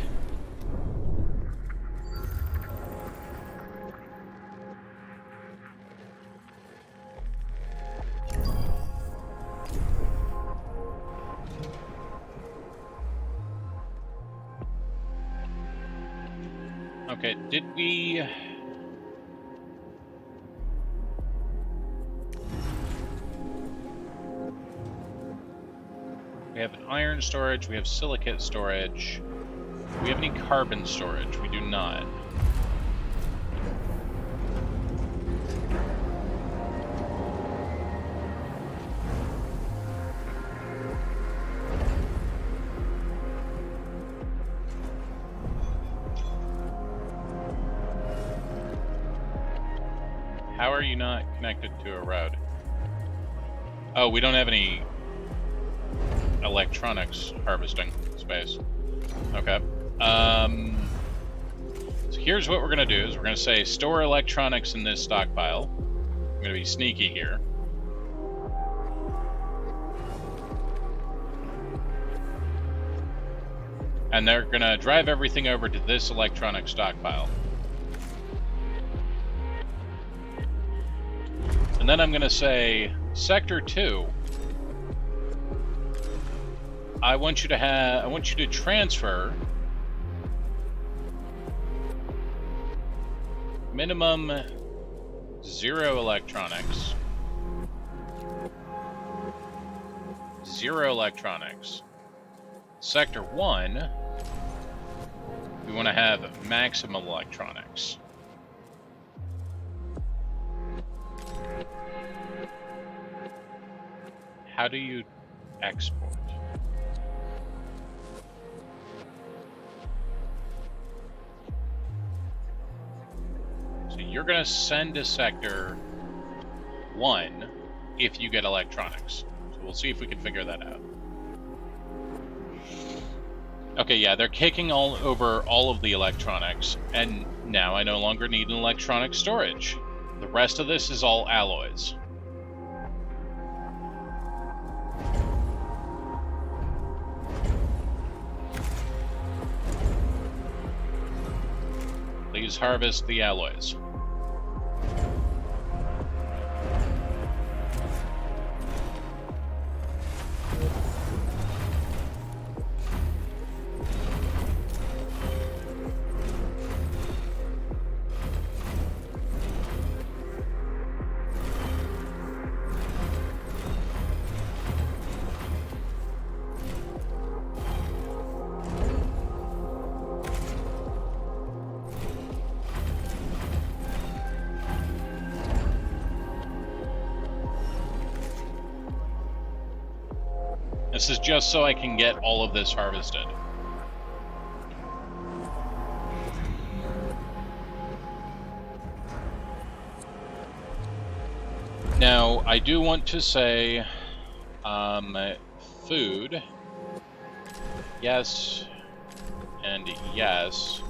Okay, did we... We have an iron storage, we have silicate storage. Do we have any carbon storage? We do not. How are you not connected to a road? Oh, we don't have any electronics harvesting space. Okay. So here's what we're gonna do: is we're gonna say store electronics in this stockpile. I'm gonna be sneaky here. And they're gonna drive everything over to this electronic stockpile. And then I'm going to say, Sector 2, I want you to transfer minimum 0 electronics. 0 electronics. Sector 1, we want to have maximum electronics. How do you export? So you're going to send to Sector 1 if you get electronics. So we'll see if we can figure that out. Okay, yeah, they're kicking all over all of the electronics, and now I no longer need an electronic storage. The rest of this is all alloys. Please harvest the alloys. This is just so I can get all of this harvested. Now, I do want to say, food, yes, and yes.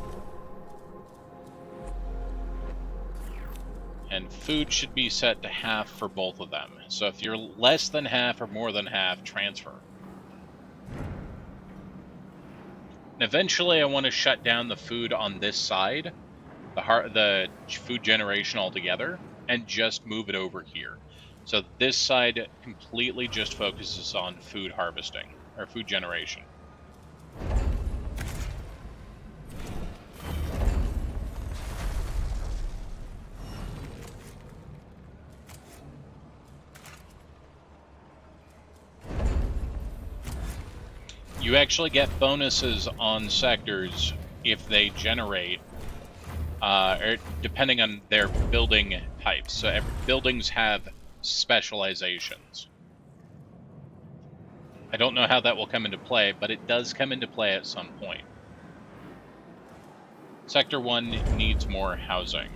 And food should be set to half for both of them. So if you're less than half or more than half, transfer. And eventually I want to shut down the food on this side, the food generation altogether, and just move it over here. So this side completely just focuses on food harvesting, or food generation. You actually get bonuses on sectors if they generate, or depending on their building types. So buildings have specializations. I don't know how that will come into play, but it does come into play at some point. Sector 1 needs more housing.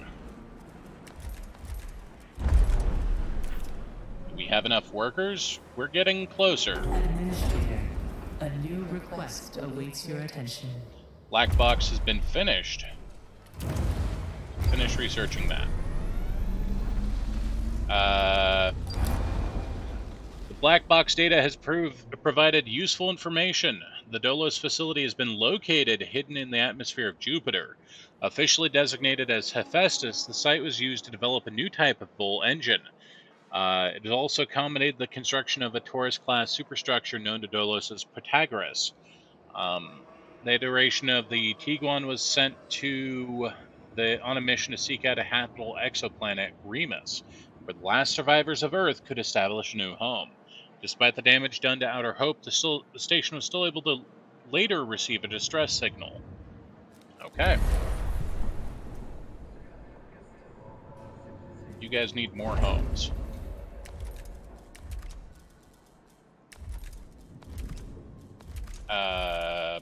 Do we have enough workers? We're getting closer. Administrator, a new request awaits your attention. Black box has been finished. Finish researching that. The black box data has provided useful information. The Dolos facility has been located hidden in the atmosphere of Jupiter. Officially designated as Hephaestus, the site was used to develop a new type of bull engine. It has also accommodated the construction of a Taurus-class superstructure known to Dolos as Protagoras. The iteration of the Tiguan was sent on a mission to seek out a habitable exoplanet, Remus, where the last survivors of Earth could establish a new home. Despite the damage done to Outer Hope, the station was still able to later receive a distress signal. Okay. You guys need more homes.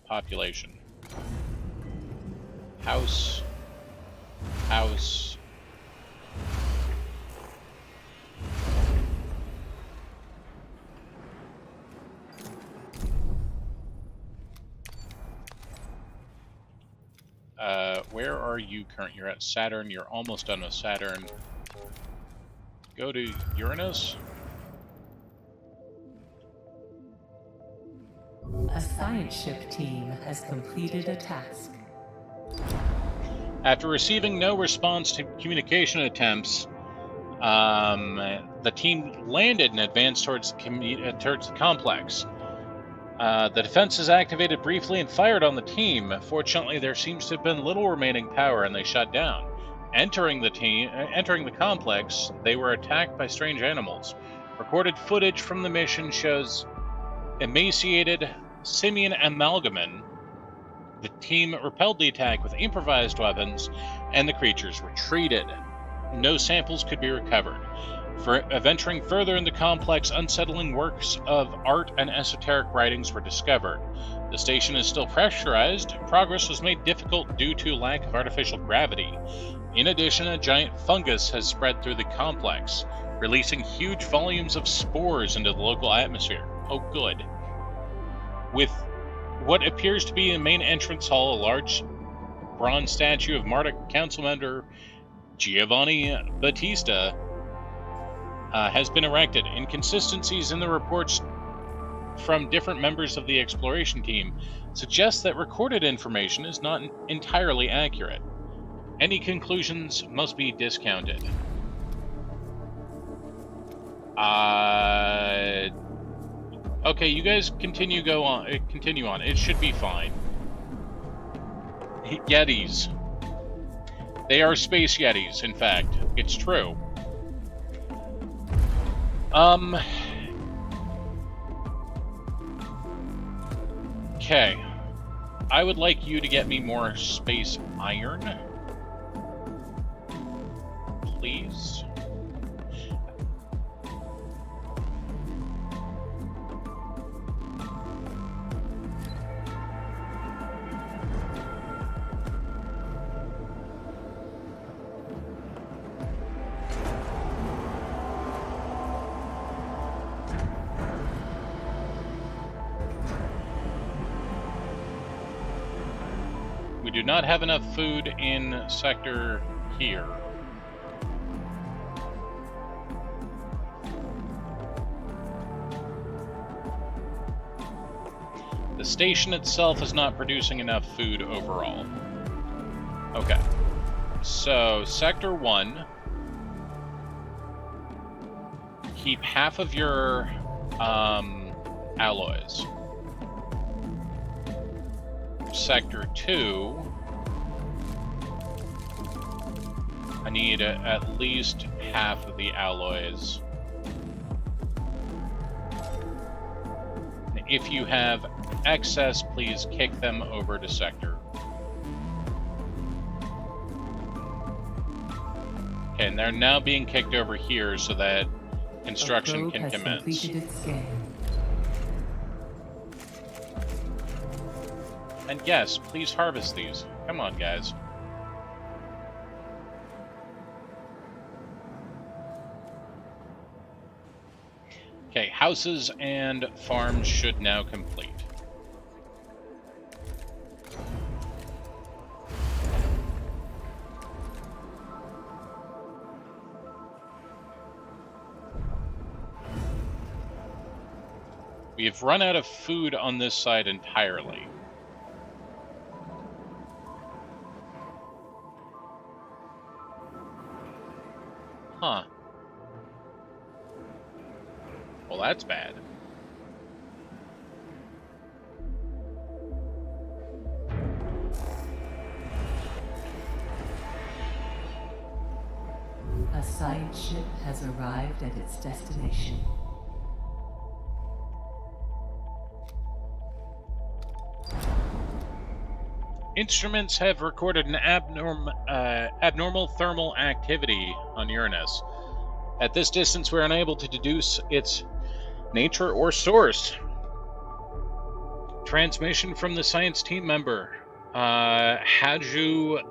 Population. House. Where are you current? You're at Saturn. You're almost done with Saturn. Go to Uranus. A science ship team has completed a task. After receiving no response to communication attempts, the team landed and advanced towards the complex. The defenses activated briefly and fired on the team. Fortunately, there seems to have been little remaining power, and they shut down. Entering the complex, they were attacked by strange animals. Recorded footage from the mission shows emaciated simian amalgaman. The team repelled the attack with improvised weapons, and the creatures retreated. No samples could be recovered. For venturing further in the complex, unsettling works of art and esoteric writings were discovered. The station is still pressurized. Progress was made difficult due to lack of artificial gravity. In addition, a giant fungus has spread through the complex, releasing huge volumes of spores into the local atmosphere. Oh, good. With what appears to be the main entrance hall, a large bronze statue of Marduk council member Giovanni Battista has been erected. Inconsistencies in the reports from different members of the exploration team suggest that recorded information is not entirely accurate. Any conclusions must be discounted. Okay, you guys continue on. It should be fine. Yetis. They are space yetis, in fact. It's true. Okay. I would like you to get me more space iron. Please. We do not have enough food in sector here. The station itself is not producing enough food overall. Okay. So, Sector 1. Keep half of your alloys. Sector 2. I need at least half of the alloys. If you have excess, please kick them over to Sector. Okay, and they're now being kicked over here so that construction can commence. Completed its scan. And yes, please harvest these. Come on, guys. Okay, houses and farms should now complete. We have run out of food on this side entirely. Huh. Well, that's bad. A science ship has arrived at its destination. Instruments have recorded an abnormal thermal activity on Uranus. At this distance, we're unable to deduce its nature or source. Transmission from the science team member, Haju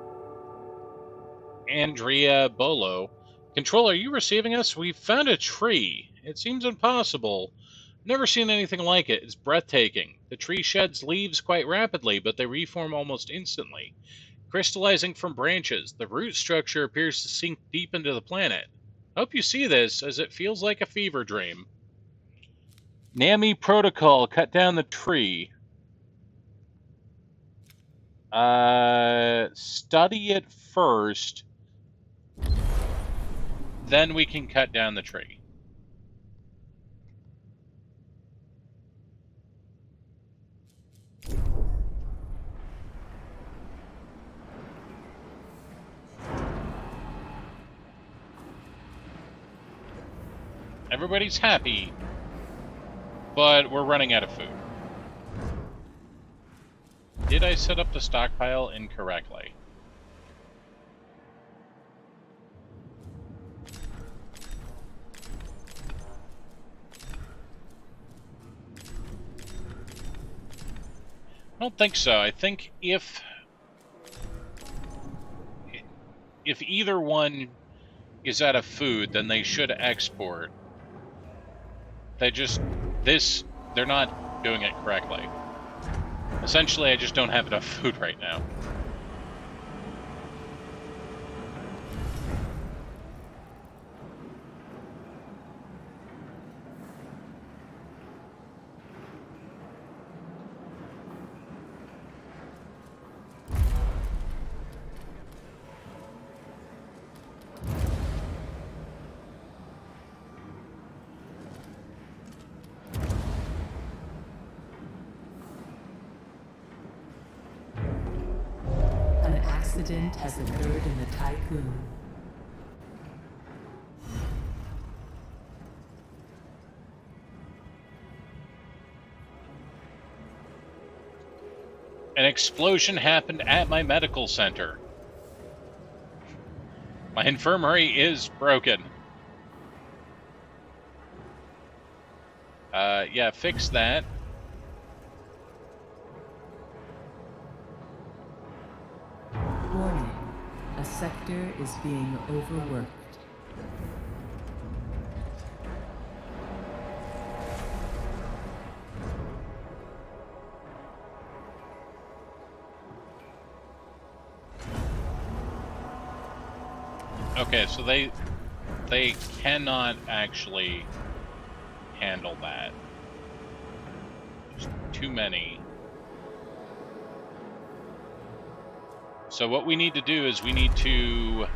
Andrea Bolo. Control, are you receiving us? We've found a tree. It seems impossible. Never seen anything like it. It's breathtaking. The tree sheds leaves quite rapidly, but they reform almost instantly. Crystallizing from branches, the root structure appears to sink deep into the planet. Hope you see this, as it feels like a fever dream. NAMI protocol, cut down the tree. Study it first. Then we can cut down the tree. Everybody's happy, but we're running out of food. Did I set up the stockpile incorrectly? I don't think so. I think if either one is out of food, then they should export. They're not doing it correctly. Essentially, I just don't have enough food right now. An accident has occurred in the Tycoon. An explosion happened at my medical center. My infirmary is broken. Yeah, fix that. Warning. A sector is being overworked. Okay, so they cannot actually handle that. There's too many. So what we need to do is we need to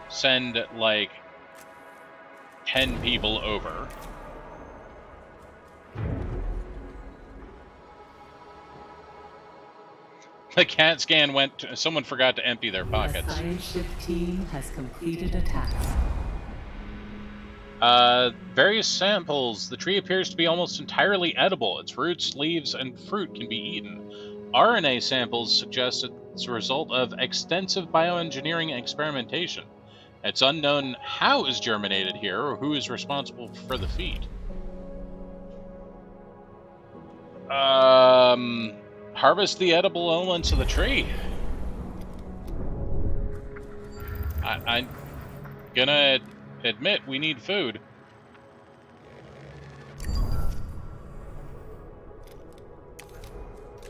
send like 10 people over. The CAT scan went. Someone forgot to empty their A pockets. science ship team has completed a task. Various samples. The tree appears to be almost entirely edible. Its roots, leaves, and fruit can be eaten. RNA samples suggest it's a result of extensive bioengineering experimentation. It's unknown how is germinated here or who is responsible for the feat. Harvest the edible elements of the tree. I'm gonna admit we need food.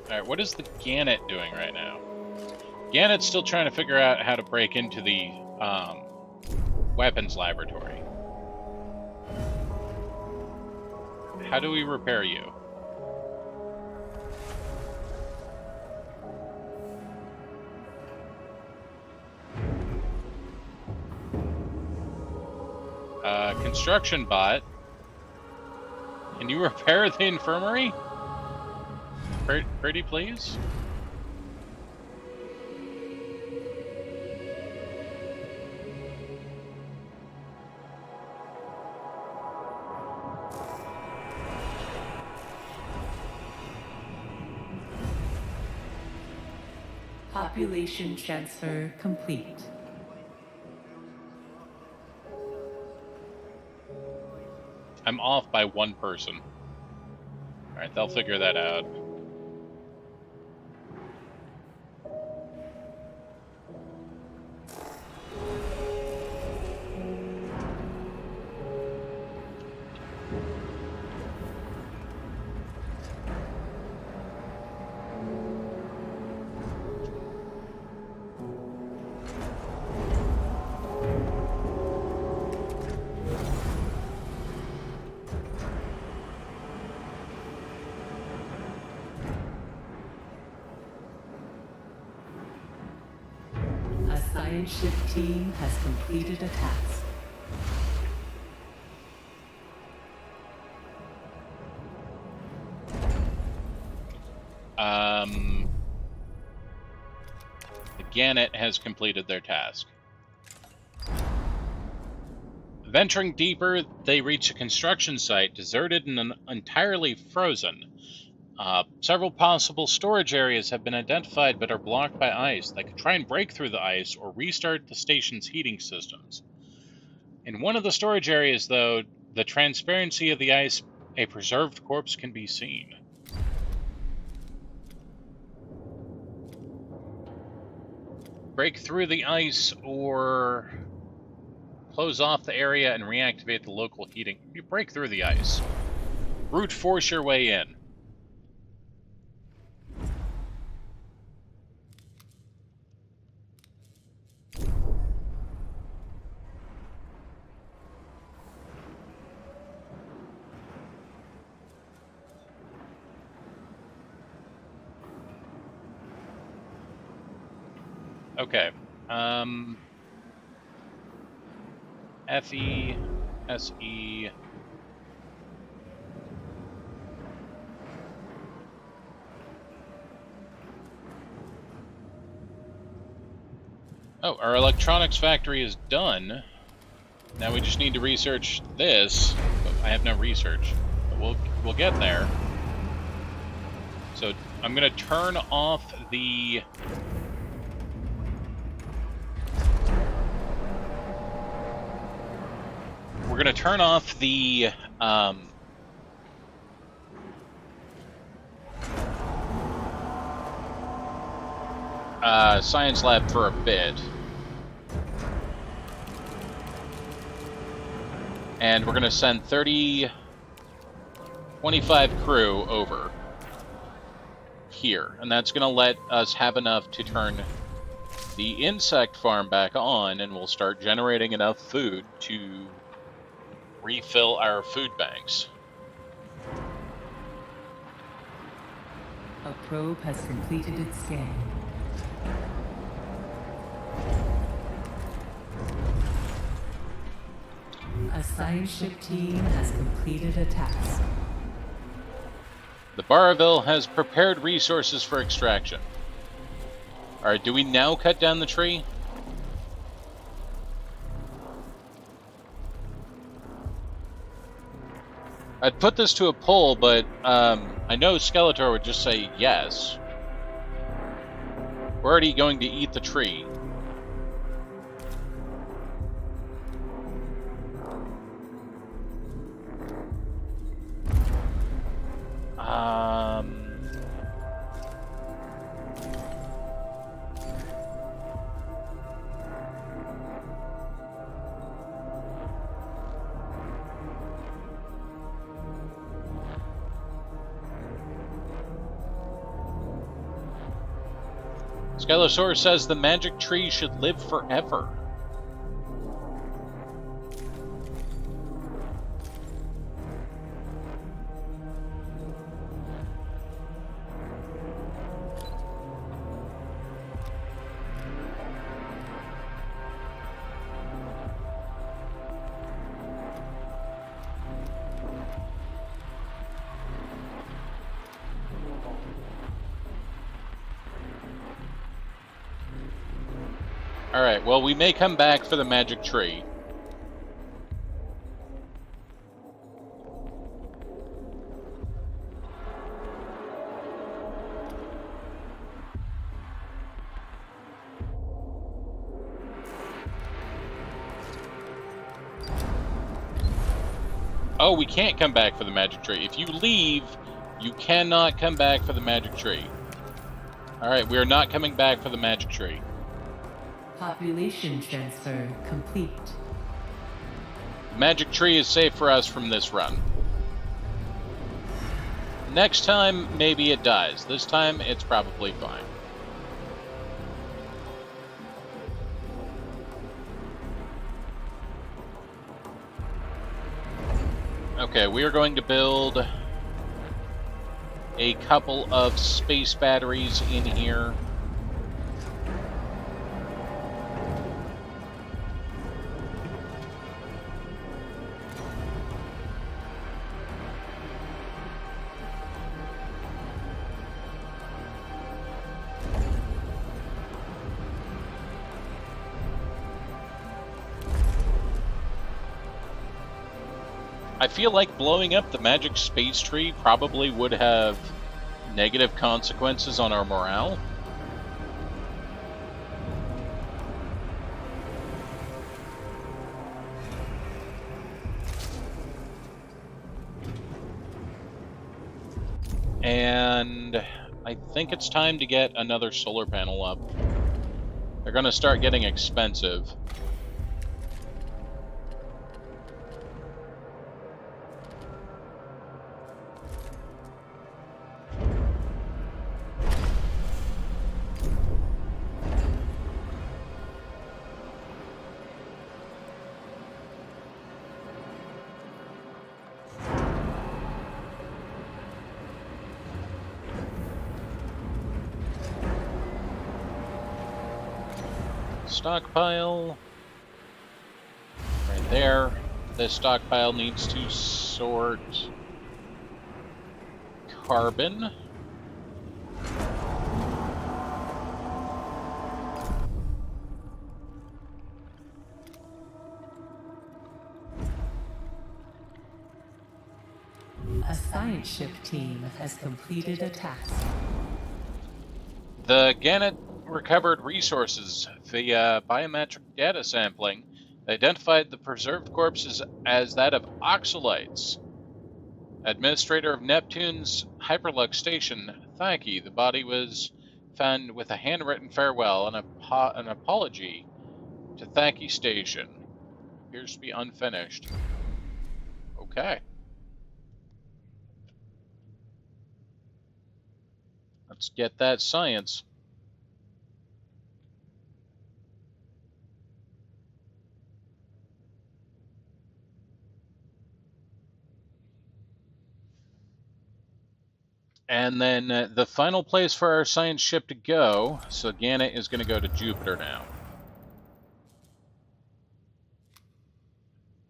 Alright, what is the Gannet doing right now? Gannet's still trying to figure out how to break into the weapons laboratory. How do we repair you? Construction bot. Can you repair the infirmary? Pretty please? Population transfer complete. I'm off by one person. Alright, they'll figure that out. A science ship team has completed a task. The Gannet has completed their task. Venturing deeper, they reach a construction site deserted and entirely frozen. Several possible storage areas have been identified but are blocked by ice. They could try and break through the ice or restart the station's heating systems. In one of the storage areas, though, the transparency of the ice, a preserved corpse can be seen. Break through the ice or close off the area and reactivate the local heating. You break through the ice. Brute force your way in. Okay. FE, SE. Oh, our electronics factory is done. Now we just need to research this. But I have no research. But we'll get there. So I'm gonna turn off the We're going to turn off the science lab for a bit. And we're going to send 25 crew over here. And that's going to let us have enough to turn the insect farm back on, and we'll start generating enough food to refill our food banks. A probe has completed its scan. A science ship team has completed a task. The Barville has prepared resources for extraction. Alright, do we now cut down the tree? I'd put this to a poll, but I know Skeletor would just say yes. We're already going to eat the tree. Skeletor says the magic tree should live forever. Alright, well, we may come back for the magic tree. Oh, we can't come back for the magic tree. If you leave, you cannot come back for the magic tree. Alright, we are not coming back for the magic tree. Population transfer complete. The magic tree is safe for us from this run. Next time, maybe it dies. This time, it's probably fine. Okay, we are going to build a couple of space batteries in here. I feel like blowing up the magic space tree probably would have negative consequences on our morale. And I think it's time to get another solar panel up. They're going to start getting expensive. Stockpile. Right there. This stockpile needs to sort carbon. A science ship team has completed a task. The Gannett recovered resources via biometric data sampling. They identified the preserved corpses as that of oxalites. Administrator of Neptune's Hyperlux Station, Thaki, the body was found with a handwritten farewell and an apology to Thaki Station. Appears to be unfinished. Okay. Let's get that science. And then the final place for our science ship to go, so Gannett is going to go to Jupiter now.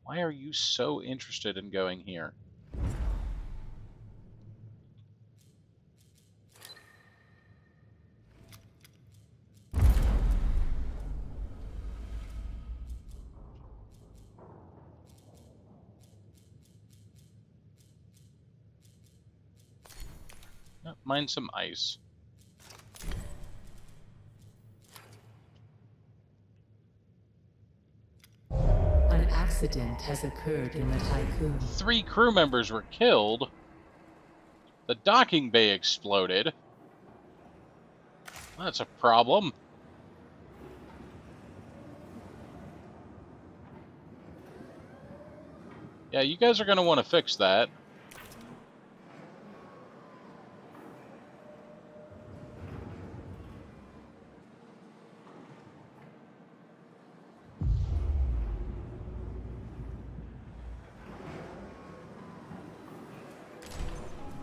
Why are you so interested in going here? Mind some ice. An accident has occurred in the Tycoon. 3 crew members were killed. The docking bay exploded. That's a problem. Yeah, you guys are going to want to fix that.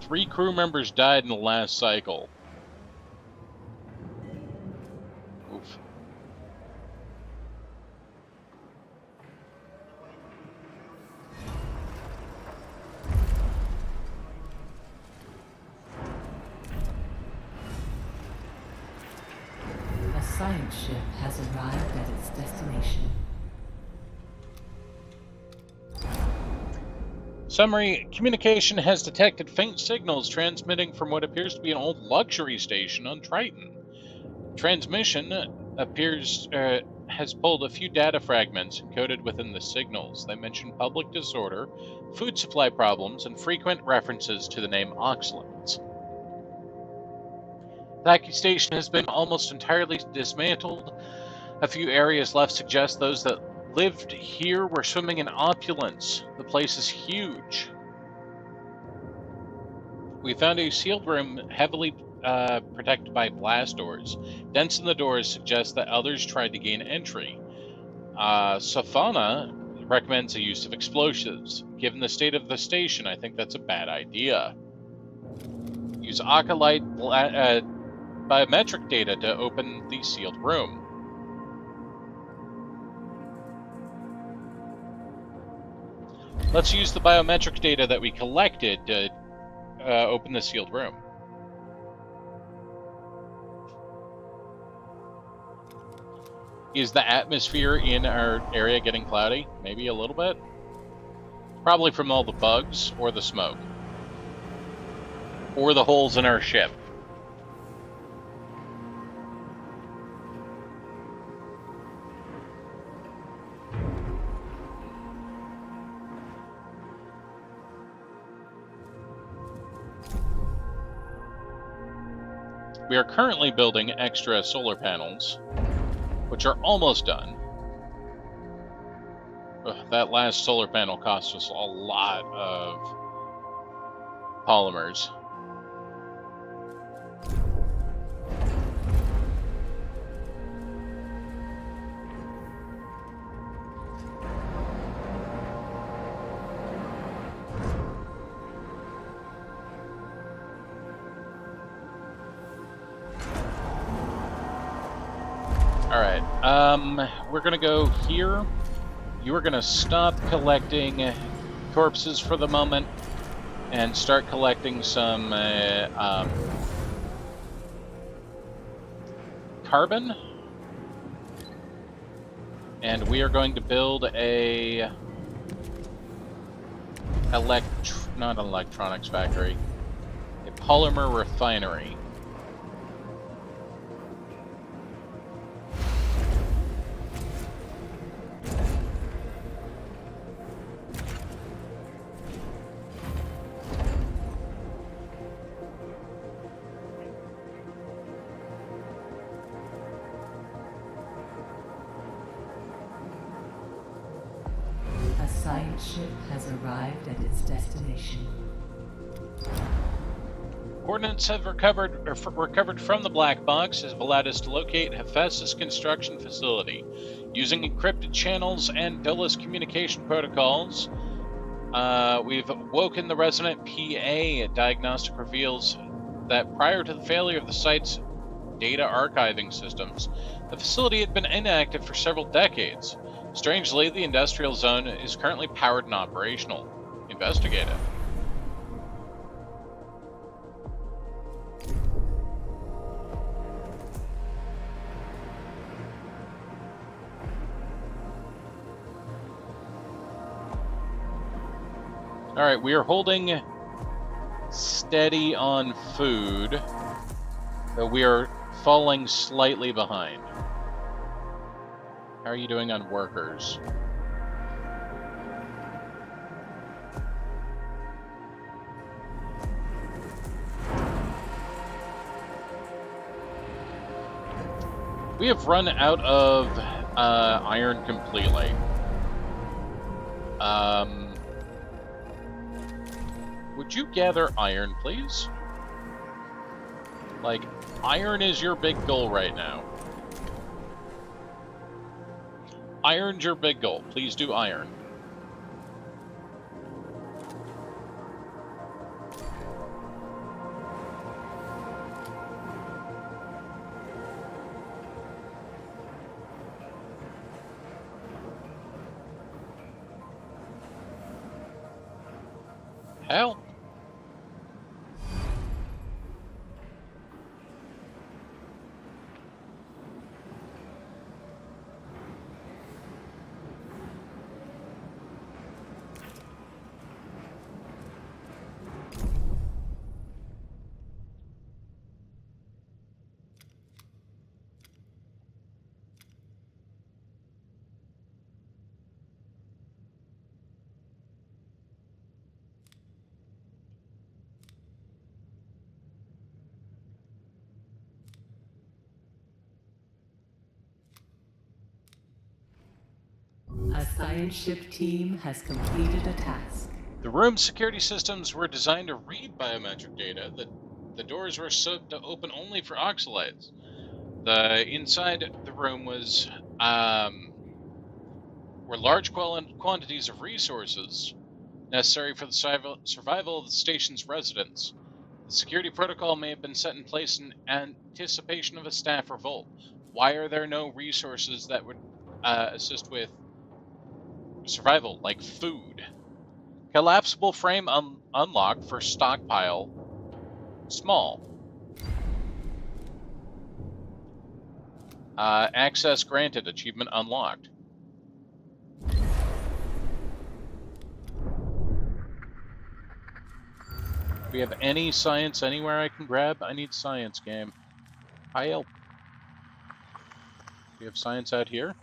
Three crew members died in the last cycle. Oof. A science ship has arrived at its destination. Summary, communication has detected faint signals transmitting from what appears to be an old luxury station on Triton. Transmission has pulled a few data fragments encoded within the signals. They mention public disorder, food supply problems, and frequent references to the name oxalates. Thaki Station has been almost entirely dismantled. A few areas left suggest those that lived here were swimming in opulence. The place is huge. We found a sealed room heavily protected by blast doors. Dents in the doors suggest that others tried to gain entry. Safana recommends the use of explosives. Given the state of the station, I think that's a bad idea. Use acolyte biometric data to open the sealed room. Let's use the biometric data that we collected to open the sealed room. Is the atmosphere in our area getting cloudy? Maybe a little bit? Probably from all the bugs, or the smoke. Or the holes in our ship. We are currently building extra solar panels, which are almost done. Ugh, that last solar panel cost us a lot of polymers. Alright, we're gonna go here. You are gonna stop collecting corpses for the moment and start collecting some carbon. And we are going to build a not an electronics factory, a polymer refinery. A science ship has arrived at its destination. Coordinates have recovered from the black box have allowed us to locate Hephaestus construction facility. Using encrypted channels and Dulles communication protocols, we've woken the resident PA. Diagnostic reveals that prior to the failure of the site's data archiving systems, the facility had been inactive for several decades. Strangely, the industrial zone is currently powered and operational. Investigate it. Alright, we are holding steady on food, though we are falling slightly behind. How are you doing on workers? We have run out of iron completely. Would you gather iron, please? Like, iron is your big goal right now. Iron's your big goal. Please do iron. Hell. A science ship team has completed a task. The room's security systems were designed to read biometric data. The doors were set to open only for oxalites. The inside the room was were large quantities of resources necessary for the survival of the station's residents. The security protocol may have been set in place in anticipation of a staff revolt. Why are there no resources that would assist with survival, like food? Collapsible frame unlocked for stockpile. Small. Access granted. Achievement unlocked. we have any science anywhere I can grab? I need science, game. Help. Do you have science out here?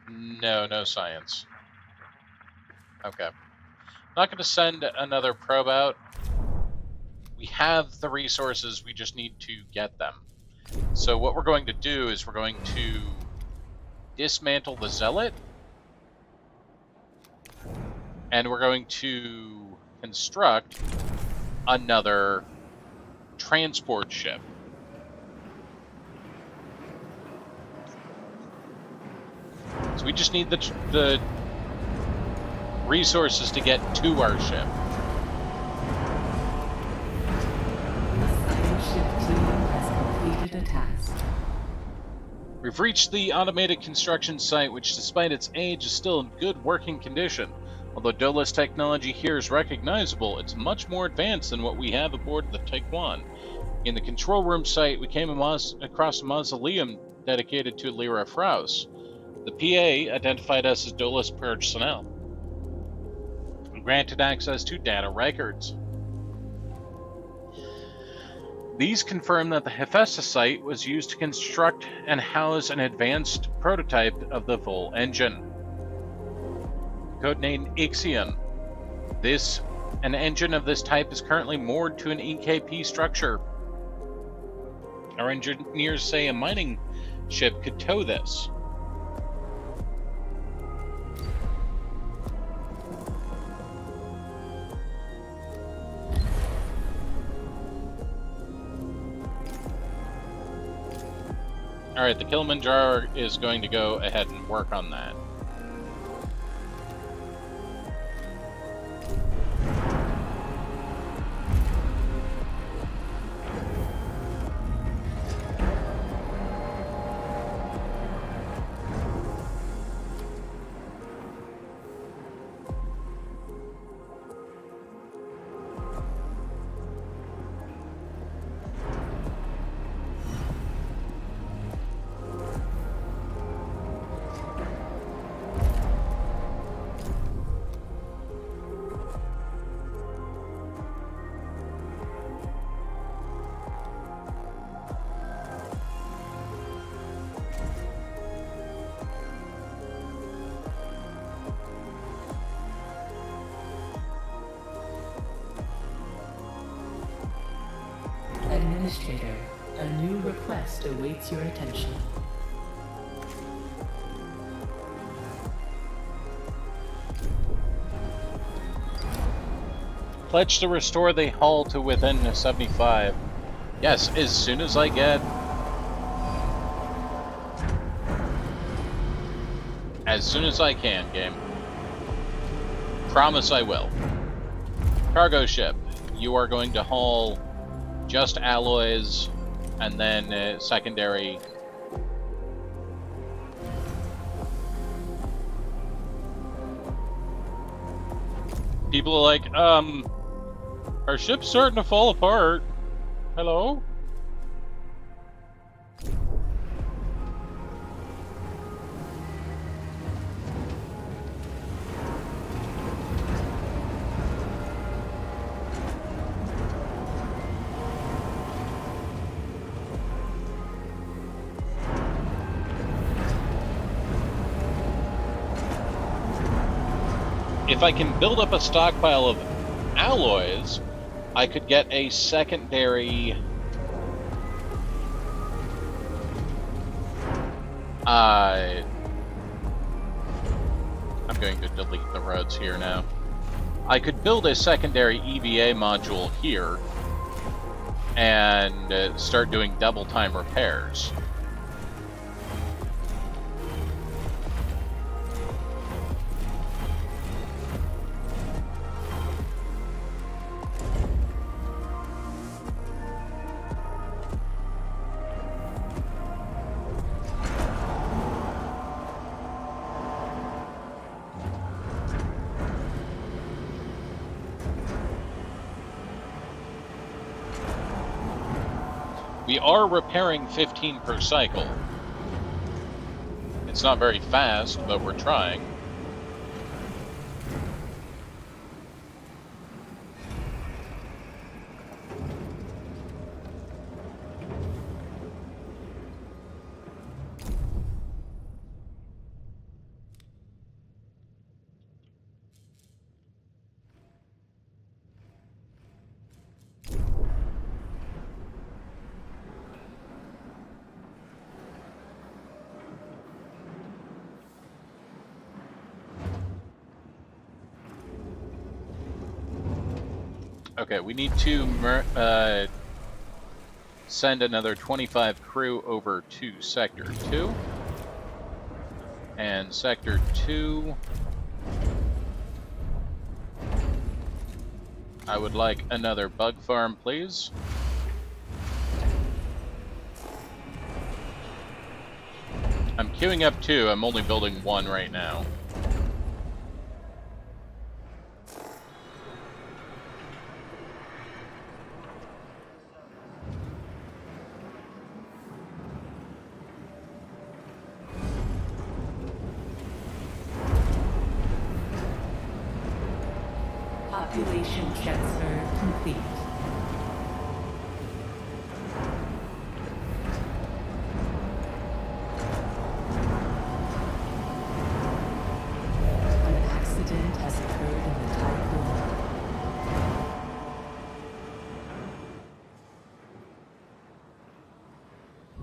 No, no science. Okay. Not going to send another probe out. We have the resources, we just need to get them. So what we're going to do is we're going to dismantle the Zealot, and we're going to construct another transport ship. So we just need the resources to get to our ship. A task. We've reached the automated construction site, which despite its age is still in good working condition. Although Dola's technology here is recognizable, it's much more advanced than what we have aboard the Taekwon. In the control room site, we came across a mausoleum dedicated to Lyra Fraus. The PA identified us as Dola's personnel and granted access to data records. These confirm that the Hephaestus site was used to construct and house an advanced prototype of the Vol engine. Codenamed Ixion. An engine of this type is currently moored to an EKP structure. Our engineers say a mining ship could tow this. Alright, the Kilimanjaro is going to go ahead and work on that. Administrator, a new request awaits your attention. Pledge to restore the hull to within 75. Yes, as soon as I get... As soon as I can, game. Promise I will. Cargo ship, you are going to haul just alloys and then secondary. People are like, our ship's starting to fall apart. Hello? If I can build up a stockpile of alloys, I could get a secondary I'm going to delete the roads here now. I could build a secondary EVA module here and start doing double time repairs. We are repairing 15 per cycle. It's not very fast, but we're trying. Okay, we need to send another 25 crew over to Sector 2. And Sector 2... I would like another bug farm, please. I'm queuing up 2, I'm only building 1 right now. Population transfer complete. An accident has occurred in the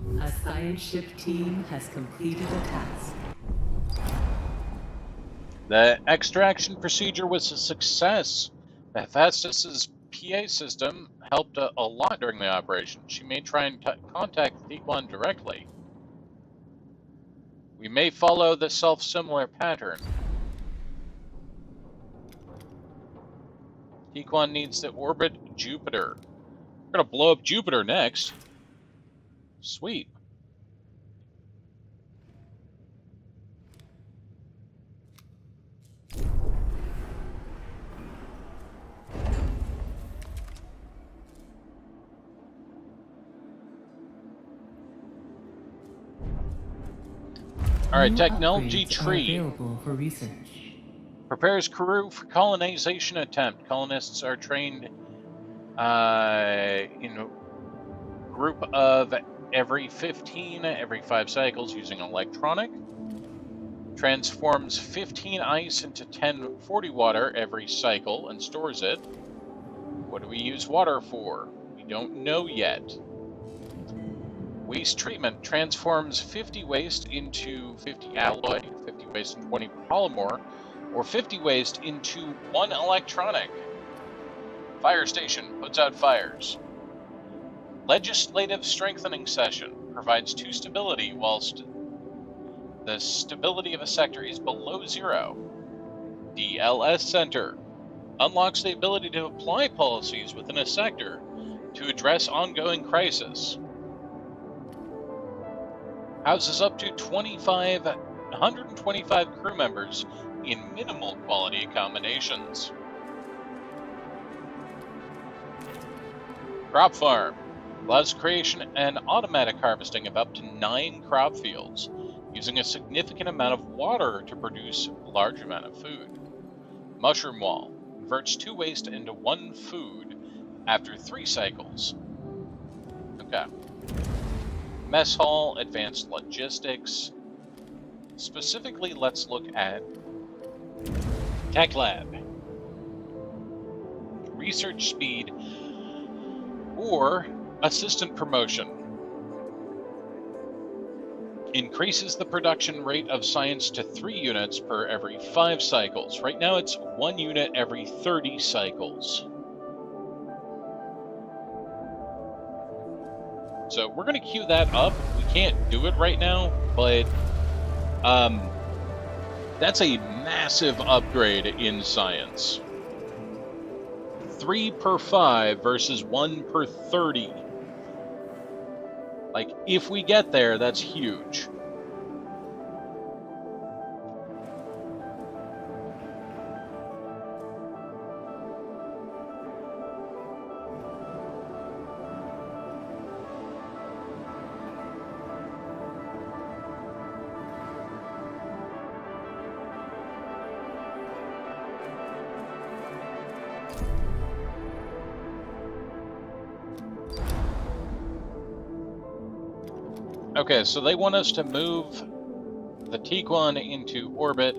Typhoon. A science ship team has completed a task. The extraction procedure was a success. Hephaestus's PA system helped a lot during the operation. She may try and contact Ixion directly. We may follow the self-similar pattern. Ixion needs to orbit Jupiter. We're gonna blow up Jupiter next. Sweet. Alright, New technology upgrades are tree. available for research. Prepares crew for colonization attempt. Colonists are trained in a group of every 15, every 5 cycles using electronic. Transforms 15 ice into 10 40 water every cycle and stores it. What do we use water for? We don't know yet. Waste treatment transforms 50 waste into 50 alloy, 50 waste into 20 polymer, or 50 waste into 1 electronic. Fire station puts out fires. Legislative strengthening session provides 2 stability whilst the stability of a sector is below 0. DLS Center unlocks the ability to apply policies within a sector to address ongoing crisis. Houses up to 125 crew members in minimal quality accommodations. Crop farm allows creation and automatic harvesting of up to 9 crop fields, using a significant amount of water to produce a large amount of food. Mushroom wall converts 2 waste into 1 food after 3 cycles. Okay. Mess hall, advanced logistics. Specifically, let's look at Tech Lab. Research speed or assistant promotion. Increases the production rate of science to 3 units per every 5 cycles. Right now it's 1 unit every 30 cycles. So we're going to queue that up. We can't do it right now, but that's a massive upgrade in science. 3 per 5 versus 1 per 30. Like, if we get there, that's huge. Okay, so they want us to move the Tiguan into orbit,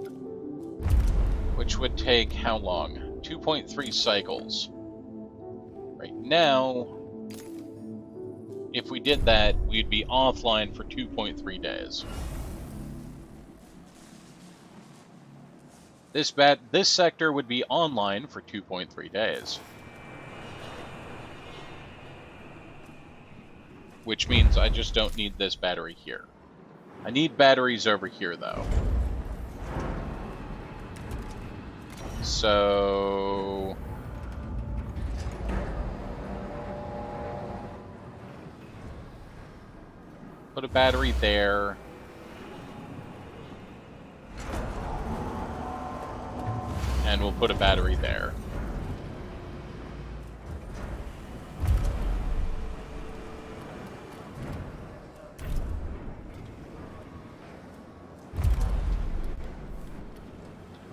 which would take how long? 2.3 cycles. Right now, if we did that, we'd be offline for 2.3 days. This sector would be online for 2.3 days. Which means I just don't need this battery here. I need batteries over here, though. So... put a battery there. And we'll put a battery there.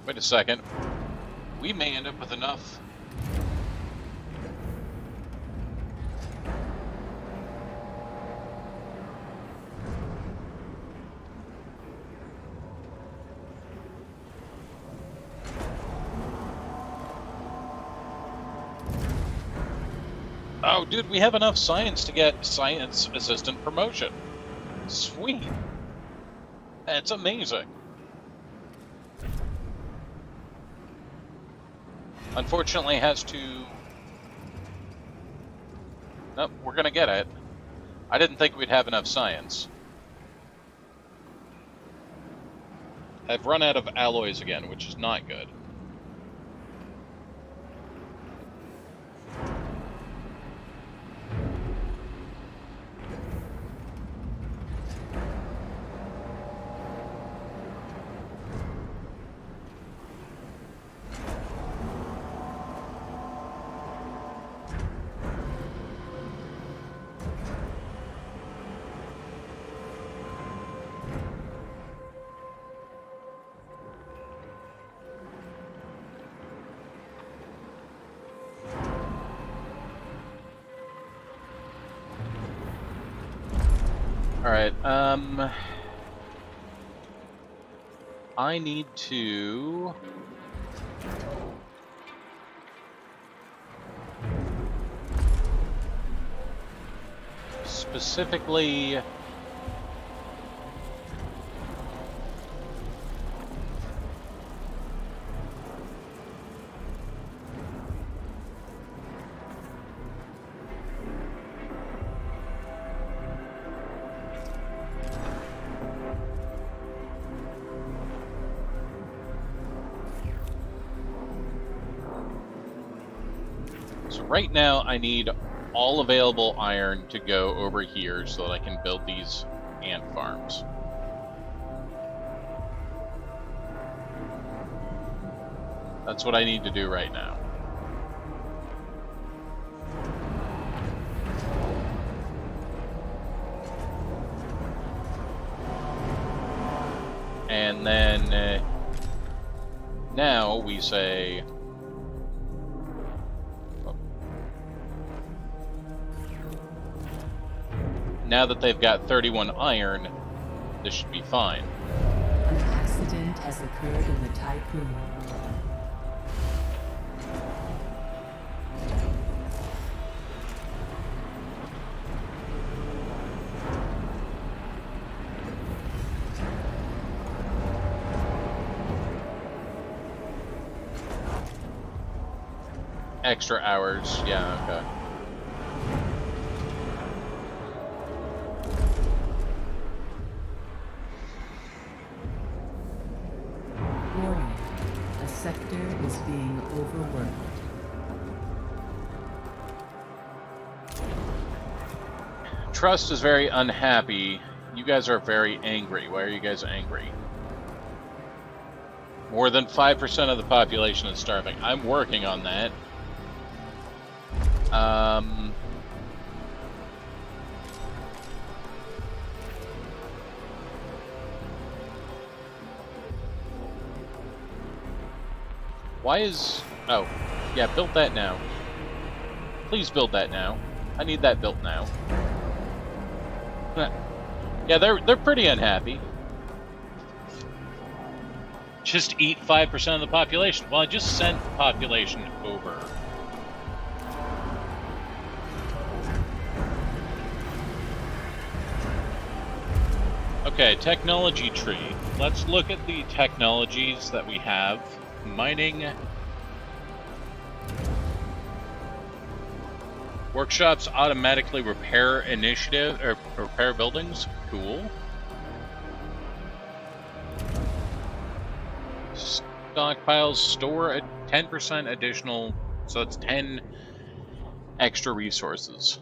Wait a second. We may end up with enough. Oh, dude, we have enough science to get science assistant promotion. Sweet. That's amazing. Unfortunately, has to... Nope, we're gonna get it. I didn't think we'd have enough science. I've run out of alloys again, which is not good. Alright, I need to... specifically... So right now I need all available iron to go over here so that I can build these ant farms. That's what I need to do right now. And then now we say... Now that they've got 31 iron, this should be fine. An accident has occurred in the Tycoon. Extra hours, yeah, okay. Warning. A sector is being overworked. Trust is very unhappy. You guys are very angry. Why are you guys angry? More than 5% of the population is starving. I'm working on that. Why is... Oh, yeah, build that now. Please build that now. I need that built now. Yeah, they're pretty unhappy. Just eat 5% of the population. Well, I just sent the population over. Okay, technology tree. Let's look at the technologies that we have. Mining. Workshops automatically repair initiative or repair buildings. Cool. Stockpiles store at 10% additional, so it's 10 extra resources.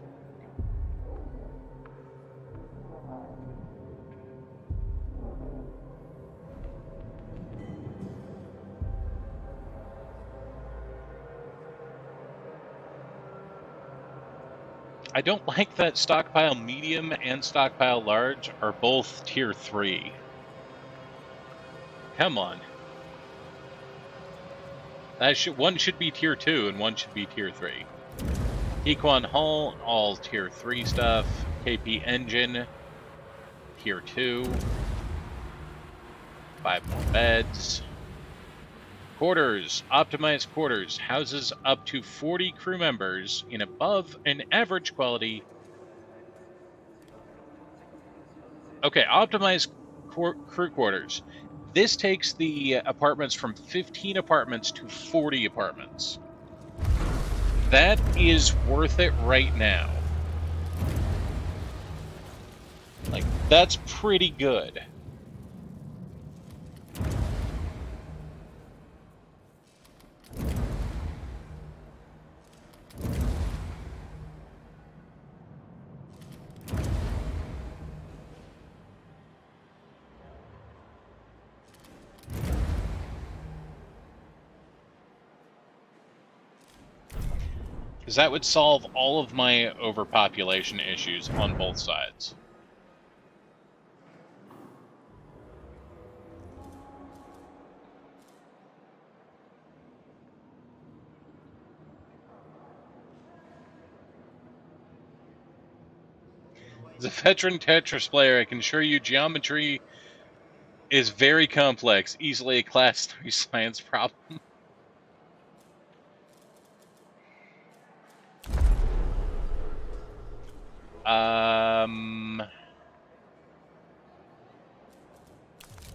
I don't like that stockpile medium and stockpile large are both tier 3. Come on. One should be tier 2 and one should be tier 3. Equan Hull, all tier 3 stuff. KP Engine, tier 2. 5 more beds. Quarters, optimized quarters, houses up to 40 crew members in above an average quality. Okay, optimized crew quarters. This takes the apartments from 15 apartments to 40 apartments. That is worth it right now. Like, that's pretty good. Because that would solve all of my overpopulation issues on both sides. As a veteran Tetris player, I can assure you geometry is very complex, easily a class 3 science problem.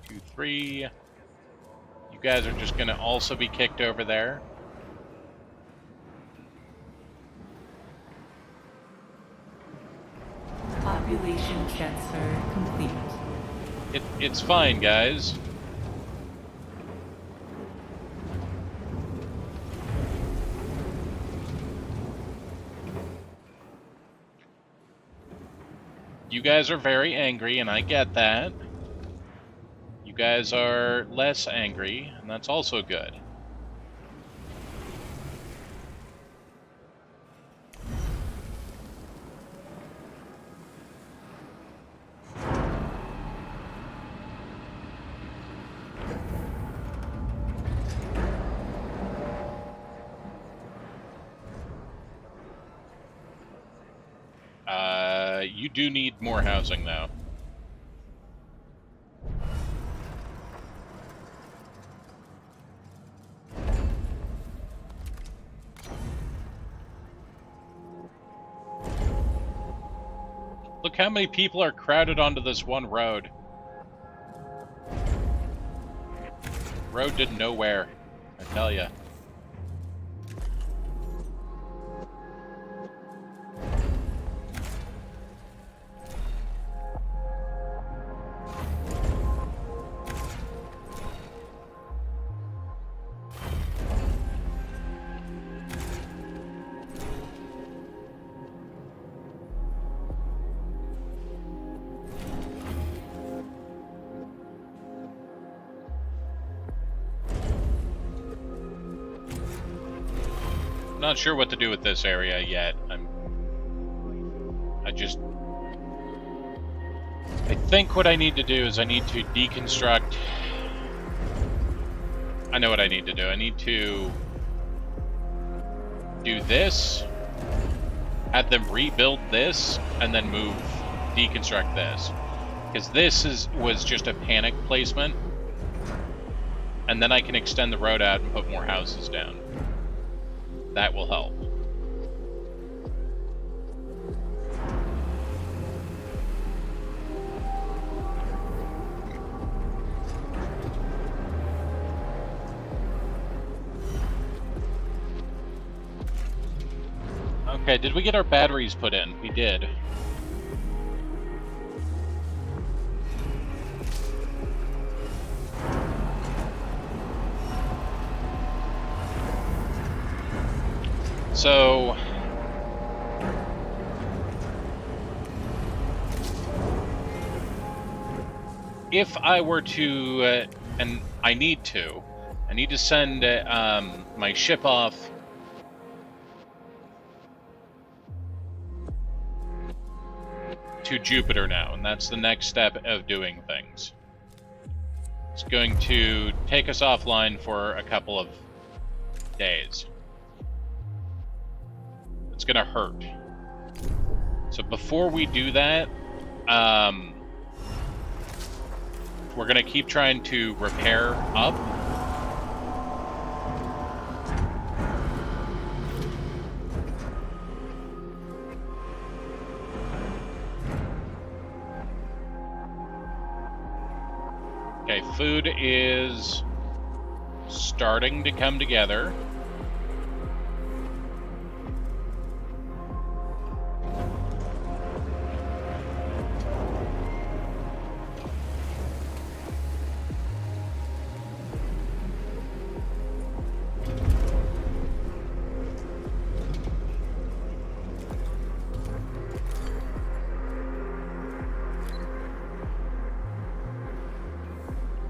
Two, 3. You guys are just gonna also be kicked over there. Population transfer complete. It's fine, guys. You guys are very angry, and I get that. You guys are less angry, and that's also good. You do need more housing, though. Look how many people are crowded onto this one road. Road to nowhere, I tell ya. Not sure what to do with this area yet. I think what I need to do is I need to deconstruct. I know what I need to do. I need to do this, have them rebuild this, and then deconstruct this. Because this was just a panic placement. And then I can extend the road out and put more houses down. That will help. Okay, did we get our batteries put in? We did. So, if I were to, and I need to send my ship off to Jupiter now, and that's the next step of doing things. It's going to take us offline for a couple of days. It's gonna hurt. So before we do that, we're gonna keep trying to repair up. Okay, food is starting to come together.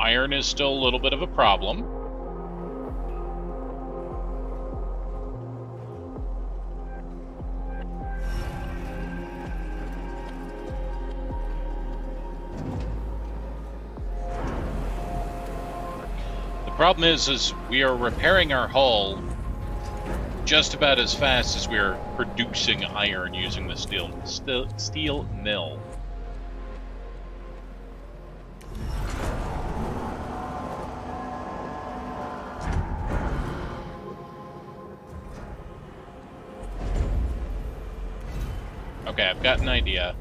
Iron is still a little bit of a problem. The problem is we are repairing our hull just about as fast as we are producing iron using the steel mill. Okay, I've got an idea.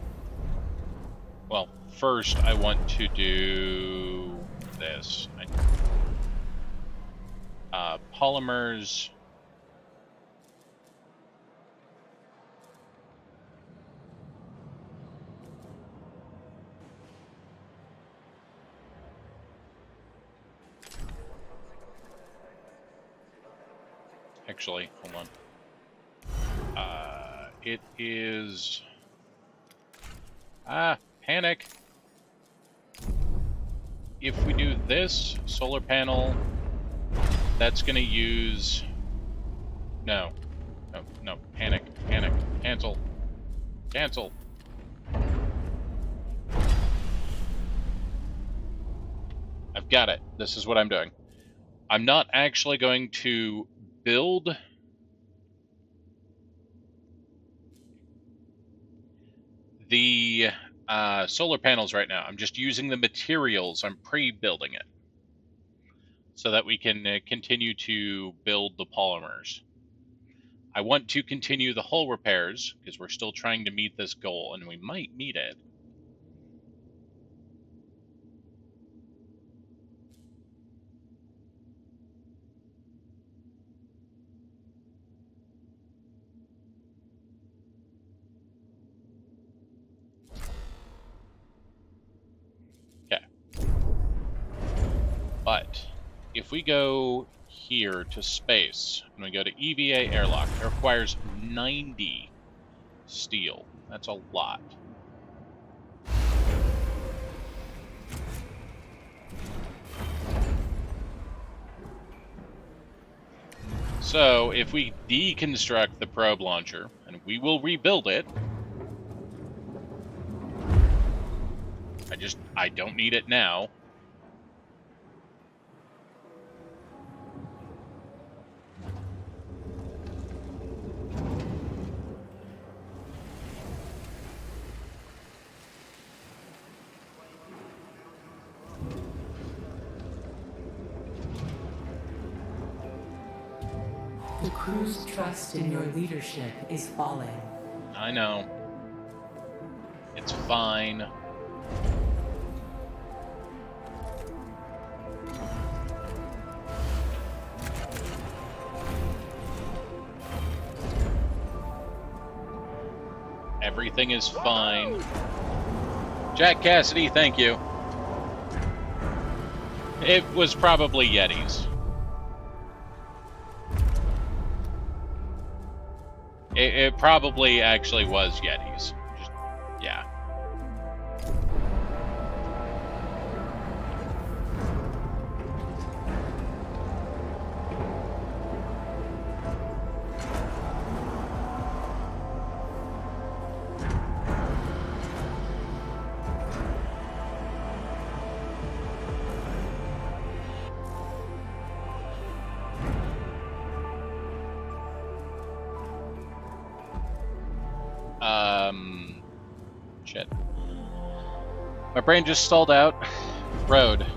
Well, first I want to do this. Polymers. Actually, hold on. It is... panic. If we do this solar panel, that's going to use... No, panic, cancel. I've got it. This is what I'm doing. I'm not actually going to build the solar panels right now. I'm just using the materials. I'm pre-building it so that we can continue to build the polymers. I want to continue the hull repairs because we're still trying to meet this goal, and we might meet it. Okay. But if we go here to space and we go to EVA airlock, it requires 90 steel. That's a lot. So if we deconstruct the probe launcher, and we will rebuild it, I don't need it now. The crew's trust in your leadership is falling. I know. It's fine. Everything is fine. Jack Cassidy, thank you. It was probably Yetis. It probably actually was Yetis. Just, yeah. Shit. My brain just stalled out. Road.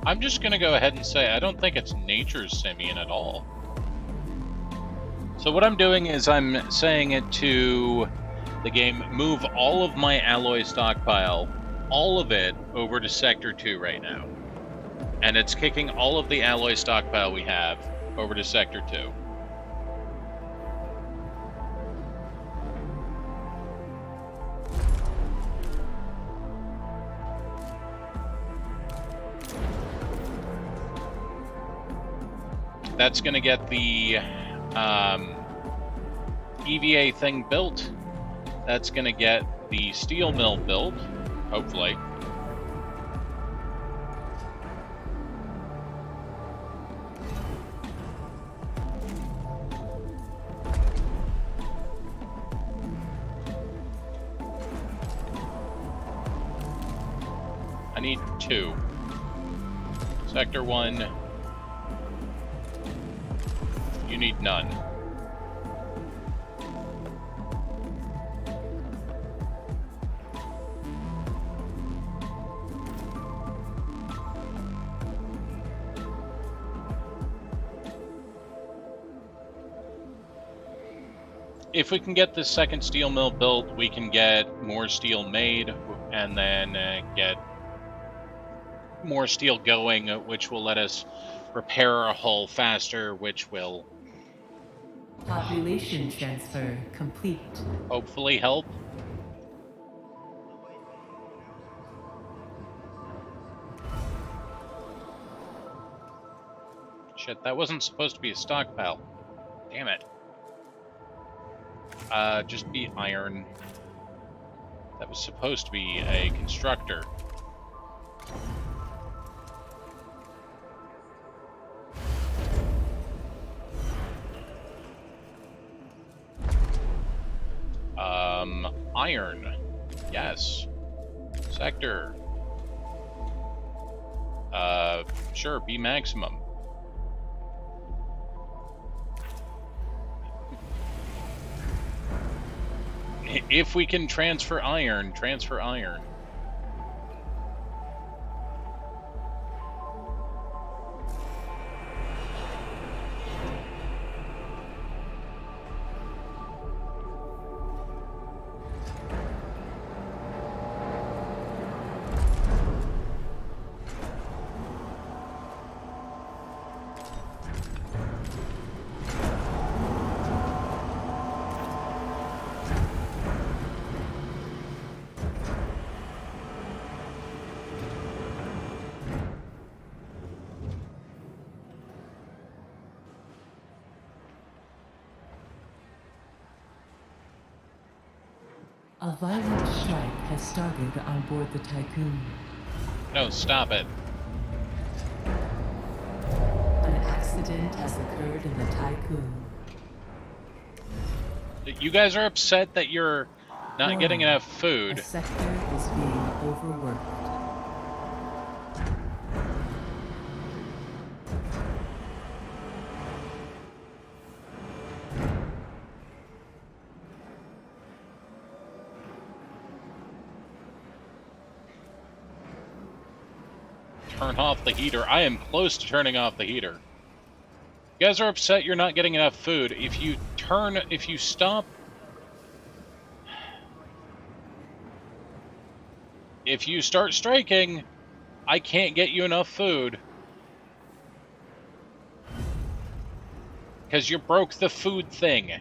I'm just going to go ahead and say I don't think it's nature's simian at all. So what I'm doing is I'm saying it to the game, move all of my alloy stockpile, all of it, over to Sector 2 right now. And it's kicking all of the alloy stockpile we have over to Sector 2. That's going to get the EVA thing built. That's going to get the steel mill built, hopefully. I need 2. Sector 1. You need none. If we can get this second steel mill built, we can get more steel made and then get more steel going, which will let us repair our hull faster, which will Population transfer complete. hopefully help. Shit, that wasn't supposed to be a stockpile. Damn it. Just be iron. That was supposed to be a constructor. Iron. Yes. Sector. Sure, be maximum. If we can transfer iron, transfer iron. A violent strike has started on board the Tycoon. No, stop it. An accident has occurred in the Tycoon. You guys are upset that you're not getting enough A food. sector is being overworked. Turn off the heater. I am close to turning off the heater. You guys are upset you're not getting enough food. If you stop... If you start striking, I can't get you enough food. Because you broke the food thing.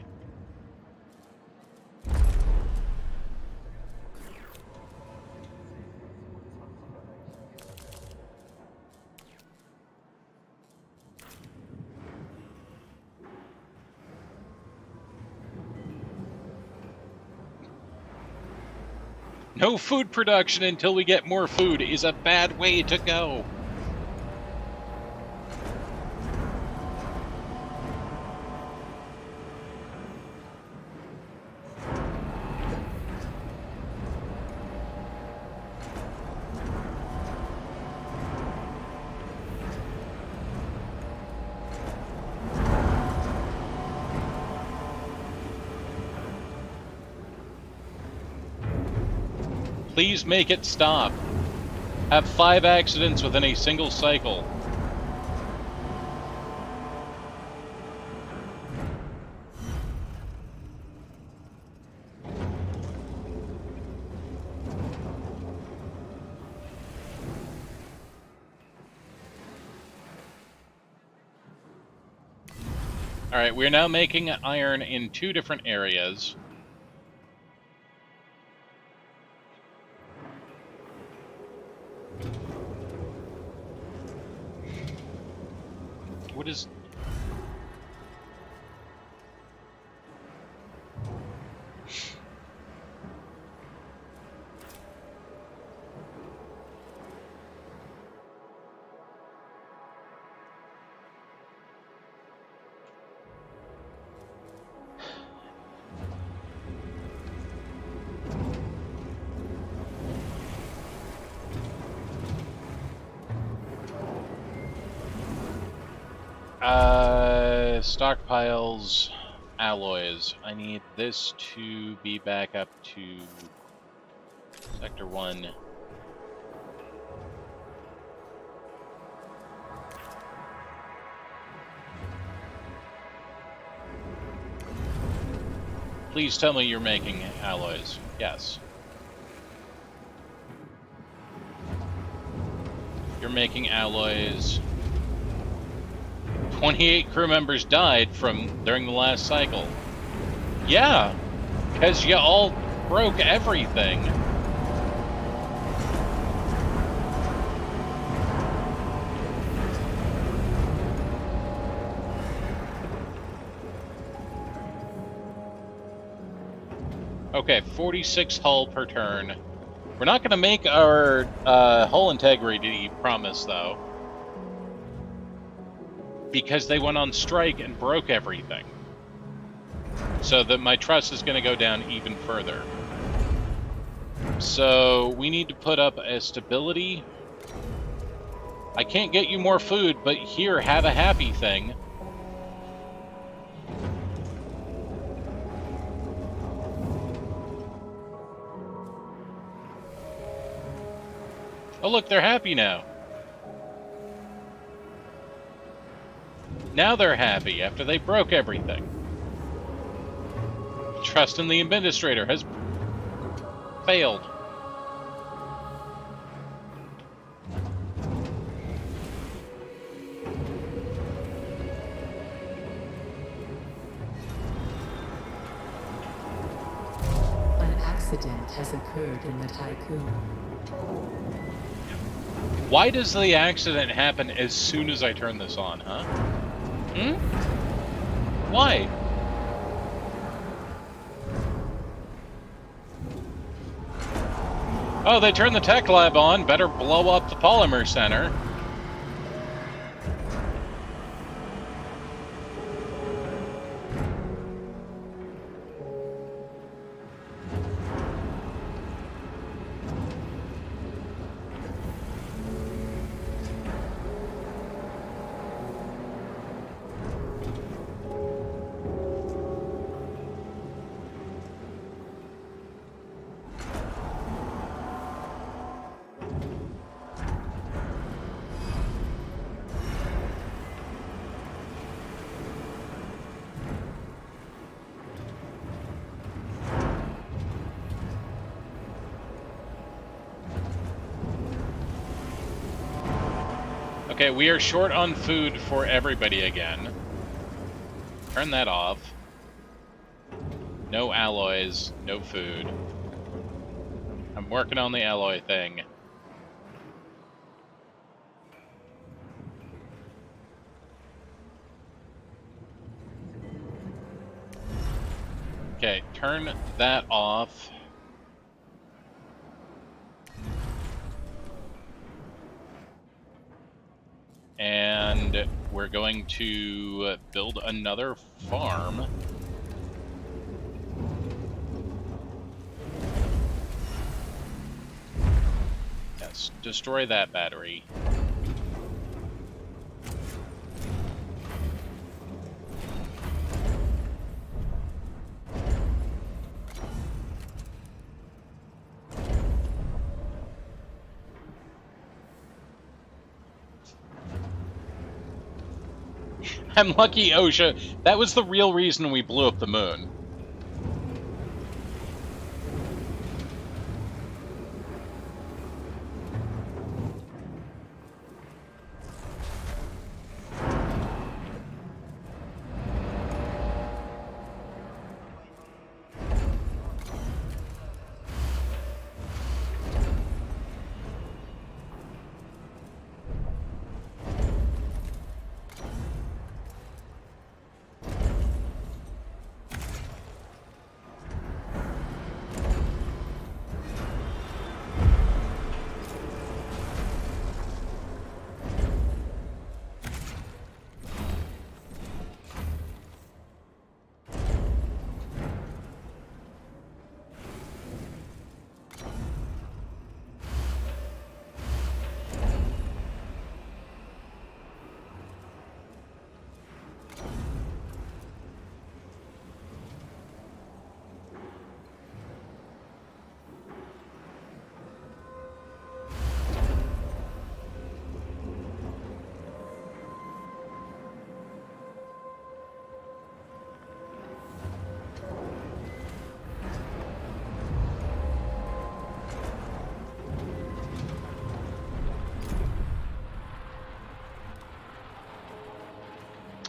No food production until we get more food is a bad way to go. Please make it stop. Have 5 accidents within a single cycle. Alright, we're now making iron in 2 different areas. What is... stockpiles, alloys. I need this to be back up to Sector 1. Please tell me you're making alloys. Yes. You're making alloys. 28 crew members died during the last cycle. Yeah, because you all broke everything. Okay, 46 hull per turn. We're not going to make our hull integrity promise, though, because they went on strike and broke everything. So that my trust is going to go down even further. So we need to put up a stability. I can't get you more food, but here, have a happy thing. Oh look, they're happy now. Now they're happy after they broke everything. Trust in the administrator has failed. An accident has occurred in the Tycoon. Why does the accident happen as soon as I turn this on, huh? Why? Oh, they turned the tech lab on. Better blow up the polymer center. Okay, we are short on food for everybody again. Turn that off. No alloys, no food. I'm working on the alloy thing. Okay, turn that off. And we're going to build another farm. Yes, destroy that battery. I'm lucky, OSHA. That was the real reason we blew up the moon.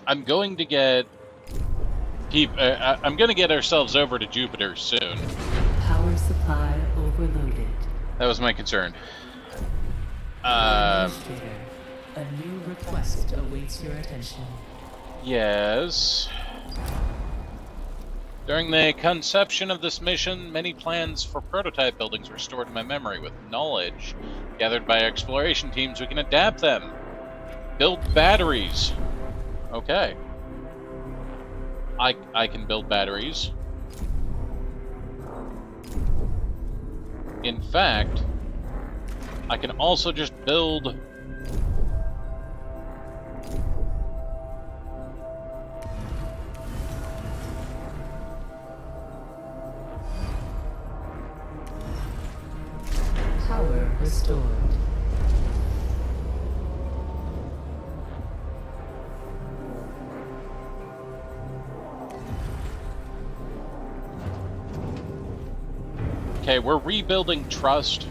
I'm going to get I'm going to get ourselves over to Jupiter soon. Power supply overloaded. That was my concern. Administrator, a new request awaits your attention. Yes. During the conception of this mission, many plans for prototype buildings were stored in my memory. With knowledge gathered by exploration teams, we can adapt them. Build batteries. Okay. I can build batteries. In fact, I can also just build Power restored. Okay, we're rebuilding trust.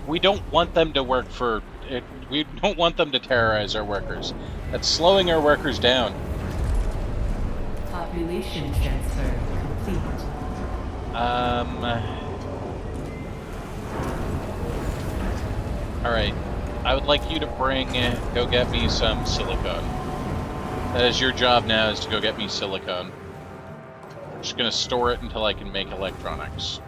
We don't want them to work for it. We don't want them to terrorize our workers. That's slowing our workers down. Population transfer complete. Alright. I would like you to go get me some silicone. That is your job now, is to go get me silicone. I'm just gonna store it until I can make electronics.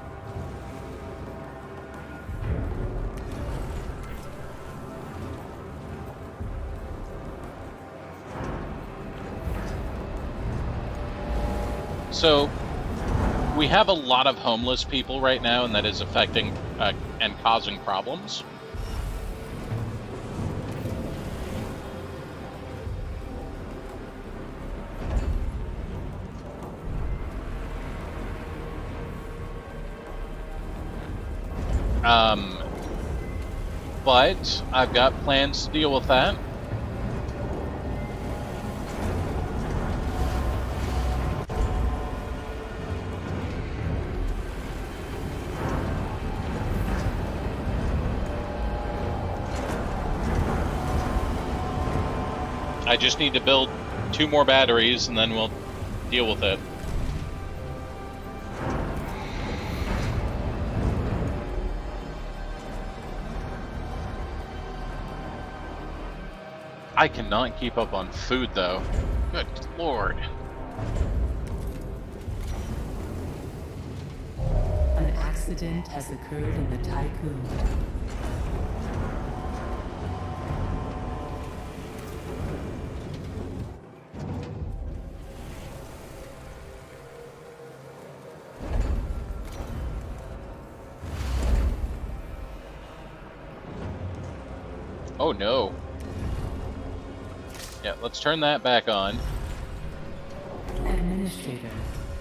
So, we have a lot of homeless people right now, and that is affecting and causing problems. But I've got plans to deal with that. I just need to build 2 more batteries and then we'll deal with it. I cannot keep up on food, though. Good lord. An accident has occurred in the Tycoon. Oh no. Yeah, let's turn that back on. Administrator,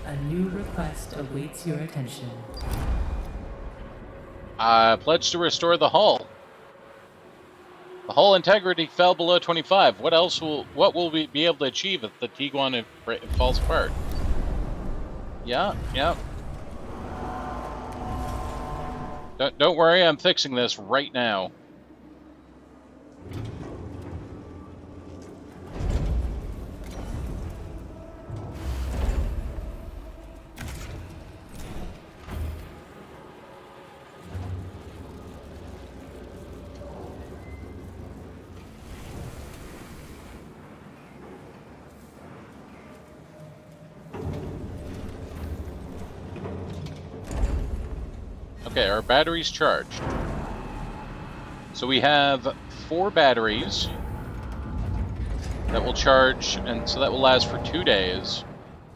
a new request awaits your attention. I pledge to restore the hull. The hull integrity fell below 25. What will we be able to achieve if the Tiguan falls apart? Yeah. Don't worry, I'm fixing this right now. Okay, our battery's charged. So we have 4 batteries that will charge, and so that will last for 2 days.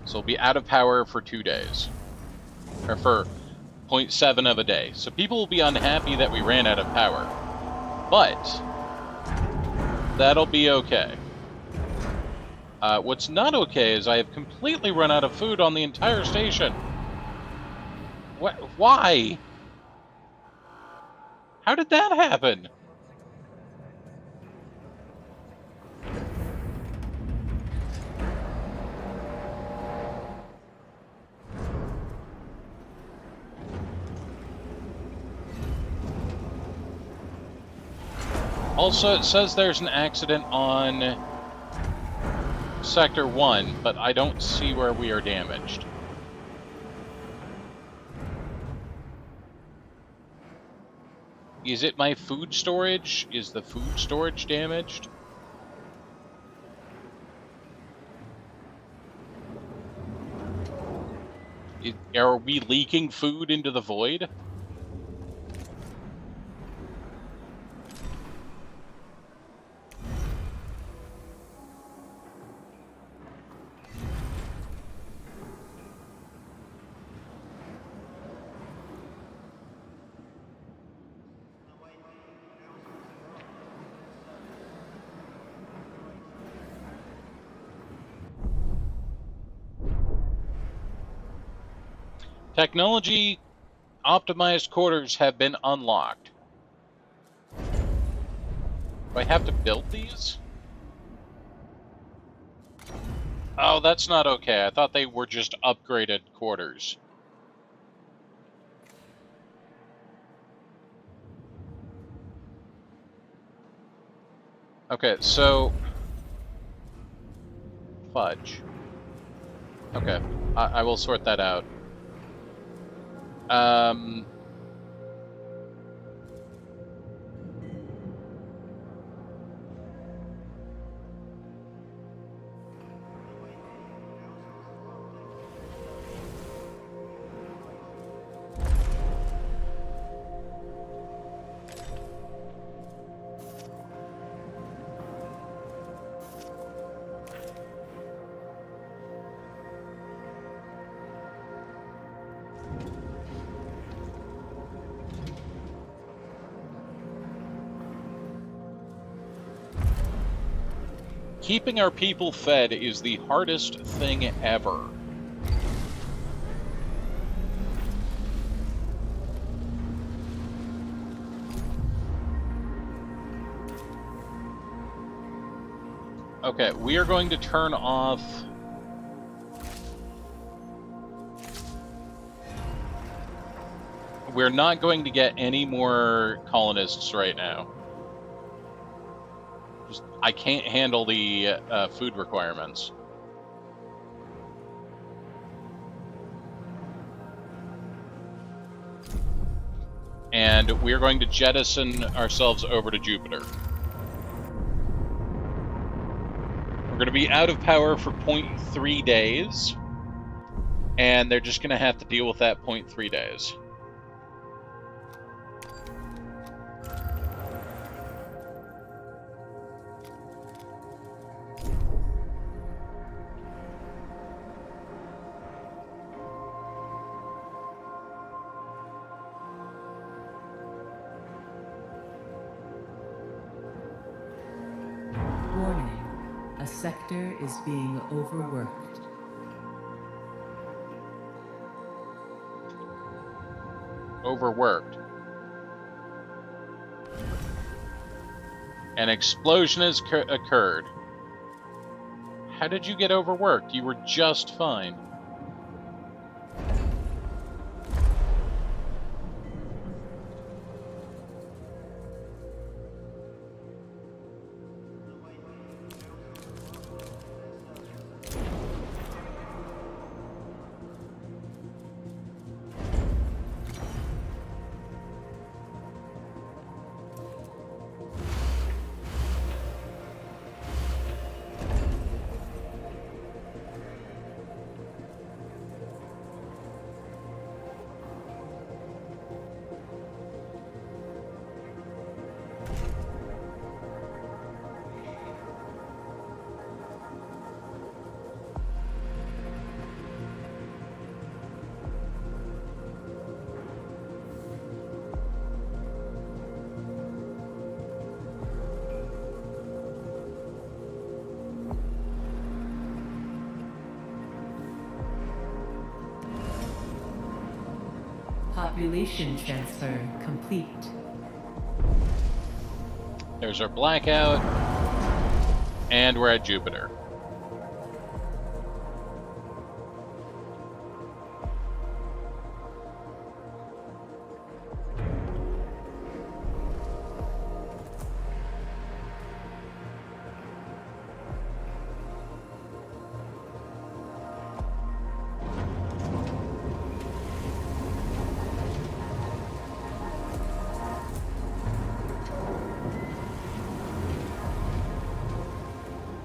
So we'll be out of power for 2 days. Or for 0.7 of a day. So people will be unhappy that we ran out of power. But that'll be okay. What's not okay is I have completely run out of food on the entire station. Why? How did that happen? Also, it says there's an accident on Sector 1, but I don't see where we are damaged. Is it my food storage? Is the food storage damaged? Are we leaking food into the void? Technology optimized quarters have been unlocked. Do I have to build these? Oh, that's not okay. I thought they were just upgraded quarters. Okay, so... Fudge. Okay, I will sort that out. Um, keeping our people fed is the hardest thing ever. Okay, we are going to turn off... We're not going to get any more colonists right now. I can't handle the food requirements. And we're going to jettison ourselves over to Jupiter. We're going to be out of power for 0.3 days, and they're just going to have to deal with that 0.3 days. Warning. A sector is being overworked. Overworked. An explosion has occurred. How did you get overworked? You were just fine. Population transfer complete. There's our blackout, and we're at Jupiter.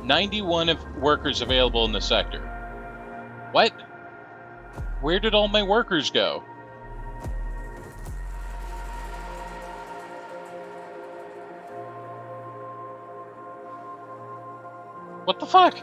"91 of workers available in the sector." What? Where did all my workers go? What the fuck?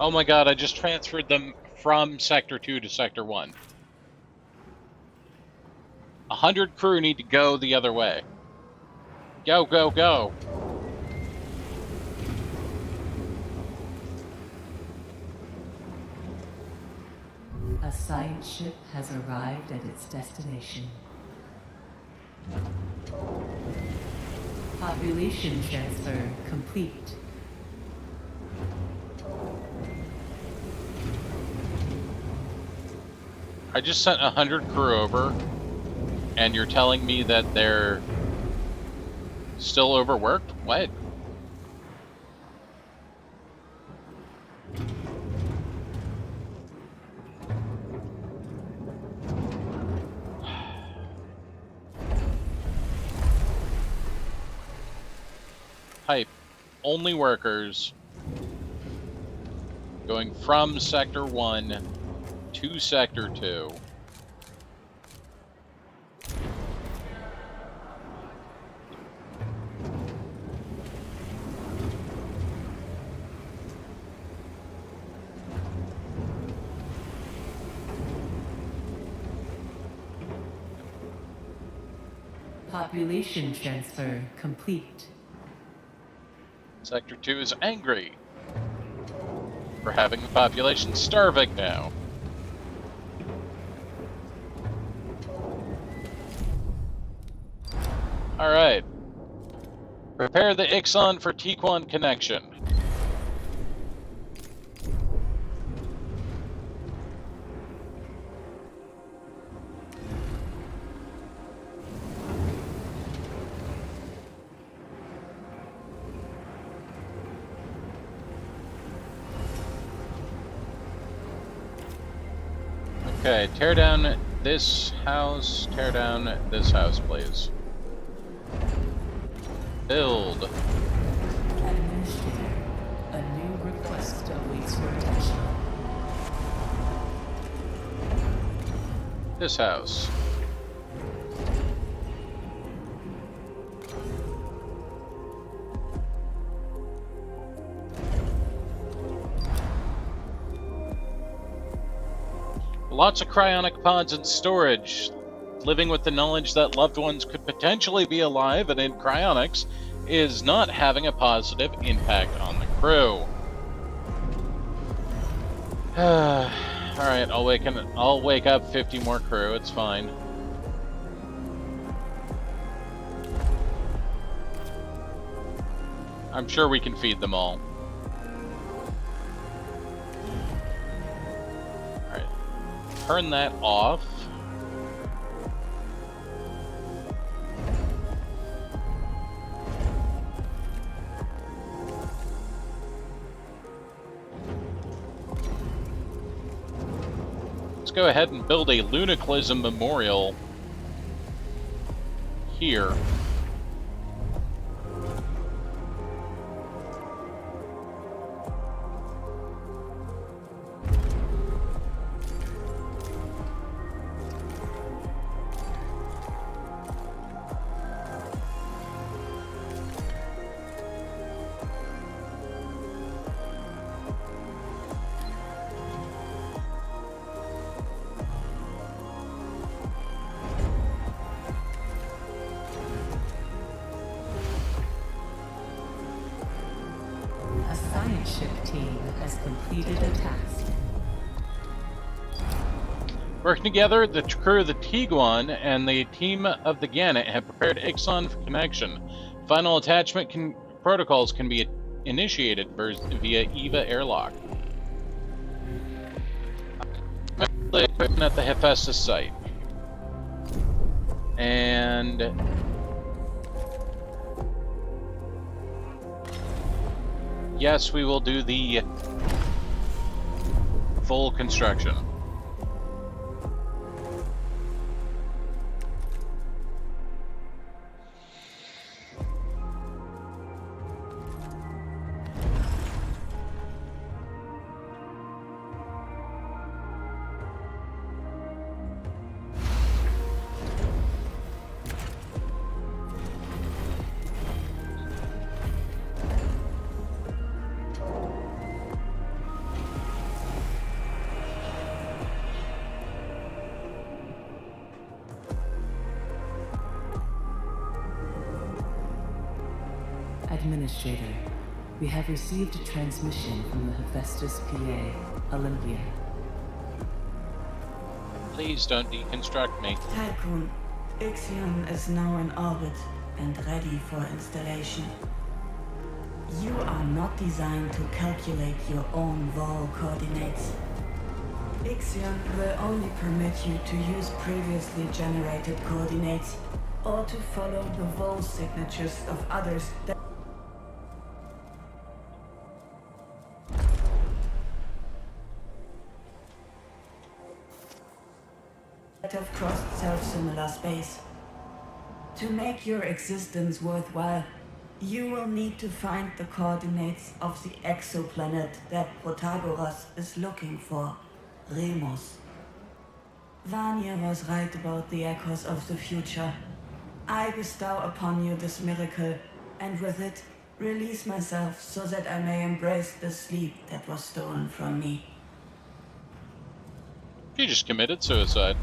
Oh my god, I just transferred them from Sector 2 to Sector 1. 100 crew need to go the other way. Go, go, go. A science ship has arrived at its destination. Population transfer complete. I just sent 100 crew over, and you're telling me that they're still overworked? What? Type only workers going from Sector 1 to Sector 2. Population transfer complete. Sector 2 is angry for having the population starving now. Alright. Prepare the Ixion for Tiquan connection. Okay, tear down this house, tear down this house, please. Build. Administrator, a new request awaits your attention. This house. Lots of cryonic pods in storage. Living with the knowledge that loved ones could potentially be alive and in cryonics is not having a positive impact on the crew. Alright, I'll wake up 50 more crew, it's fine. I'm sure we can feed them all. Alright. Turn that off. Let's go ahead and build a Lunicalism Memorial here. A science ship team has completed a task. Working together, the crew of the Tiguan and the team of the Gannett have prepared Ixion for connection. Final attachment protocols can be initiated via EVA airlock. The equipment at the Hephaestus site. And yes, we will do the full construction. Administrator, we have received a transmission from the Hephaestus PA, Olympia. Please don't deconstruct me. Tycoon, Ixion is now in orbit and ready for installation. You are not designed to calculate your own vol coordinates. Ixion will only permit you to use previously generated coordinates or to follow the vol signatures of others that have crossed self-similar space. To make your existence worthwhile, you will need to find the coordinates of the exoplanet that Protagoras is looking for, Remus. Vanya was right about the echoes of the future. I bestow upon you this miracle, and with it, release myself so that I may embrace the sleep that was stolen from me. You just committed suicide.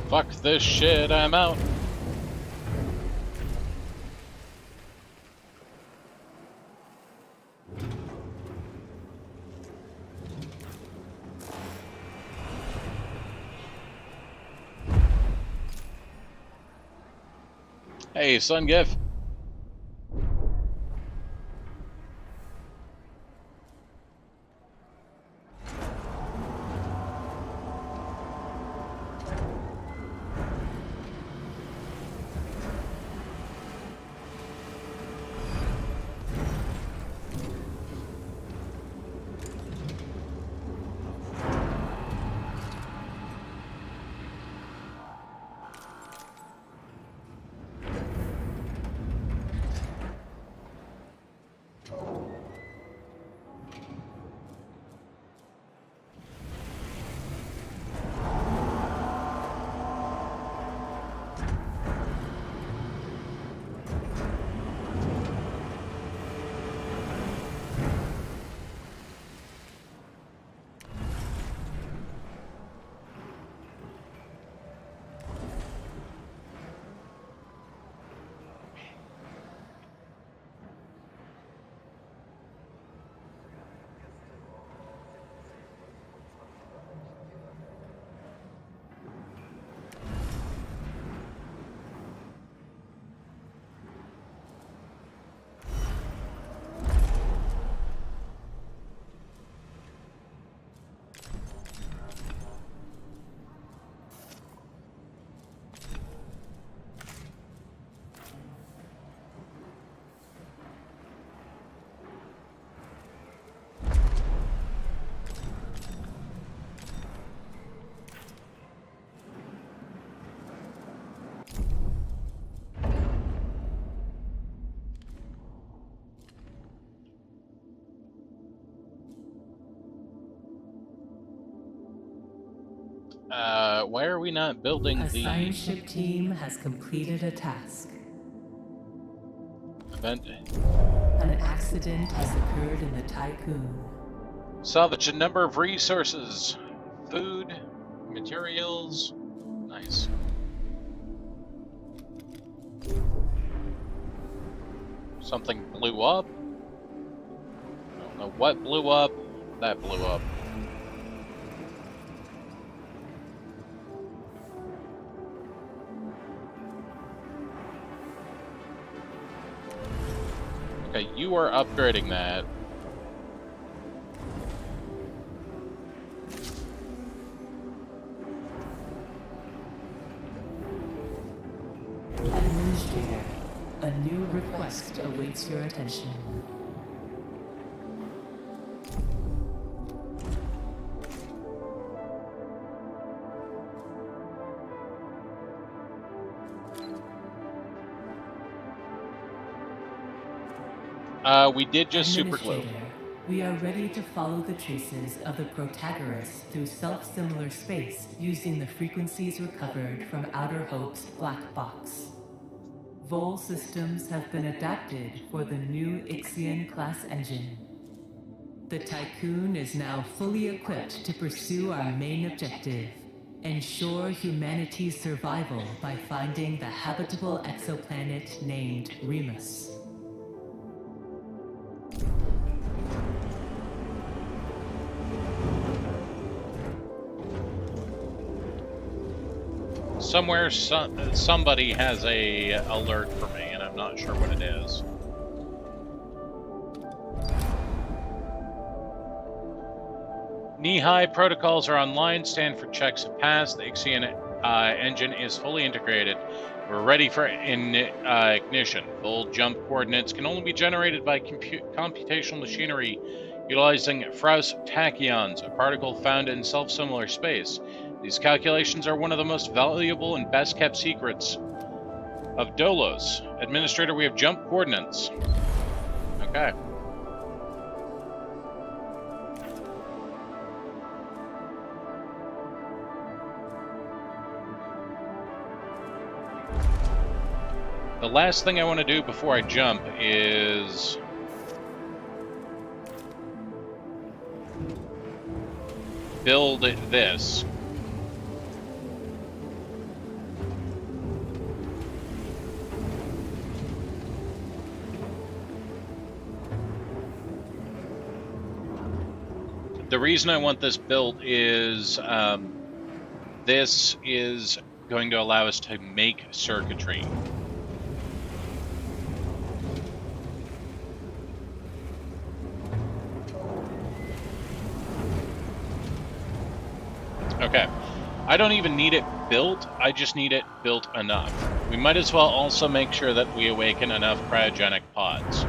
Fuck this shit, I'm out. Hey, Sungif. Why are we not building A the science ship team has completed a task. event? An accident has occurred in the Tycoon. Salvage a number of resources. Food, materials. Nice. Something blew up. I don't know what blew up. That blew up. Okay, you are upgrading that. Administrator, a new request awaits your attention. We did just super glue. Administrator, we are ready to follow the traces of the Protagoras through self-similar space using the frequencies recovered from Outer Hope's black box. Vol systems have been adapted for the new Ixion class engine. The Tycoon is now fully equipped to pursue our main objective, Ensure humanity's survival by finding the habitable exoplanet named Remus. Somewhere, somebody has a alert for me, and I'm not sure what it is. Knee-high protocols are online. Stanford checks have passed. The Ixion engine is fully integrated. We're ready for ignition. Full jump coordinates can only be generated by computational machinery utilizing Frauss tachyons, a particle found in self-similar space. These calculations are one of the most valuable and best-kept secrets of Dolos. Administrator, we have jump coordinates. Okay. The last thing I want to do before I jump is build this. The reason I want this built is this is going to allow us to make circuitry. Okay, I don't even need it built, I just need it built enough. We might as well also make sure that we awaken enough cryogenic pods.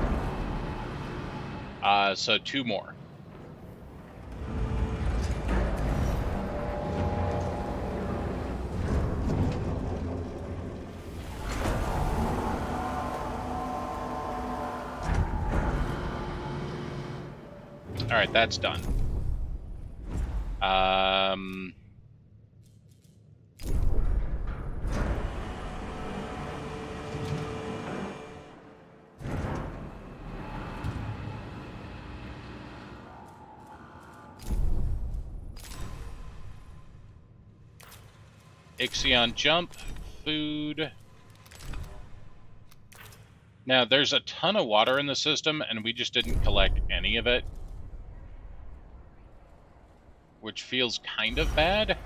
So 2 more. Alright, that's done. Ixion jump, food. Now, there's a ton of water in the system, and we just didn't collect any of it, which feels kind of bad.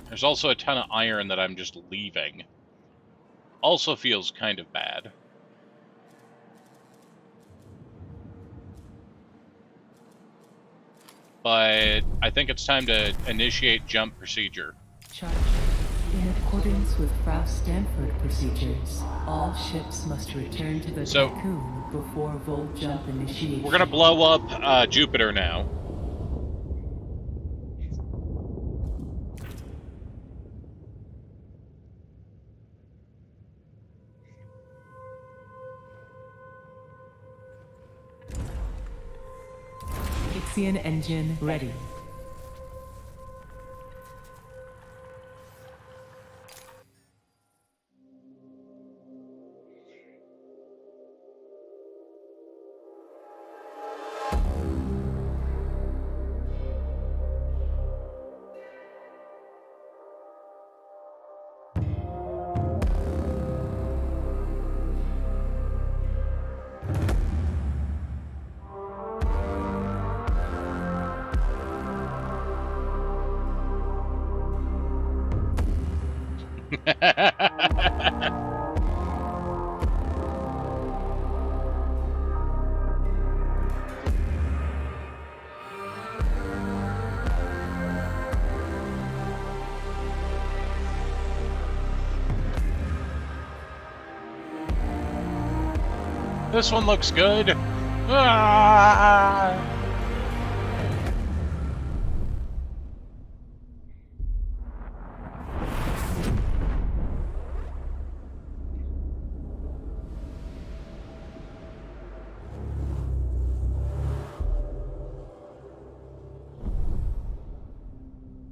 There's also a ton of iron that I'm just leaving. Also feels kind of bad. But I think it's time to initiate jump procedure. Charge. In accordance with Frauss-Stanford procedures, all ships must return to the Tycoon before Volt jump initiation. We're gonna blow up Jupiter now. Ixion engine ready. This one looks good. Ah!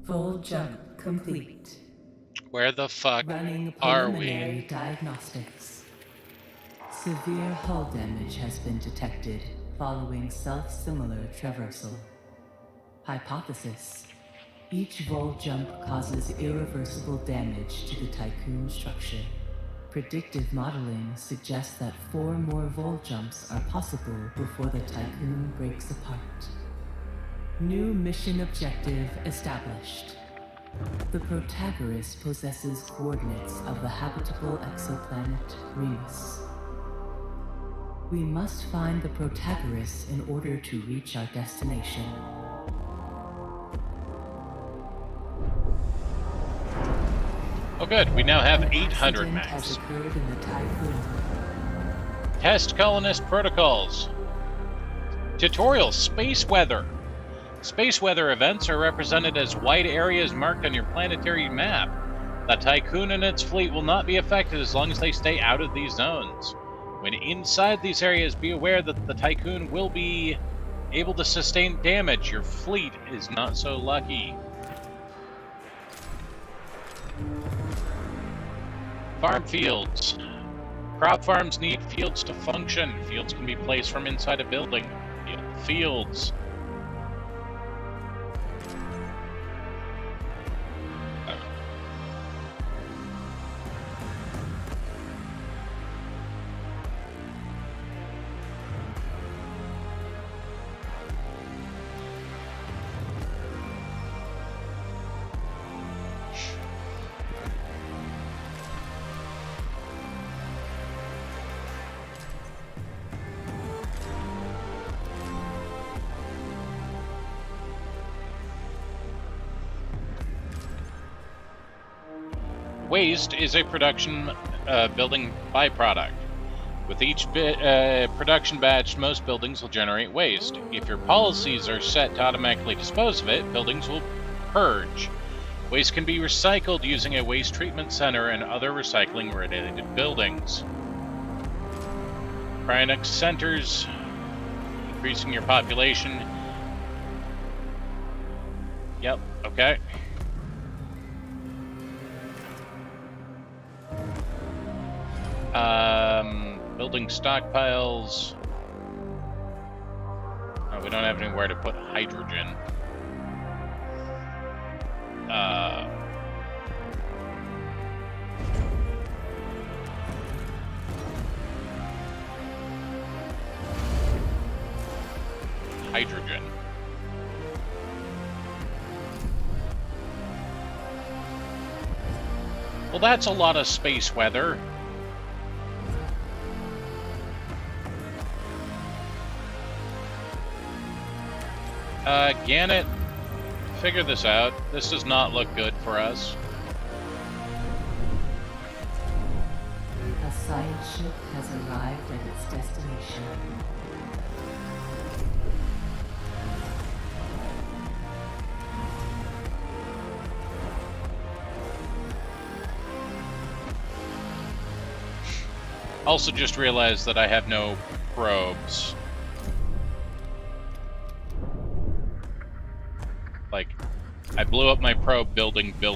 Full jump complete. Where the fuck Running are preliminary we? diagnostics. Severe hull damage has been detected following self-similar traversal. Hypothesis: each vol jump causes irreversible damage to the Tycoon structure. Predictive modeling suggests that 4 more vol jumps are possible before the Tycoon breaks apart. New mission objective established. The Protagonist possesses coordinates of the habitable exoplanet Remus. We must find the Protagonist in order to reach our destination. Oh good, we now have An 800 accident max. has occurred in the Tycoon. Test colonist protocols. Tutorial: space weather. Space weather events are represented as white areas marked on your planetary map. The Tycoon and its fleet will not be affected as long as they stay out of these zones. When inside these areas, be aware that the Tycoon will be able to sustain damage. Your fleet is not so lucky. Farm fields. Crop farms need fields to function. Fields can be placed from inside a building. Fields. Waste is a production building byproduct. With each production batch, most buildings will generate waste. If your policies are set to automatically dispose of it, buildings will purge. Waste can be recycled using a waste treatment center and other recycling-related buildings. Cryonics centers, increasing your population. Yep, okay. Building stockpiles. Oh, we don't have anywhere to put hydrogen. Hydrogen. Well, that's a lot of space weather. Gannett, figure this out. This does not look good for us. A science ship has arrived at its destination. Also just realized that I have no probes. Like, I blew up my probe building. Whose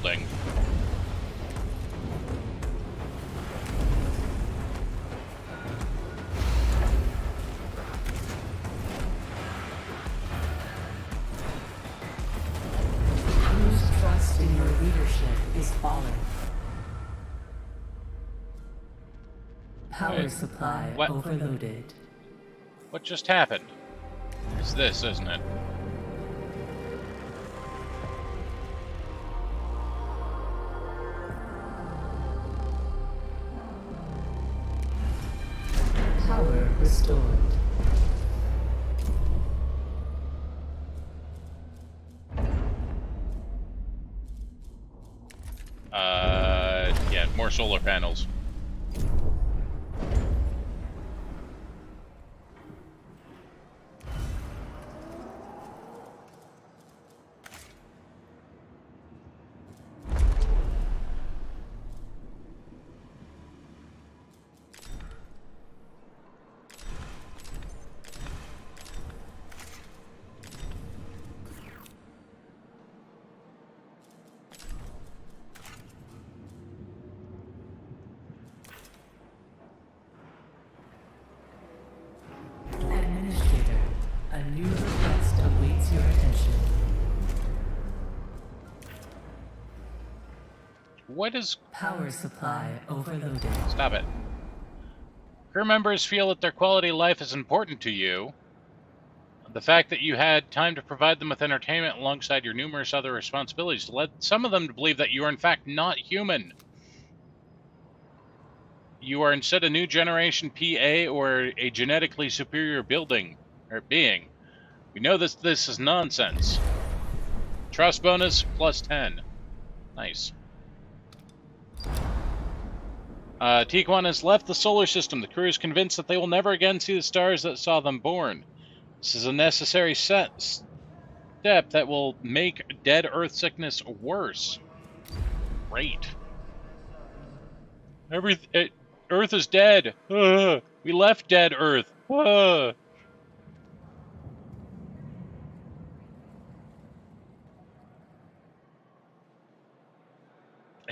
trust in your leadership is falling? Power Wait, supply what? overloaded. What just happened? It's this, isn't it? Power restored. Yeah, more solar panels. A new request awaits your attention. What is... Power supply overloaded. Stop it. Crew members feel that their quality of life is important to you. The fact that you had time to provide them with entertainment alongside your numerous other responsibilities led some of them to believe that you are in fact not human. You are instead a new generation PA or a genetically superior being. We know this is nonsense. Trust bonus plus 10. Nice. Tiquan has left the solar system. The crew is convinced that they will never again see the stars that saw them born. This is a necessary step that will make dead Earth sickness worse. Great. Earth is dead. We left dead Earth.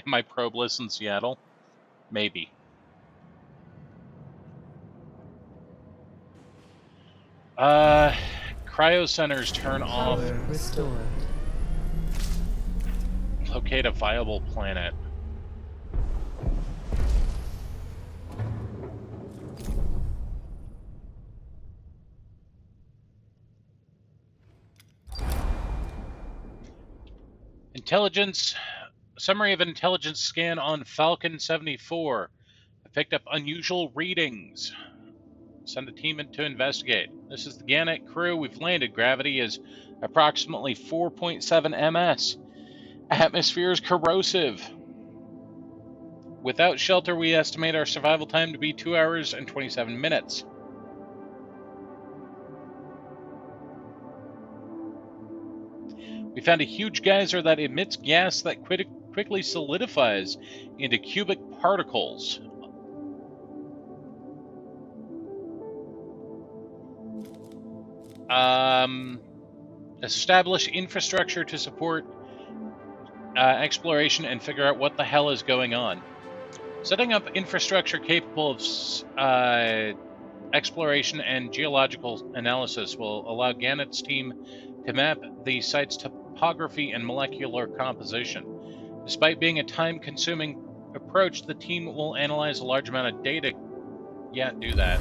Am I probeless in Seattle? Maybe. Cryo centers turn off. Power restored. Locate a viable planet. Intelligence. Summary of intelligence scan on Falcon 74. I picked up unusual readings. Send a team in to investigate. This is the Gannett crew. We've landed. Gravity is approximately 4.7 ms. Atmosphere is corrosive. Without shelter, we estimate our survival time to be 2 hours and 27 minutes. We found a huge geyser that emits gas that quickly solidifies into cubic particles. Establish infrastructure to support exploration and figure out what the hell is going on. Setting up infrastructure capable of exploration and geological analysis will allow Gannett's team to map the site's topography and molecular composition. Despite being a time-consuming approach, the team will analyze a large amount of data. Yeah, do that.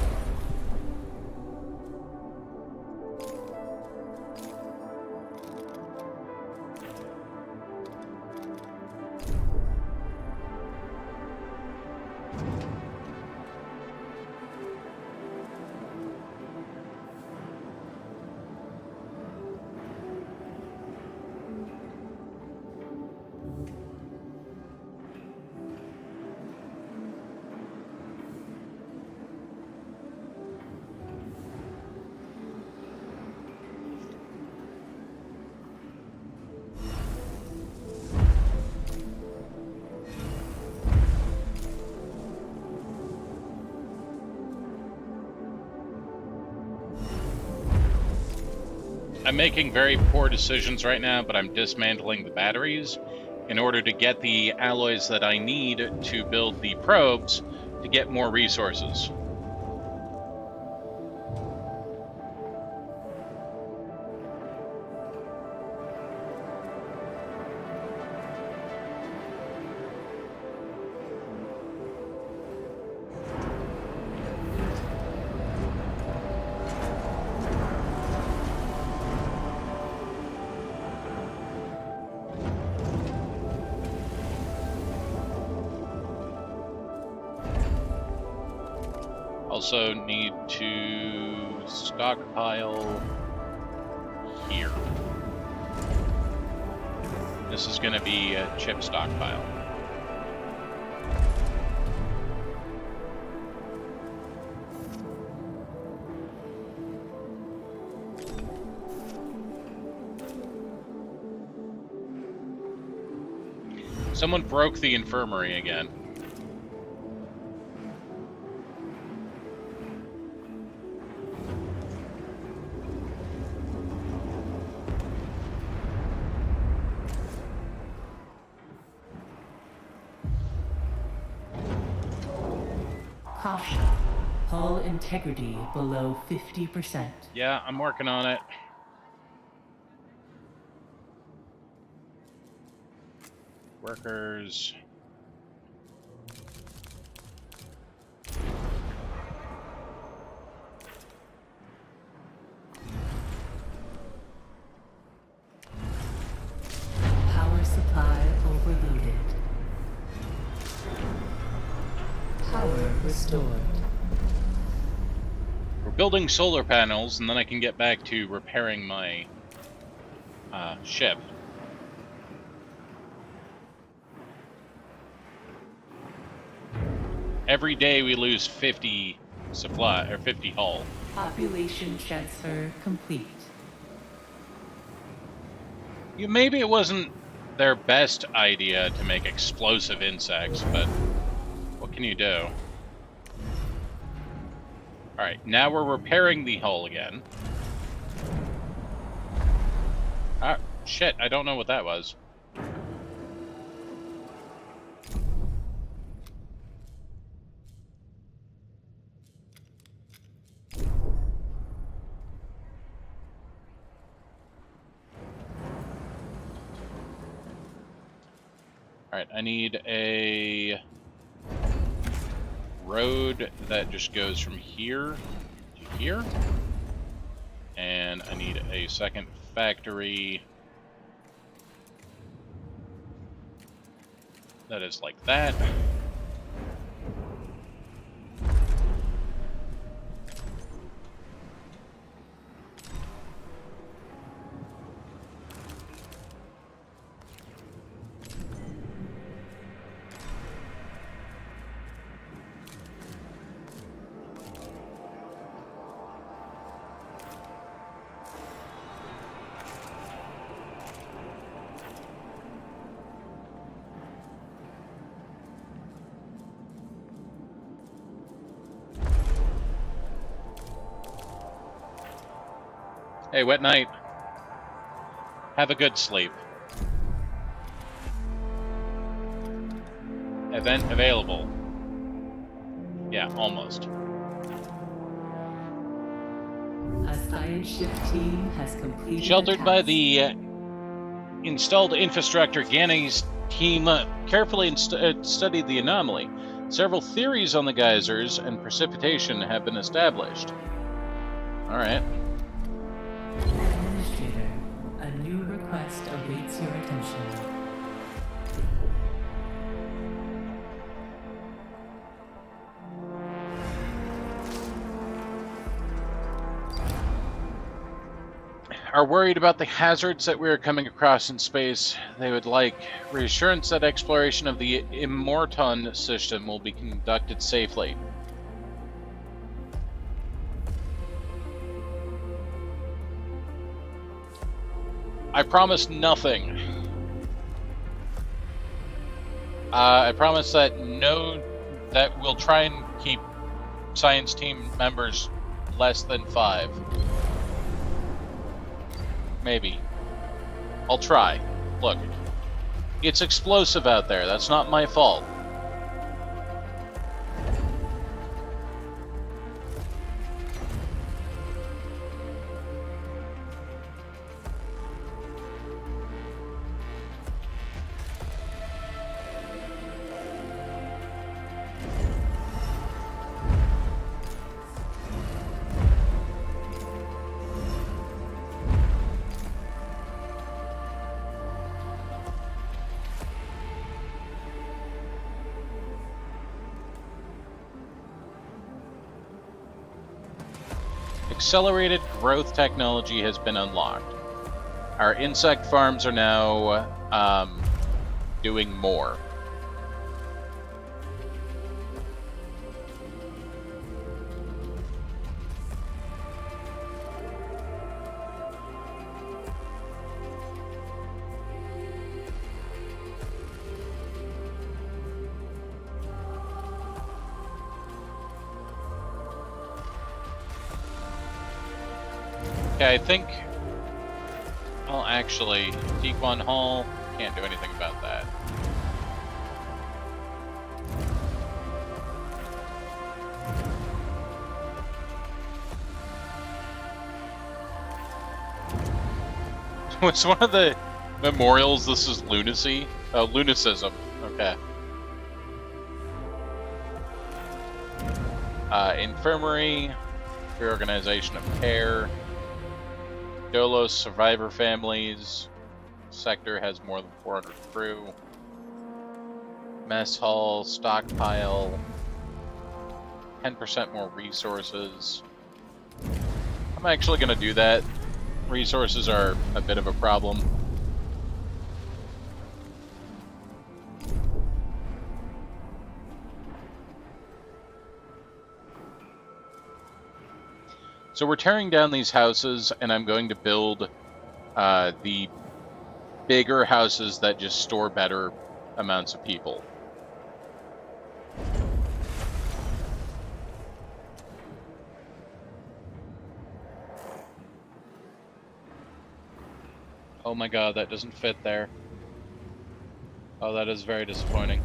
I'm making very poor decisions right now, but I'm dismantling the batteries in order to get the alloys that I need to build the probes to get more resources. Also need to stockpile here. This is going to be a chip stockpile. Someone broke the infirmary again. Caution. Hull integrity below 50%. Yeah, I'm working on it. Workers. Power supply overloaded. Power restored. We're building solar panels, and then I can get back to repairing my ship. Every day we lose 50 supply, or 50 hull. Population transfer complete. Maybe it wasn't their best idea to make explosive insects, but what can you do? Alright, now we're repairing the hull again. Ah, shit, I don't know what that was. Alright, I need a road that just goes from here to here. And I need a second factory that is like that. Hey, Wet Knight. Have a good sleep. Event available. Yeah, almost. A science ship team has completed. Sheltered by the installed infrastructure, Ganny's team carefully studied the anomaly. Several theories on the geysers and precipitation have been established. Alright. Administrator, a new request awaits your attention. Are worried about the hazards that we are coming across in space. They would like reassurance that exploration of the Immorton system will be conducted safely. I promise nothing. I promise that that we'll try and keep science team members less than 5. Maybe. I'll try. Look, it's explosive out there. That's not my fault. Accelerated growth technology has been unlocked. Our insect farms are now doing more. Okay, I think... Well, actually, Tequan Hall, can't do anything about that. Was one of the memorials this is lunacy? Oh, lunacism. Okay. Infirmary, reorganization of care, Dolos survivor families, sector has more than 400 crew, mess hall, stockpile, 10% more resources. I'm actually going to do that. Resources are a bit of a problem. So we're tearing down these houses, and I'm going to build the bigger houses that just store better amounts of people. Oh my god, that doesn't fit there. Oh, that is very disappointing.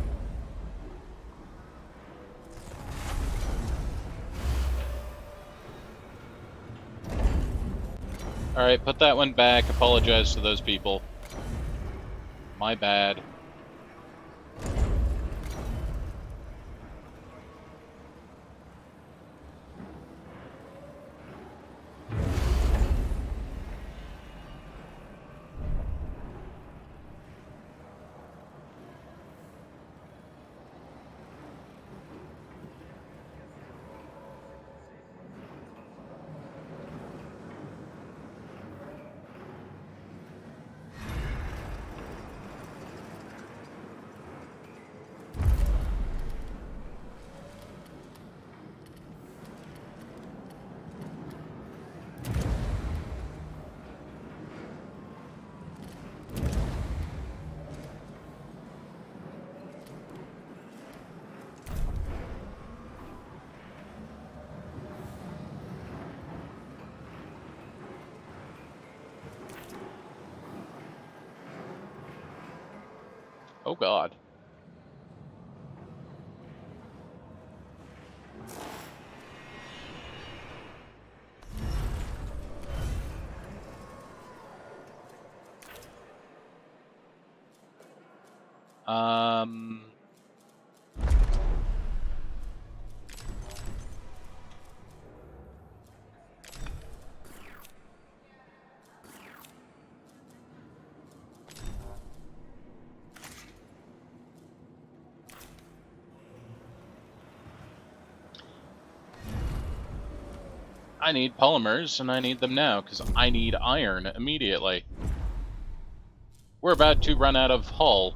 Alright, put that one back. Apologize to those people. My bad. Oh god. I need polymers, and I need them now, because I need iron immediately. We're about to run out of hull.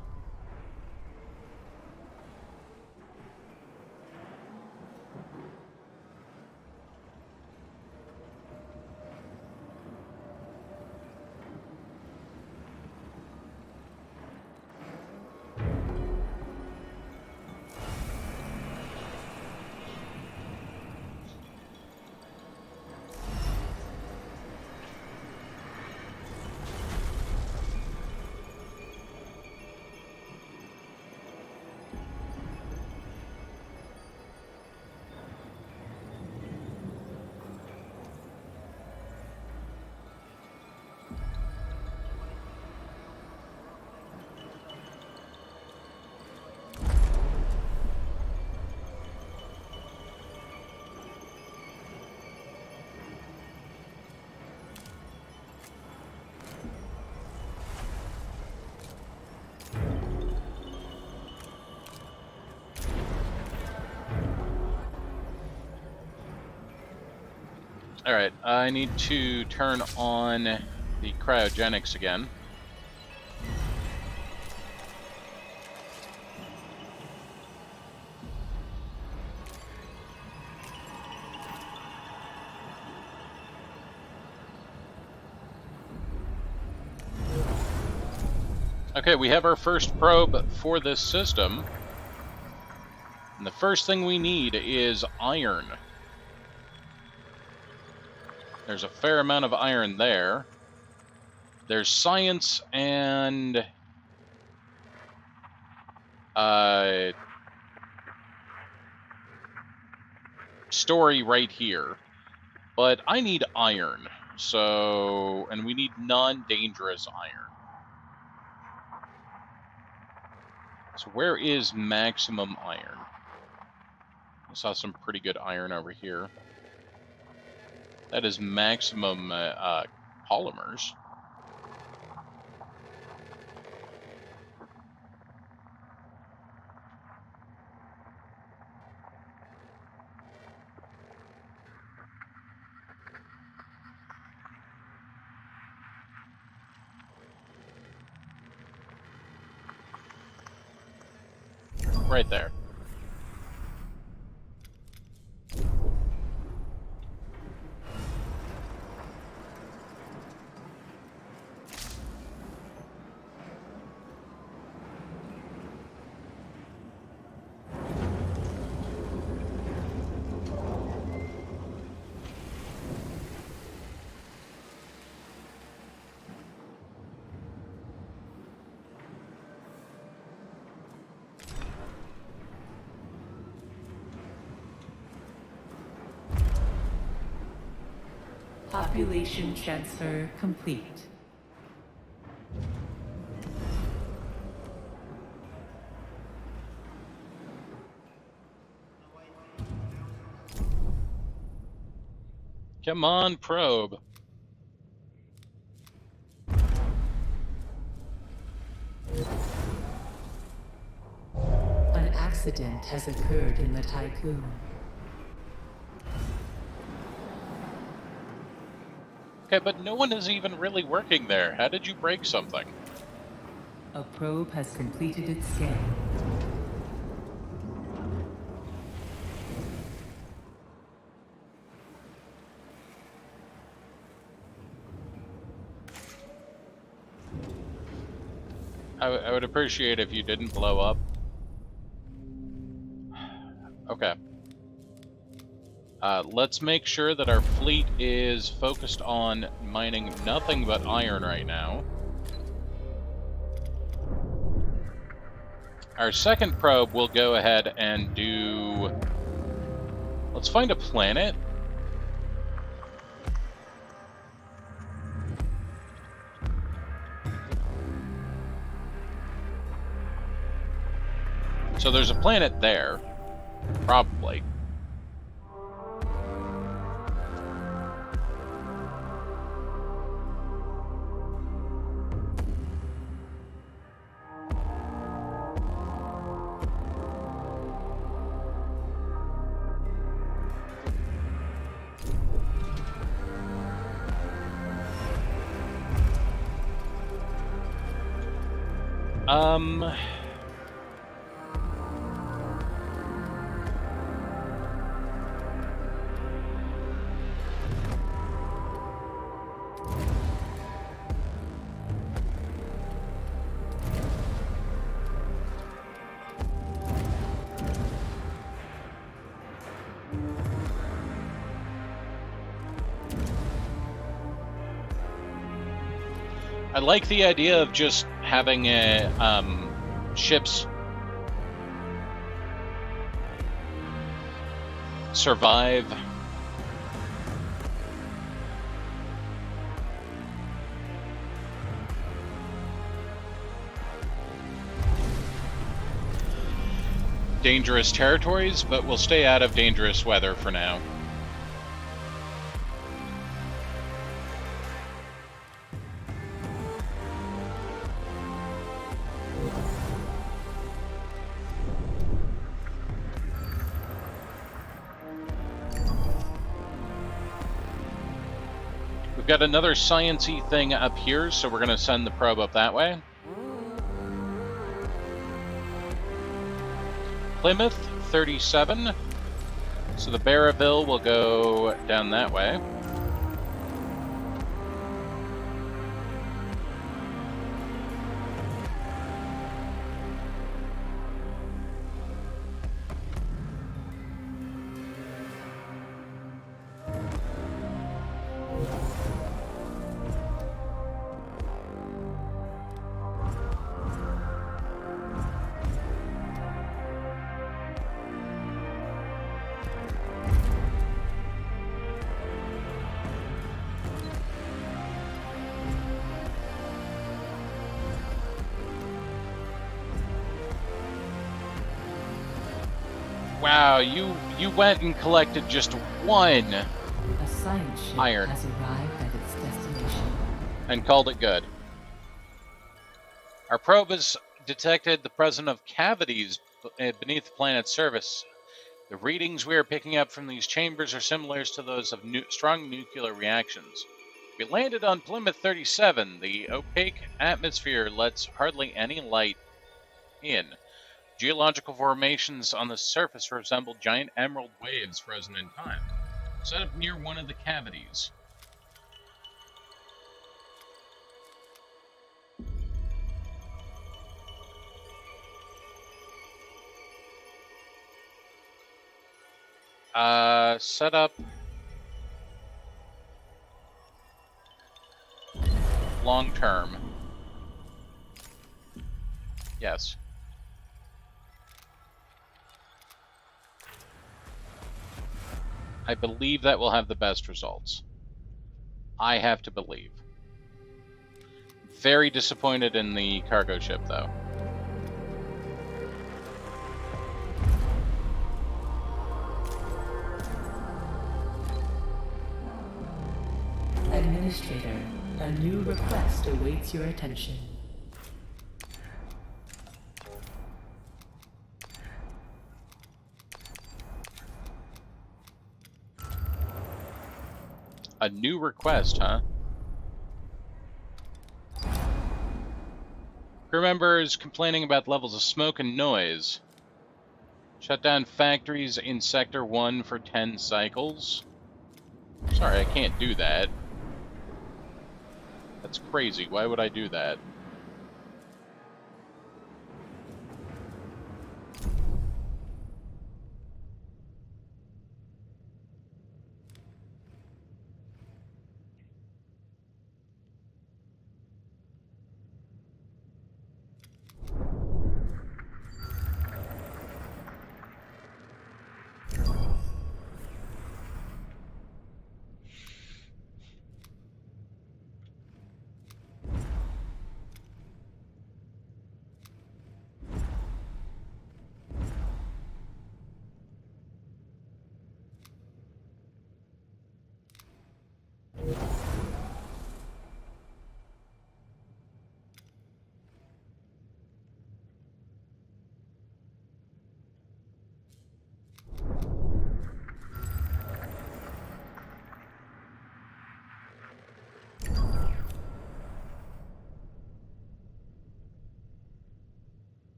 Alright, I need to turn on the cryogenics again. Okay, we have our first probe for this system. And the first thing we need is iron. There's a fair amount of iron there. There's science and story right here. But I need iron. So, and we need non-dangerous iron. So where is maximum iron? I saw some pretty good iron over here. That is maximum polymers. Right there. Population transfer complete. Come on, probe. An accident has occurred in the Tycoon. Okay, but no one is even really working there. How did you break something? A probe has completed its scan. I would appreciate if you didn't blow up. Okay. Let's make sure that our fleet is focused on mining nothing but iron right now. Our second probe will go ahead and do... Let's find a planet. So there's a planet there, probably. I like the idea of just having ships survive. Dangerous territories, but we'll stay out of dangerous weather for now. We've got another science-y thing up here, so we're going to send the probe up that way. Plymouth, 37. So the Barraville will go down that way. Wow, you went and collected just one A science ship iron has arrived at its destination. and called it good. Our probe has detected the presence of cavities beneath the planet's surface. The readings we are picking up from these chambers are similar to those of strong nuclear reactions. We landed on Plymouth 37. The opaque atmosphere lets hardly any light in. Geological formations on the surface resemble giant emerald waves frozen in time. Set up near one of the cavities. Set up long term. Yes. I believe that will have the best results. I have to believe. Very disappointed in the cargo ship, though. Administrator, a new request awaits your attention. A new request, huh? Crew members complaining about levels of smoke and noise. Shut down factories in Sector 1 for 10 cycles. Sorry, I can't do that. That's crazy. Why would I do that?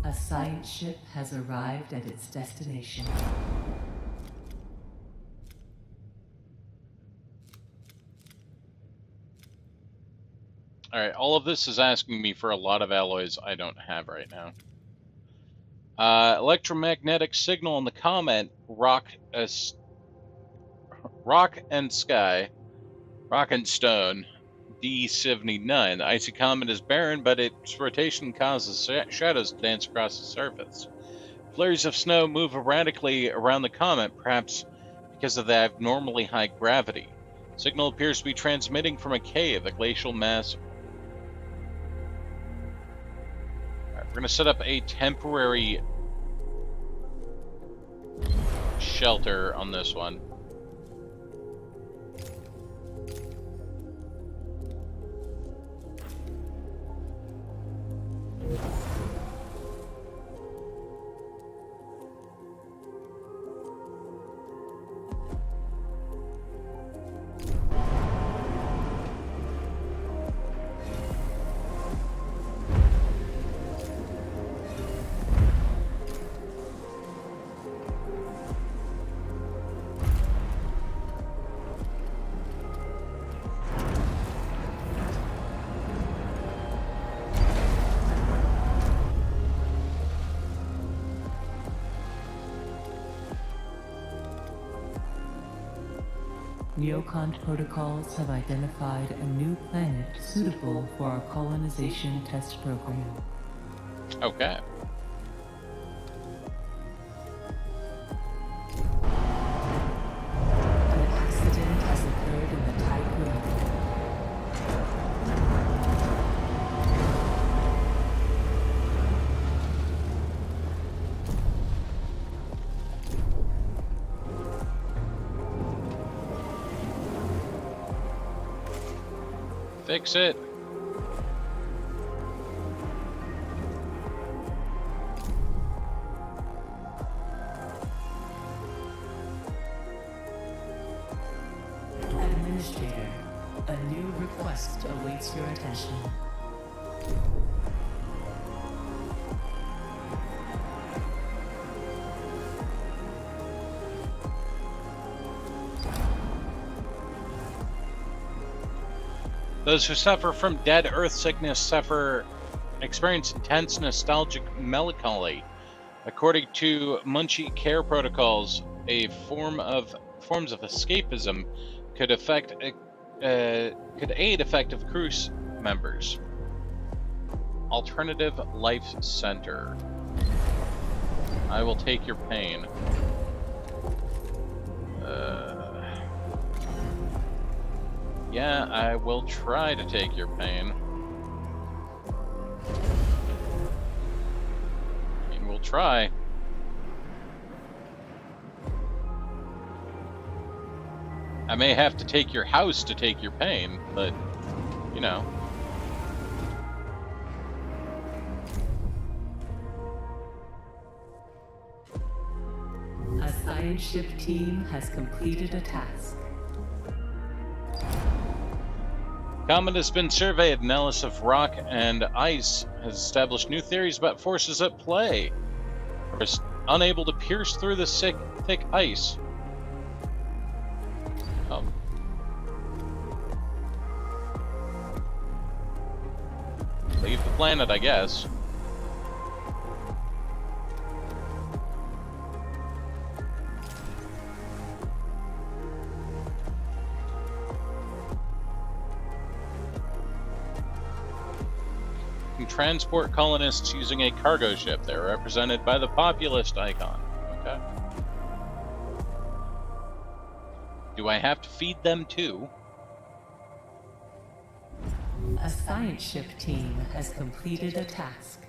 A science ship has arrived at its destination. Alright, all of this is asking me for a lot of alloys I don't have right now. Electromagnetic signal on the comet, rock and stone, D79. The icy comet is barren, but its rotation causes shadows to dance across the surface. Flurries of snow move erratically around the comet, perhaps because of the abnormally high gravity. Signal appears to be transmitting from a cave, a glacial mass. Alright, we're going to set up a temporary shelter on this one. Neocont protocols have identified a new planet suitable for our colonization test program. Okay. An accident has occurred in the Tycoon. Fix it. Administrator, a new request awaits your attention. Those who suffer from dead earth sickness experience intense nostalgic melancholy. According to Munchie care protocols, forms of escapism could aid effective crew members. Alternative Life Center. I will take your pain. Yeah, I will try to take your pain. I mean, we'll try. I may have to take your house to take your pain, but, you know. A science ship team has completed a task. Comet has been surveyed. Analysis of rock and ice has established new theories about forces at play. Are unable to pierce through the thick ice. Oh. Leave the planet, I guess. Transport colonists using a cargo ship. They're represented by the populist icon. Okay. Do I have to feed them too? A science ship team has completed a task.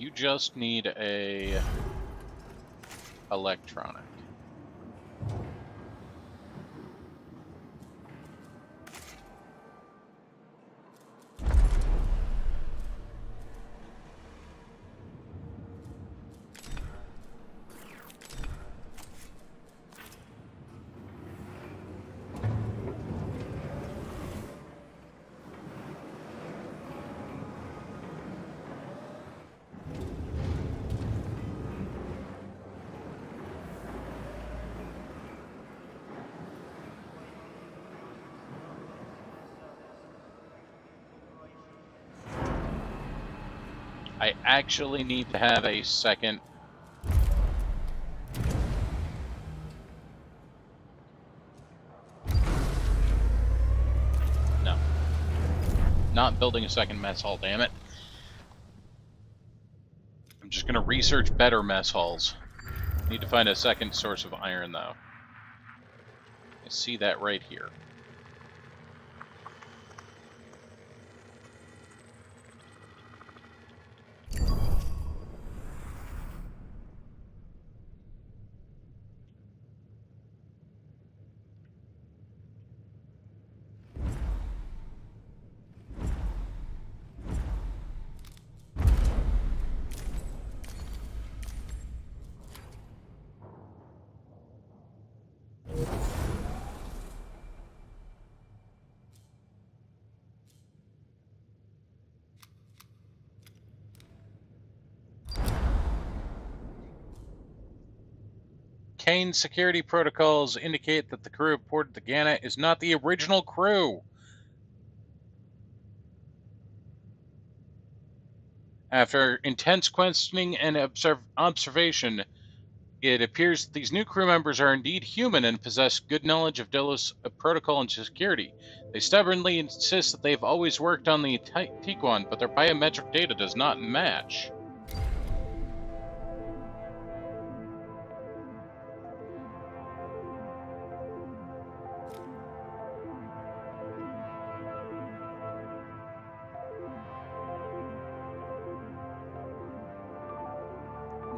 You just need a electronic. I actually need to have a second. No. Not building a second mess hall, damn it. I'm just gonna research better mess halls. Need to find a second source of iron, though. I see that right here. Kane's security protocols indicate that the crew aboard the Gannett is not the original crew. After intense questioning and observation, it appears that these new crew members are indeed human and possess good knowledge of Delos protocol and security. They stubbornly insist that they've always worked on the Tiquan, but their biometric data does not match.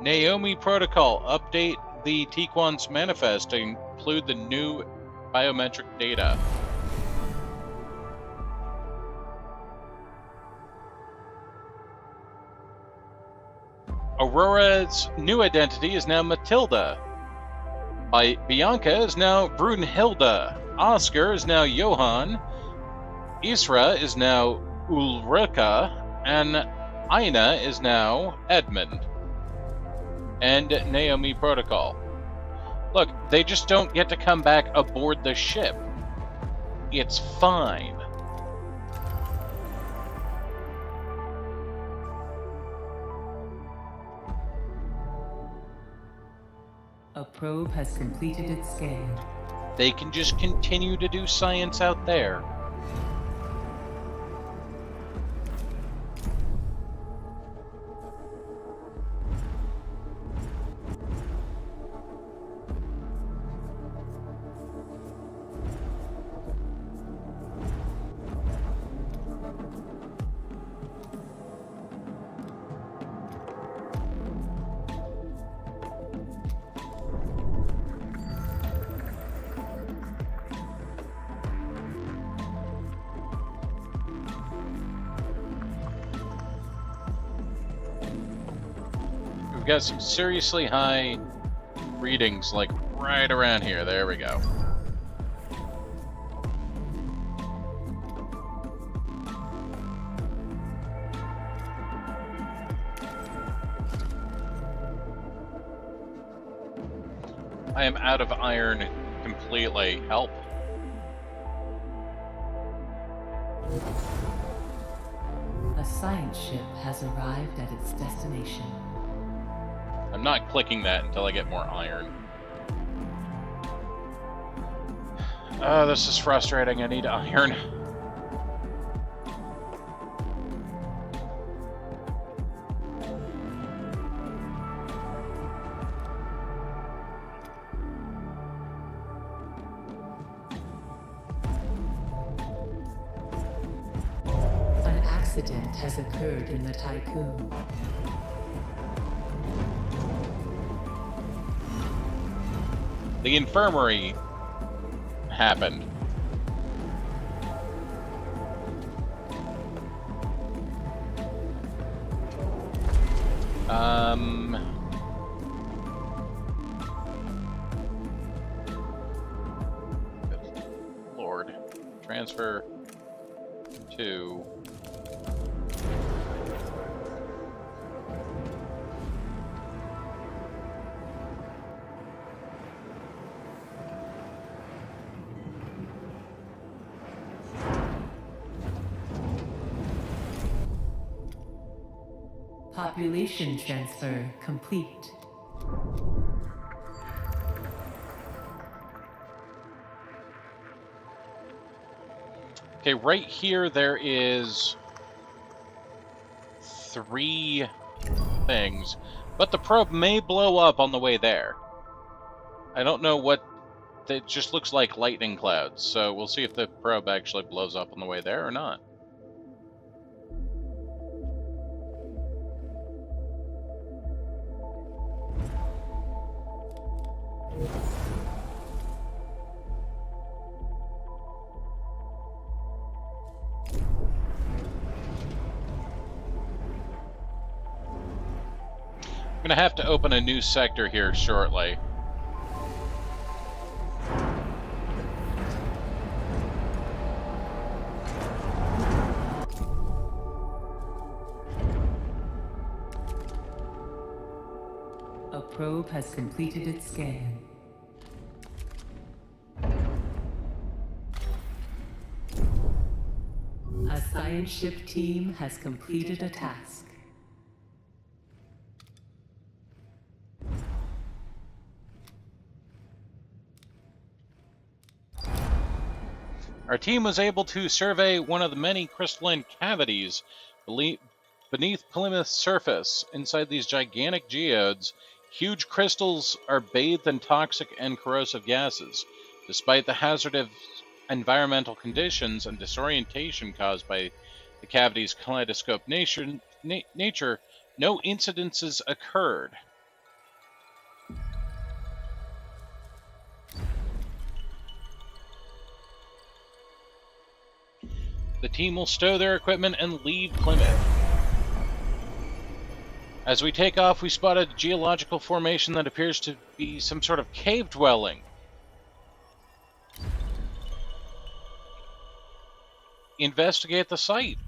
Naomi Protocol. Update the Tequan's manifest to include the new biometric data. Aurora's new identity is now Matilda. Bianca is now Brunhilde. Oscar is now Johann. Isra is now Ulrika. And Aina is now Edmund. And Naomi Protocol. Look, they just don't get to come back aboard the ship. It's fine. A probe has completed its scan. They can just continue to do science out there. We've got some seriously high readings, like right around here. There we go. I am out of iron completely. Help. A science ship has arrived at its destination. I'm not clicking that until I get more iron. Oh, this is frustrating. I need iron. An accident has occurred in the Tycoon. The infirmary happened. Lord. Transfer to... Population transfer complete. Okay, right here there is 3 things, but the probe may blow up on the way there. I don't know what... It just looks like lightning clouds, so we'll see if the probe actually blows up on the way there or not. I'm gonna have to open a new sector here shortly. A probe has completed its scan. A science ship team has completed a task. Our team was able to survey one of the many crystalline cavities beneath Plymouth's surface. Inside these gigantic geodes, huge crystals are bathed in toxic and corrosive gases. Despite the hazardous environmental conditions and disorientation caused by the cavity's kaleidoscope nature, no incidences occurred. The team will stow their equipment and leave Plymouth. As we take off, we spotted a geological formation that appears to be some sort of cave dwelling. Investigate the site.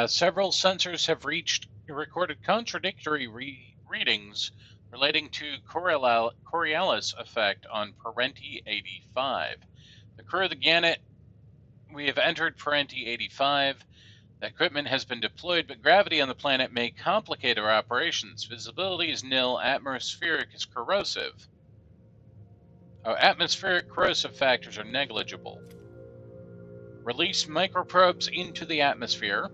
Several sensors have recorded contradictory readings relating to Coriolis effect on Parenti 85. The crew of the Gannet, we have entered Parenti 85. The equipment has been deployed, but gravity on the planet may complicate our operations. Visibility is nil. Atmospheric is corrosive. Oh, atmospheric corrosive factors are negligible. Release microprobes into the atmosphere.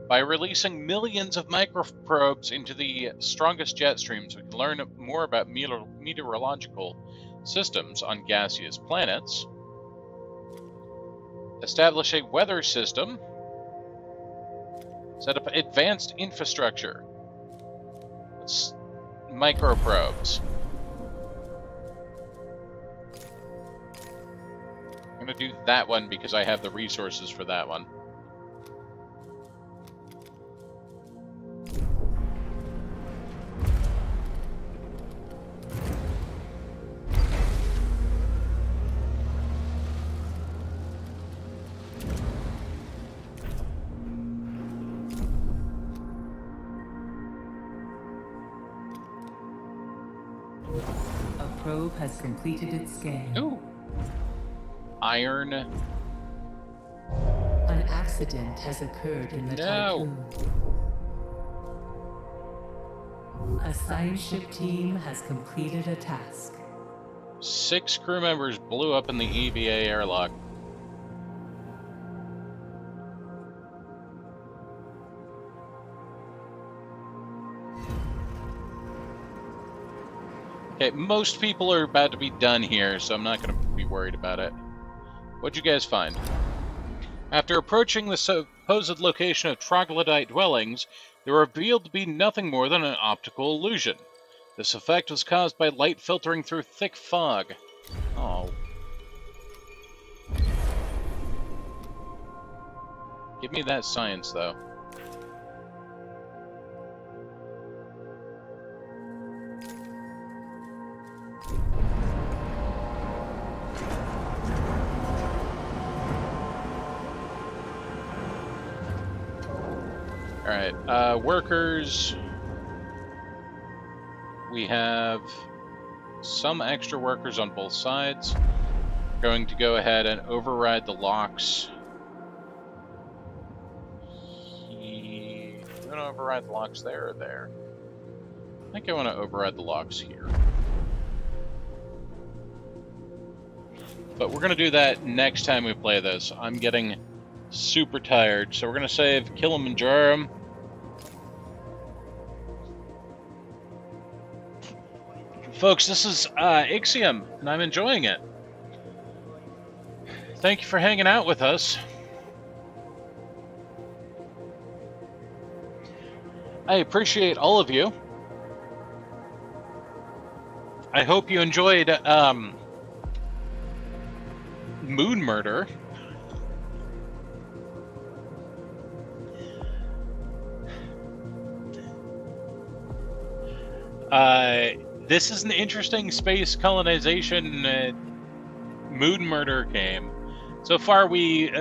By releasing millions of microprobes into the strongest jet streams, we can learn more about meteorological systems on gaseous planets. Establish a weather system. Set up advanced infrastructure. It's microprobes. I'm going to do that one because I have the resources for that one. A probe has completed its scan. Ooh. Iron. An accident has occurred in the No. Tycoon. A science ship team has completed a task. 6 crew members blew up in the EVA airlock. Okay, most people are about to be done here, so I'm not going to be worried about it. What'd you guys find? After approaching the supposed location of troglodyte dwellings, they were revealed to be nothing more than an optical illusion. This effect was caused by light filtering through thick fog. Oh. Give me that science, though. Alright, workers. We have some extra workers on both sides. Going to go ahead and override the locks. I'm going to override the locks there or there? I think I want to override the locks here. But we're going to do that next time we play this. I'm getting super tired, so we're going to save Kilimanjaro. Folks, this is Ixion, and I'm enjoying it. Thank you for hanging out with us. I appreciate all of you. I hope you enjoyed Moon Murder. This is an interesting space colonization moon murder game. So far, we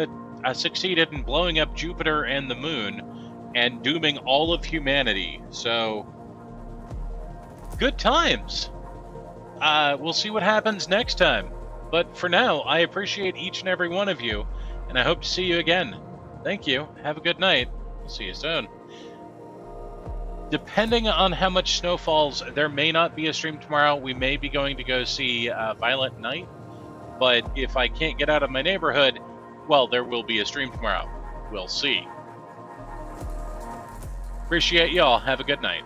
succeeded in blowing up Jupiter and the moon and dooming all of humanity. So, good times. We'll see what happens next time. But for now, I appreciate each and every one of you, and I hope to see you again. Thank you. Have a good night. We'll see you soon. Depending on how much snow falls, there may not be a stream tomorrow. We may be going to go see Violent Night. But if I can't get out of my neighborhood, well, there will be a stream tomorrow. We'll see. Appreciate y'all. Have a good night.